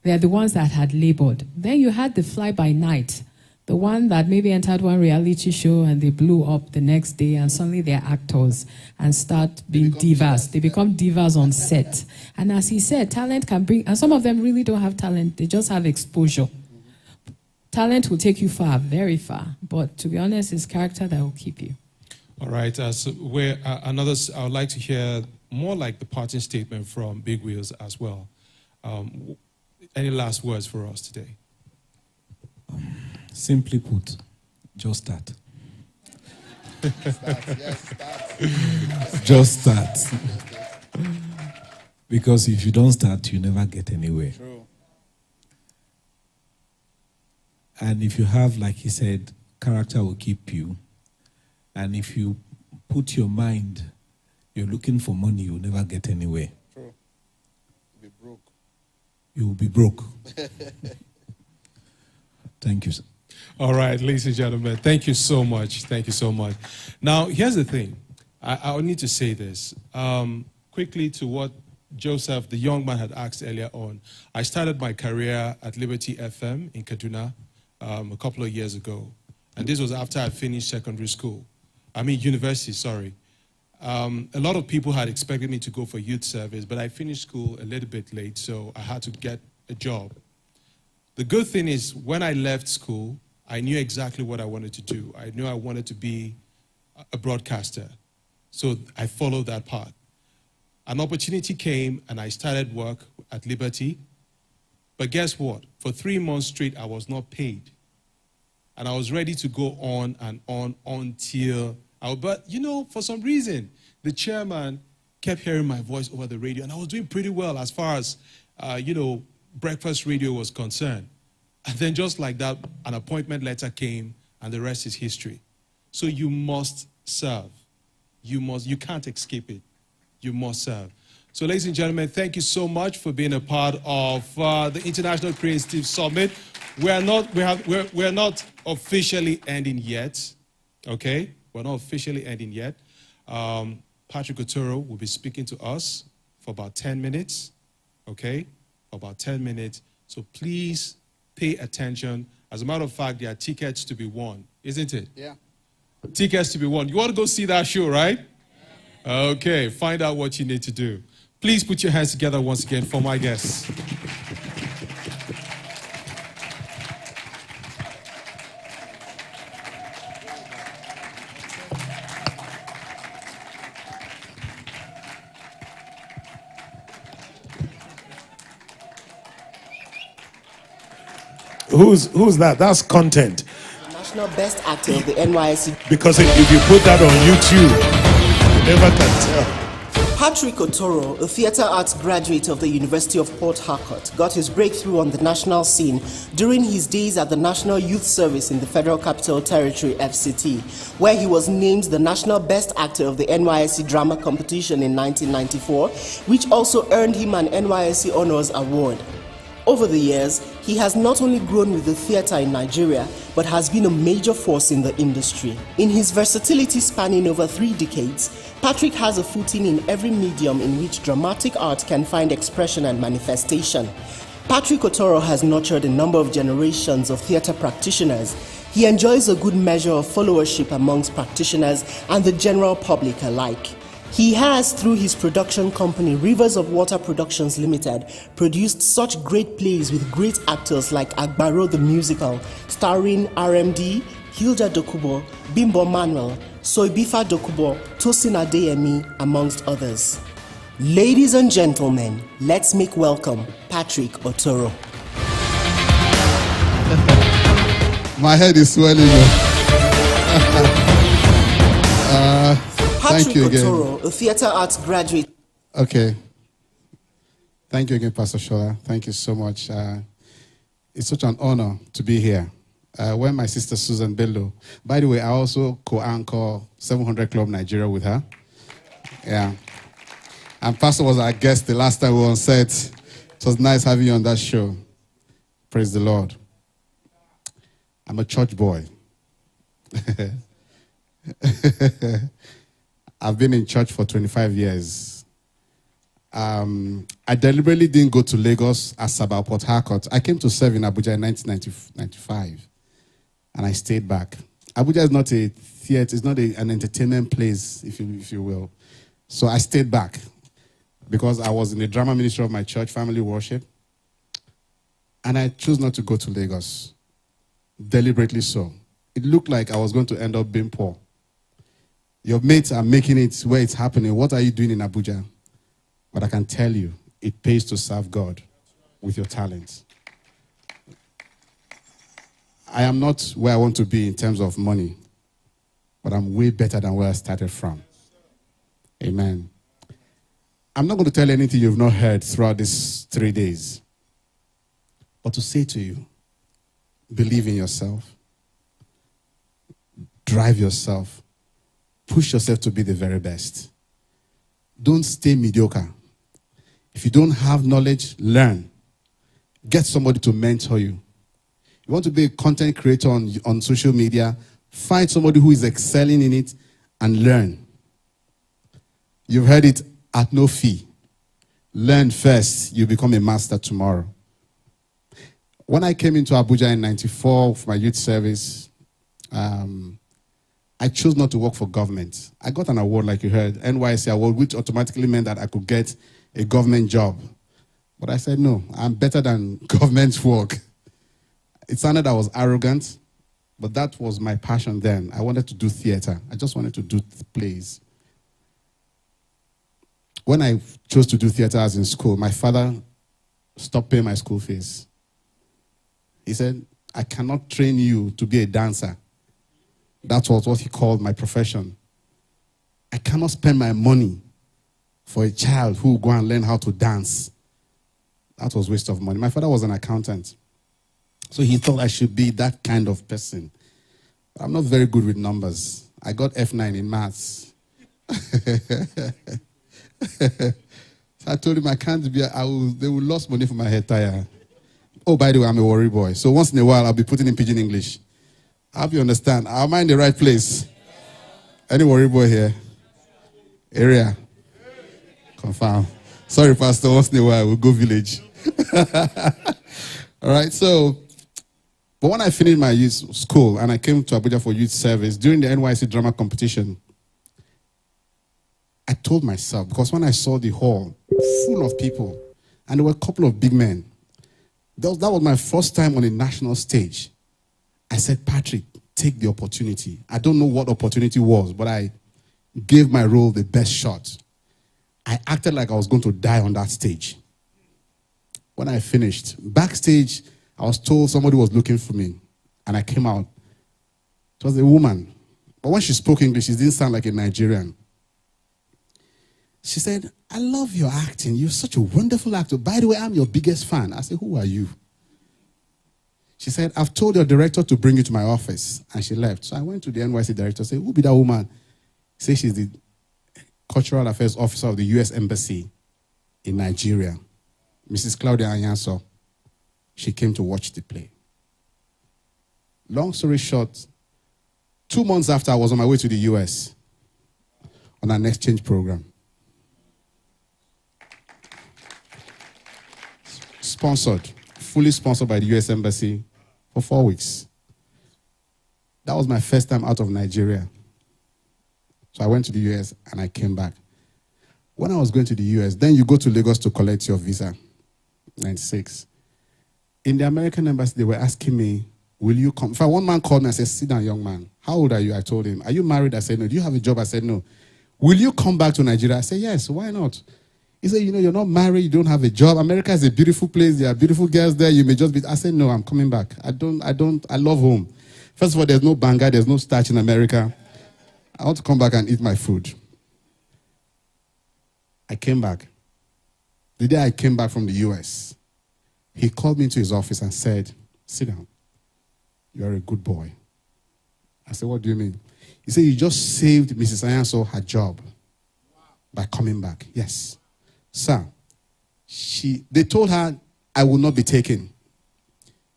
They're the ones that had labored. Then you had the fly-by-night, the one that maybe entered one reality show and they blew up the next day and suddenly they're actors and start being divas. They become divas on set. And as he said, talent can bring, and some of them really don't have talent, they just have exposure. Talent will take you far, very far. But to be honest, it's character that will keep you. All right. So I would like to hear more like the parting statement from Big Wheels as well. Any last words for us today? Simply put, just start. Just start. Because if you don't start, you never get anywhere. True. And if you have, like he said, character will keep you. And if you put your mind, you're looking for money, you'll never get anywhere. True. You'll be broke. You will be broke. Thank you, sir. All right, ladies and gentlemen, thank you so much. Thank you so much. Now, here's the thing. I need to say this. Quickly to what Joseph, the young man, had asked earlier on. I started my career at Liberty FM in Kaduna a couple of years ago. And this was after I finished secondary school. University, sorry. A lot of people had expected me to go for youth service, but I finished school a little bit late, so I had to get a job. The good thing is, when I left school, I knew exactly what I wanted to do. I knew I wanted to be a broadcaster. So I followed that path. An opportunity came, and I started work at Liberty. But guess what? For 3 months straight, I was not paid. And I was ready to go on and on until... But, for some reason, the chairman kept hearing my voice over the radio, and I was doing pretty well as far as, breakfast radio was concerned. And then just like that, an appointment letter came, and the rest is history. So you must serve. You can't escape it. You must serve. So, ladies and gentlemen, thank you so much for being a part of the International Creative Summit. We're not officially ending yet, okay? We're not officially ending yet. Patrick Otoro will be speaking to us for about 10 minutes, okay? For about 10 minutes. So please pay attention. As a matter of fact, there are tickets to be won, isn't it? Yeah. Tickets to be won. You want to go see that show, right? Yeah. Okay, find out what you need to do. Please put your hands together once again for my guests. Who's that? That's content. National Best Actor of the NYSC. Because if you put that on YouTube, you never can tell. Patrick Otoro, a theatre arts graduate of the University of Port Harcourt, got his breakthrough on the national scene during his days at the National Youth Service in the Federal Capital Territory, FCT, where he was named the National Best Actor of the NYSC Drama Competition in 1994, which also earned him an NYSC Honours Award. Over the years, he has not only grown with the theatre in Nigeria, but has been a major force in the industry. In his versatility spanning over 3 decades, Patrick has a footing in every medium in which dramatic art can find expression and manifestation. Patrick Otoro has nurtured a number of generations of theatre practitioners. He enjoys a good measure of followership amongst practitioners and the general public alike. He has, through his production company Rivers of Water Productions Limited, produced such great plays with great actors like Agbaro the Musical, starring RMD, Hilda Dokubo, Bimbo Manuel, Soibifa Dokubo, Tosin Adeyemi, amongst others. Ladies and gentlemen, let's make welcome Patrick Otoro. My head is swelling. Patrick Thank you again. Otoro, a theatre arts graduate. Okay. Thank you again, Pastor Shola. Thank you so much. It's such an honor to be here. When my sister Susan Bello, by the way, I also co-anchor 700 Club Nigeria with her. Yeah. And Pastor was our guest the last time we were on set. It was nice having you on that show. Praise the Lord. I'm a church boy. I've been in church for 25 years. I deliberately didn't go to Lagos, Asaba, Port Harcourt. I came to serve in Abuja in 1995, and I stayed back. Abuja is not a theater, it's not an entertainment place, if you will. So I stayed back because I was in the drama ministry of my church, Family Worship, and I chose not to go to Lagos, deliberately so. It looked like I was going to end up being poor. Your mates are making it where it's happening. What are you doing in Abuja? But I can tell you, it pays to serve God with your talents. I am not where I want to be in terms of money, but I'm way better than where I started from. Amen. I'm not going to tell you anything you've not heard throughout these 3 days, but to say to you, believe in yourself, drive yourself, push yourself to be the very best. Don't stay mediocre. If you don't have knowledge, learn. Get somebody to mentor you. You want to be a content creator on social media, find somebody who is excelling in it and learn. You've heard it at no fee. Learn first, you become a master tomorrow. When I came into Abuja in 94 for my youth service, I chose not to work for government. I got an award, like you heard, NYSC award, which automatically meant that I could get a government job. But I said, no, I'm better than government work. It sounded I was arrogant, but that was my passion then. I wanted to do theater. I just wanted to do plays. When I chose to do theater as in school, my father stopped paying my school fees. He said, I cannot train you to be a dancer. That was what he called my profession. I cannot spend my money for a child who will go and learn how to dance. That was waste of money. My father was an accountant. So he thought I should be that kind of person. I'm not very good with numbers. I got F9 in maths. So I told him I can't be, they will lose money for my hair tire. Oh, by the way, I'm a worry boy. So once in a while, I'll be putting in pidgin English. I hope you understand. Am I in the right place? Any worry boy here? Area? Confirm. Sorry, Pastor. Once in a while, we'll go village. All right, so, but when I finished my youth school and I came to Abuja for youth service, during the NYSC drama competition, I told myself, because when I saw the hall full of people, and there were a couple of big men, that was my first time on a national stage. I said, Patrick, take the opportunity. I don't know what opportunity was, but I gave my role the best shot. I acted like I was going to die on that stage. When I finished, backstage, I was told somebody was looking for me, and I came out. It was a woman, but when she spoke English, it didn't sound like a Nigerian. She said, I love your acting. You're such a wonderful actor. By the way, I'm your biggest fan. I said, who are you? She said, I've told your director to bring you to my office. And she left. So I went to the NYC director and said, who be that woman? He said, she's the Cultural Affairs Officer of the U.S. Embassy in Nigeria. Mrs. Claudia Anyanso. She came to watch the play. Long story short, 2 months after, I was on my way to the U.S. on an exchange program. Sponsored, fully sponsored by the U.S. Embassy for 4 weeks. That was my first time out of Nigeria. So I went to the U.S. and I came back. When I was going to the U.S., then you go to Lagos to collect your visa, 96. In the American Embassy, they were asking me, will you come? In fact, one man called me and said, sit down, young man. How old are you? I told him. Are you married? I said, no. Do you have a job? I said, no. Will you come back to Nigeria? I said, yes. Why not? He said, you're not married. You don't have a job. America is a beautiful place. There are beautiful girls there. You may just be. I said, no, I'm coming back. I love home. First of all, there's no banga. There's no starch in America. I want to come back and eat my food. I came back. The day I came back from the US, he called me into his office and said, sit down. You're a good boy. I said, what do you mean? He said, you just saved Mrs. Anyanso her job by coming back. Yes. Sir, they told her I will not be taken.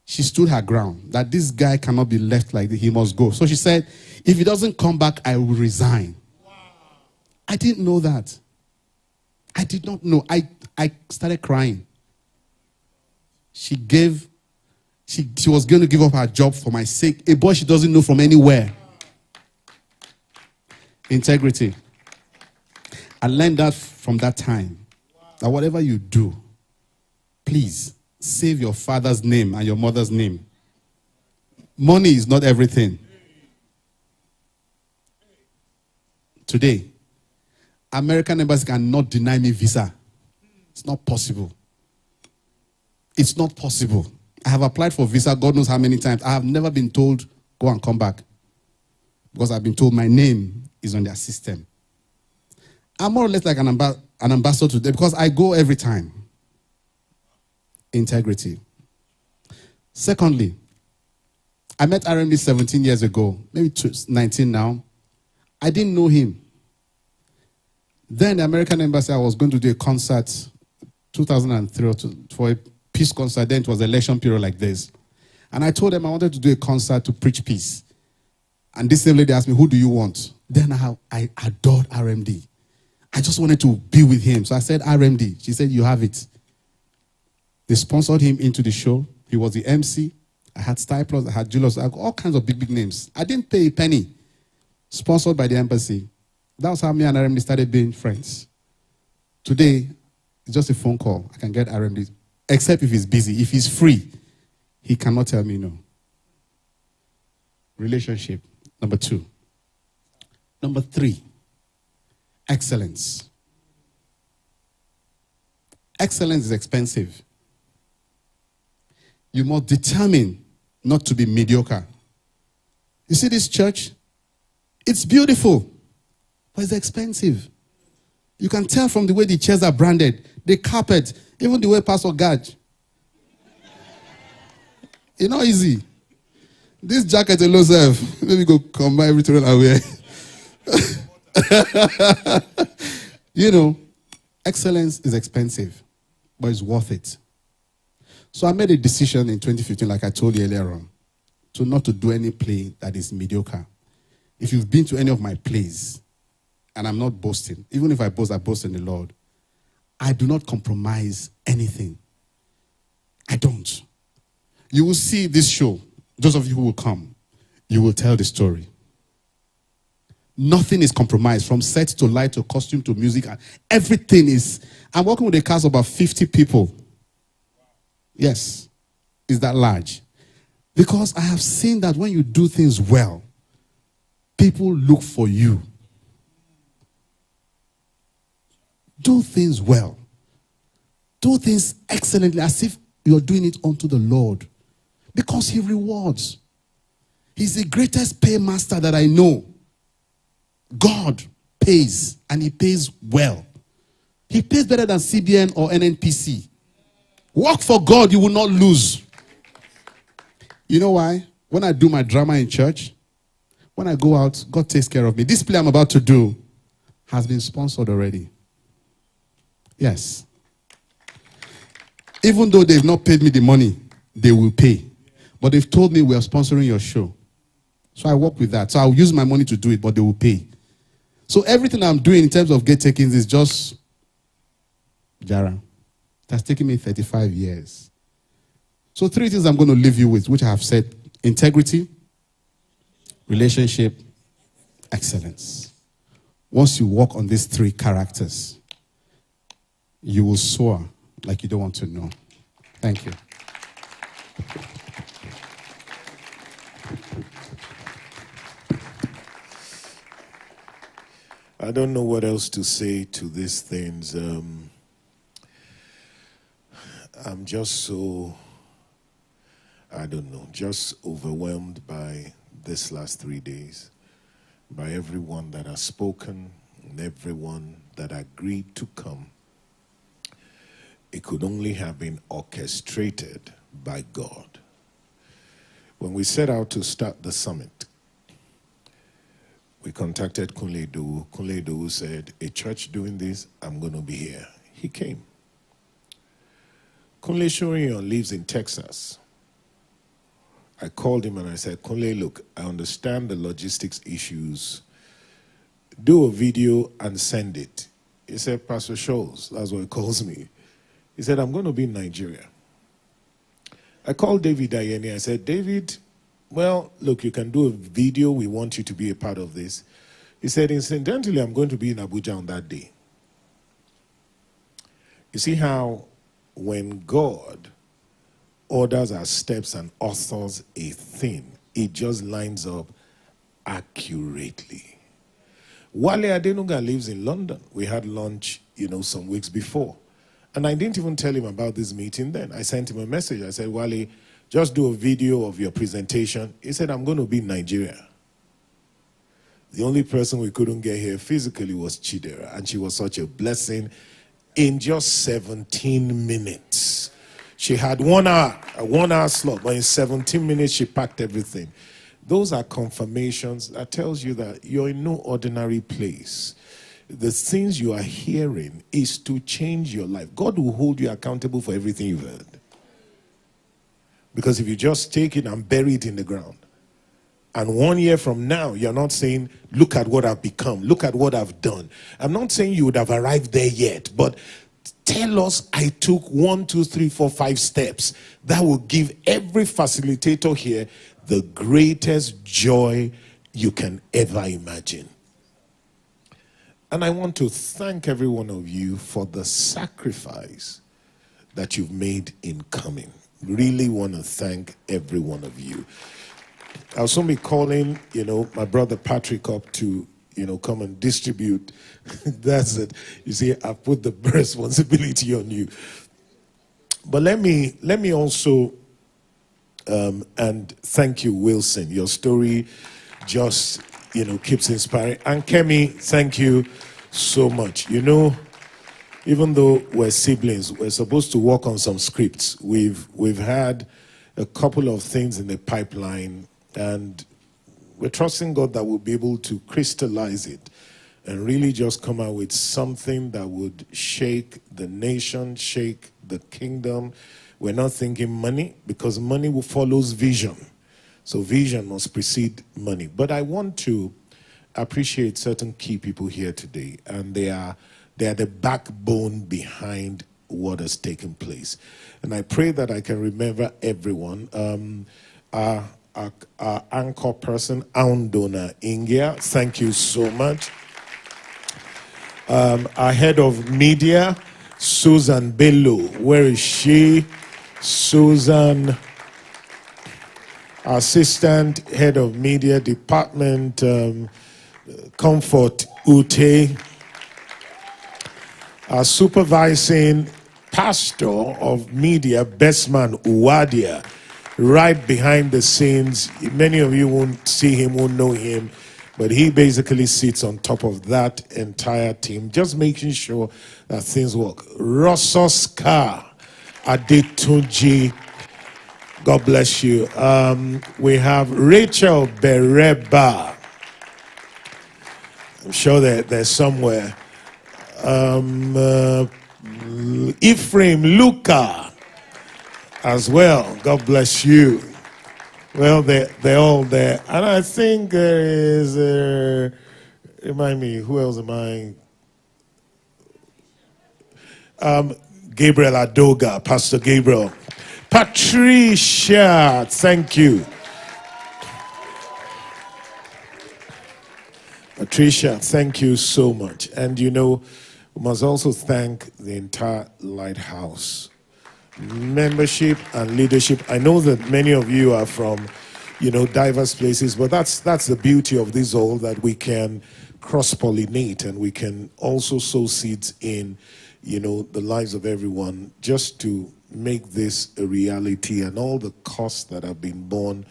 She stood her ground, that this guy cannot be left like this. He must go. So she said, if he doesn't come back, I will resign. I didn't know that. I did not know. I started crying. She was going to give up her job for my sake. A boy she doesn't know from anywhere. Integrity. I learned that from that time. That whatever you do, please save your father's name and your mother's name. Money is not everything. Today, American embassy cannot deny me visa. It's not possible. It's not possible. I have applied for visa God knows how many times. I have never been told, go and come back. Because I've been told my name is on their system. I'm more or less like an ambassador today because I go every time. Integrity. Secondly, I met RMD 17 years ago, maybe 19 now. I didn't know him. Then the American Embassy, I was going to do a concert, 2003, for a peace concert. Then it was election period like this. And I told them I wanted to do a concert to preach peace. And this same lady asked me, who do you want? Then I adored RMD. I just wanted to be with him. So I said, RMD. She said, you have it. They sponsored him into the show. He was the MC. I had Style Plus, I had Julius, I had all kinds of big names. I didn't pay a penny. Sponsored by the embassy. That was how me and RMD started being friends. Today, it's just a phone call. I can get RMD. Except if he's busy. If he's free, he cannot tell me no. Relationship. Number 2. Number 3. Excellence. Excellence is expensive. You must determine not to be mediocre. You see this church? It's beautiful, but it's expensive. You can tell from the way the chairs are branded, the carpet, even the way Pastor Gaj. It's not easy. This jacket alone serve. Maybe go combine everything I wear. You know, excellence is expensive, but it's worth it. So I made a decision in 2015, like I told you earlier on, to not to do any play that is mediocre. If you've been to any of my plays, and I'm not boasting, even if I boast in the Lord, I do not compromise anything. I don't. You will see this show, those of you who will come, you will tell the story. Nothing is compromised, from set to light to costume to music. Everything is. I'm working with a cast of about 50 people. Yes, it's that large. Because I have seen that when you do things well, people look for you. Do things well. Do things excellently, as if you're doing it unto the Lord. Because He rewards. He's the greatest paymaster that I know. God pays, and He pays well. He pays better than CBN or NNPC. Work for God, you will not lose. You know why? When I do my drama in church, when I go out, God takes care of me. This play I'm about to do has been sponsored already. Yes. Even though they've not paid me the money, they will pay. But they've told me we are sponsoring your show. So I work with that. So I'll use my money to do it, but they will pay. So everything I'm doing in terms of gate takings is just Jara. It has taken me 35 years. So 3 things I'm going to leave you with, which I have said: integrity, relationship, excellence. Once you walk on these 3 characters, you will soar like you don't want to know. Thank you. I don't know what else to say to these things. I'm just so, I don't know, just overwhelmed by this last 3 days, by everyone that has spoken and everyone that agreed to come. It could only have been orchestrated by God. When we set out to start the summit, we contacted Kunle Idowu. Kunle Idowu said, a church doing this, I'm going to be here. He came. Kunle Shorion lives in Texas. I called him and I said, Kunle, look, I understand the logistics issues. Do a video and send it. He said, Pastor Scholes, that's what he calls me. He said, I'm going to be in Nigeria. I called David Ayeni. I said, David, well, look, you can do a video. We want you to be a part of this. He said, incidentally, I'm going to be in Abuja on that day. You see how when God orders our steps and authors a thing, it just lines up accurately. Wale Adenuga lives in London. We had lunch, some weeks before. And I didn't even tell him about this meeting then. I sent him a message. I said, Wale, just do a video of your presentation. He said, I'm going to be in Nigeria. The only person we couldn't get here physically was Chidera, and she was such a blessing. In just 17 minutes, she had 1 hour, a 1 hour slot, but in 17 minutes, she packed everything. Those are confirmations that tells you that you're in no ordinary place. The things you are hearing is to change your life. God will hold you accountable for everything you've heard. Because if you just take it and bury it in the ground, and 1 year from now, you're not saying, look at what I've become, look at what I've done. I'm not saying you would have arrived there yet, but tell us I took 1, 2, 3, 4, 5 steps. That will give every facilitator here the greatest joy you can ever imagine. And I want to thank every one of you for the sacrifice that you've made in coming. Really want to thank every one of you. I'll soon be calling, my brother Patrick up to, come and distribute. That's it. You see, I put the responsibility on you. But let me also, and thank you, Wilson. Your story just, keeps inspiring. And Kemi, thank you so much. Even though we're siblings, we're supposed to work on some scripts. We've had a couple of things in the pipeline, and we're trusting God that we'll be able to crystallize it and really just come out with something that would shake the nation, shake the kingdom. We're not thinking money, because money follows vision. So vision must precede money. But I want to appreciate certain key people here today, and they are the backbone behind what has taken place. And I pray that I can remember everyone. Our anchor person, Aundona Ingia, thank you so much. Our head of media, Susan Bello, where is she? Susan, assistant head of media department, Comfort Ute. Our supervising pastor of media, Bestman Uwadia, right behind the scenes. Many of you won't see him, won't know him, But he basically sits on top of that entire team, just making sure that things work. Rososka Adetunji, God bless you. We have Rachel Bereba. I'm sure they're somewhere. Ephraim Luca as well. God bless you. Well, they're all there. And I think there is, remind me, who else am I? Gabriel Adoga, Pastor Gabriel. Patricia, thank you. Patricia, thank you so much. And you know, we must also thank the entire Lighthouse membership and leadership. I know that many of you are from, you know, diverse places, but that's the beauty of this all, that we can cross-pollinate and we can also sow seeds in, you know, the lives of everyone, just to make this a reality, and all the costs that have been borne,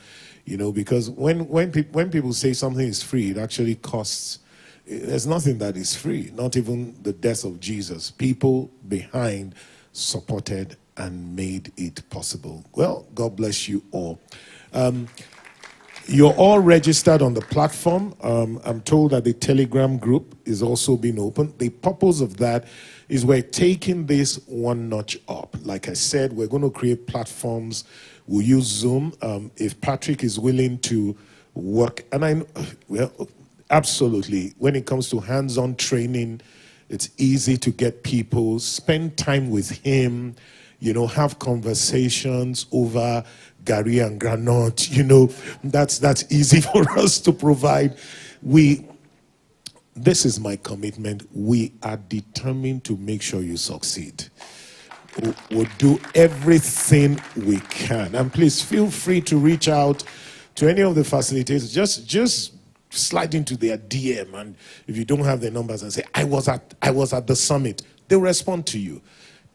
you know, because when people say something is free, it actually costs. There's nothing that is free, not even the death of Jesus. People behind supported and made it possible. Well, God bless you all. You're all registered on the platform. I'm told that the Telegram group is also being opened. The purpose of that is we're taking this one notch up. Like I said, we're going to create platforms. We'll use Zoom. If Patrick is willing to work, and absolutely, when it comes to hands-on training, it's easy to get people, spend time with him, you know, have conversations over Gary and Granot, you know, that's easy for us to provide. This is my commitment. We are determined to make sure you succeed. We'll do everything we can. And please feel free to reach out to any of the facilitators. Just slide into their DM, and if you don't have their numbers, and say, I was at the summit, they'll respond to you.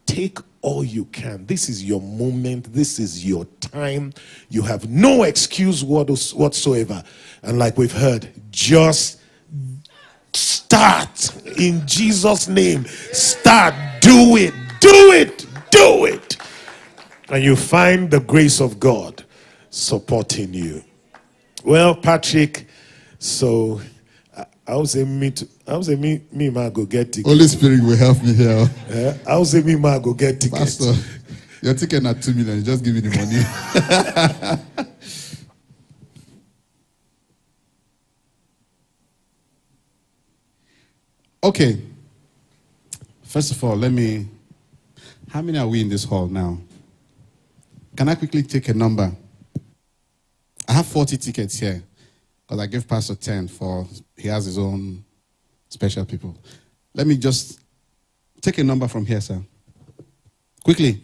Take all you can. This is your moment. This is your time. You have no excuse whatsoever. And like we've heard, just start in Jesus' name. Start. Do it. Do it. Do it. And you find the grace of God supporting you. Well, Patrick, so I would say me ma go get tickets. Holy Spirit will help me here. I would say me ma go get tickets. Pastor, your ticket at 2 million. You just give me the money. Okay. First of all, how many are we in this hall now? Can I quickly take a number? I have 40 tickets here, because I gave Pastor 10 he has his own special people. Let me just take a number from here, sir. Quickly.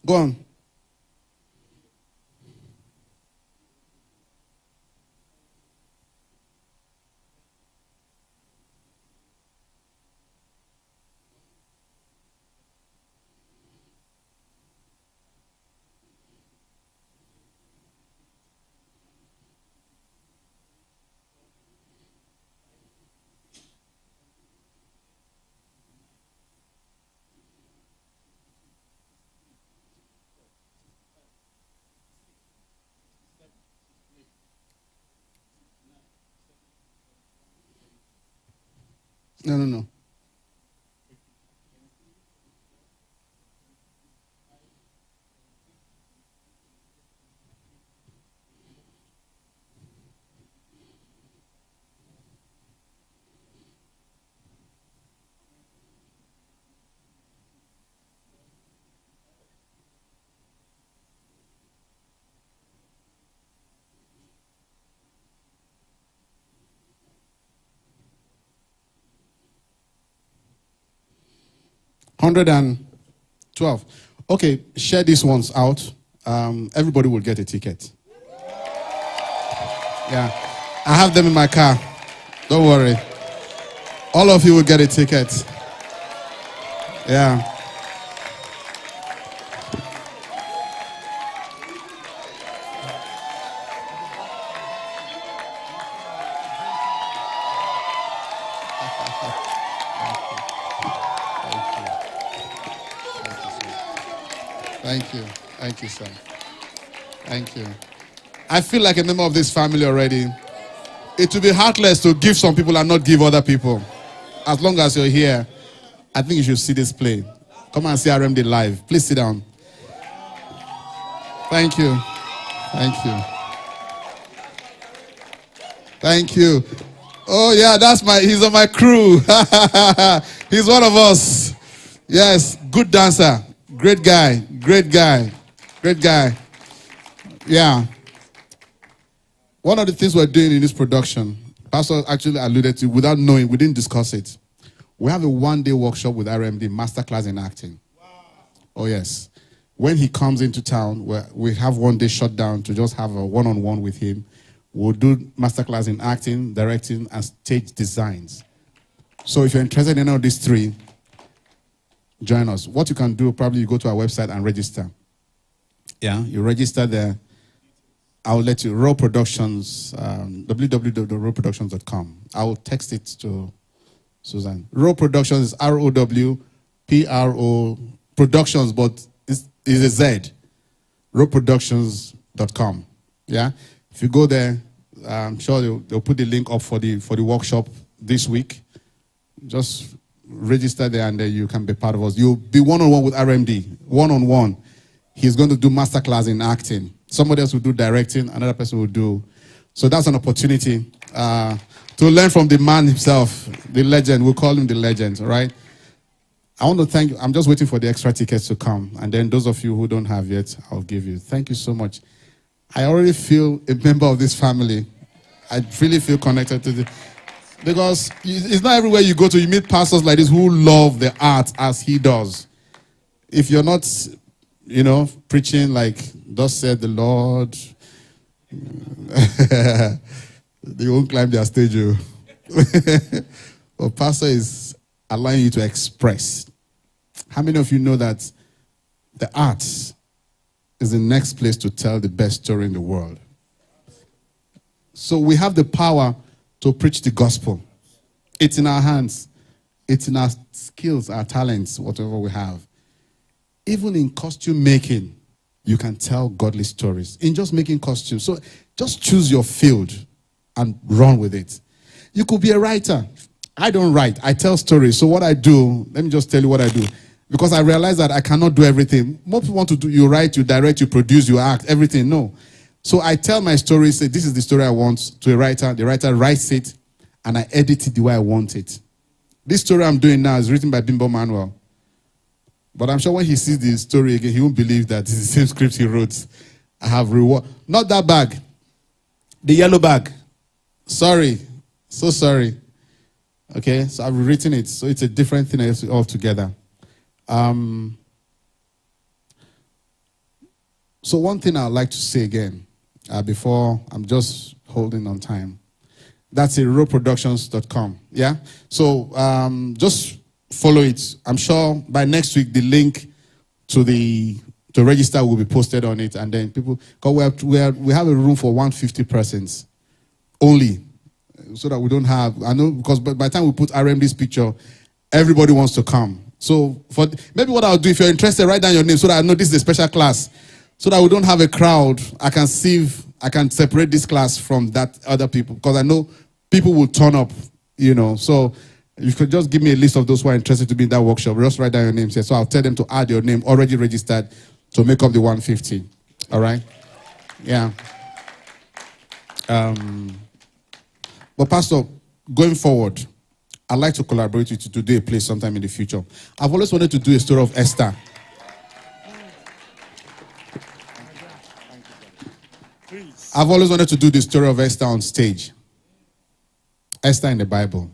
Go on. No. 112. Okay, share these ones out. Everybody will get a ticket. Yeah. I have them in my car. Don't worry. All of you will get a ticket. Yeah. Thank you. Thank you, sir. Thank you. I feel like a member of this family already. It will be heartless to give some people and not give other people. As long as you're here, I think you should see this play. Come and see RMD live. Please sit down. Thank you. Thank you. Thank you. Oh yeah, he's on my crew. He's one of us. Yes, good dancer. Great guy. Great guy. Great guy. Yeah. One of the things we're doing in this production, Pastor actually alluded to, without knowing, we didn't discuss it. We have a one-day workshop with RMD, Masterclass in Acting. Wow. Oh, yes. When he comes into town, we have one day shut down to just have a one-on-one with him. We'll do Masterclass in Acting, Directing, and Stage Designs. So if you're interested in any of these three, join us. What you can do, probably you go to our website and register. Yeah, you register there. I'll let you, Raw Productions, www.rawproductions.com. I will text it to Susan. Raw Productions is ROWPRO Productions, but it's a Z. Rawproductions.com. Yeah? If you go there, I'm sure they'll put the link up for the workshop this week. Just register there and then you can be part of us. You'll be one-on-one with RMD. One-on-one. He's going to do masterclass in acting. Somebody else will do directing. Another person will do. So that's an opportunity to learn from the man himself, the legend. We'll call him the legend, all right? I want to thank you. I'm just waiting for the extra tickets to come. And then those of you who don't have yet, I'll give you. Thank you so much. I already feel a member of this family. I really feel connected to this. Because it's not everywhere you go to, you meet pastors like this who love the art as he does. If you're not, preaching like, thus said the Lord, they won't climb their stage. But pastor is allowing you to express. How many of you know that the arts is the next place to tell the best story in the world? So we have the power to preach the gospel. It's in our hands. It's in our skills, our talents, whatever we have. Even in costume making, you can tell godly stories. In just making costumes. So just choose your field and run with it. You could be a writer. I don't write. I tell stories. So what I do, let me just tell you what I do. Because I realize that I cannot do everything. Most people want to do, you write, you direct, you produce, you act, everything. No. So I tell my story, say, this is the story I want to a writer. The writer writes it, and I edit it the way I want it. This story I'm doing now is written by Bimbo Manuel. But I'm sure when he sees the story again, he won't believe that it's the same script he wrote. I have reward. Not that bag. The yellow bag. Sorry. So sorry. Okay, so I've rewritten it. So it's a different thing altogether. So one thing I'd like to say again, before I'm just holding on time. That's rawproductions.com. Yeah? So just follow it. I'm sure by next week the link to register will be posted on it, and then people, because we have a room for 150 persons only, so that we don't have, I know, because by the time we put RMD's picture, everybody wants to come. So maybe what I'll do, if you're interested, write down your name so that I know this is a special class, so that we don't have a crowd. I can separate this class from that other people, because I know people will turn up, So you could just give me a list of those who are interested to be in that workshop. Just write down your names here. So I'll tell them to add your name already registered to make up the 150. All right? Yeah. But Pastor, going forward, I'd like to collaborate with you to do a play sometime in the future. I've always wanted to do a story of Esther. I've always wanted to do the story of Esther on stage. Esther in the Bible.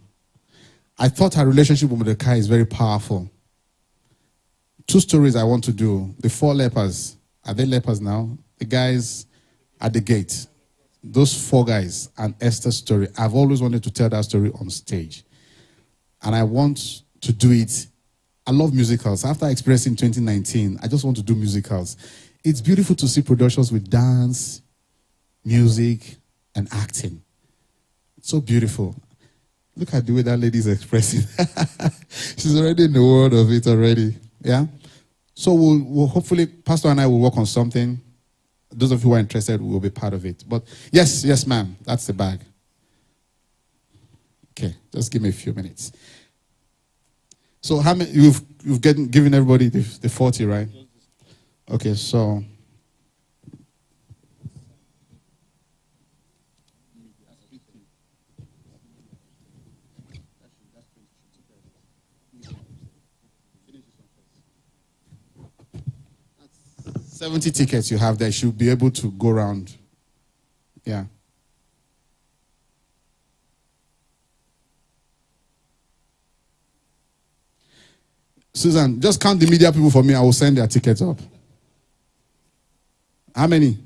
I thought her relationship with Mordecai is very powerful. 2 stories I want to do. The 4 lepers. Are they lepers now? The guys at the gate. Those 4 guys and Esther's story. I've always wanted to tell that story on stage. And I want to do it. I love musicals. After experiencing 2019, I just want to do musicals. It's beautiful to see productions with dance, music, and acting. It's so beautiful. Look at the way that lady is expressing. She's already in the world of it already. Yeah? So we'll hopefully, Pastor and I will work on something. Those of you who are interested will be part of it. But yes, ma'am. That's the bag. Okay, just give me a few minutes. So how many you've given everybody the 40, right? Okay, so that's 70 tickets you have there. You should be able to go around. Yeah. Susan, just count the media people for me. I will send their tickets up. How many?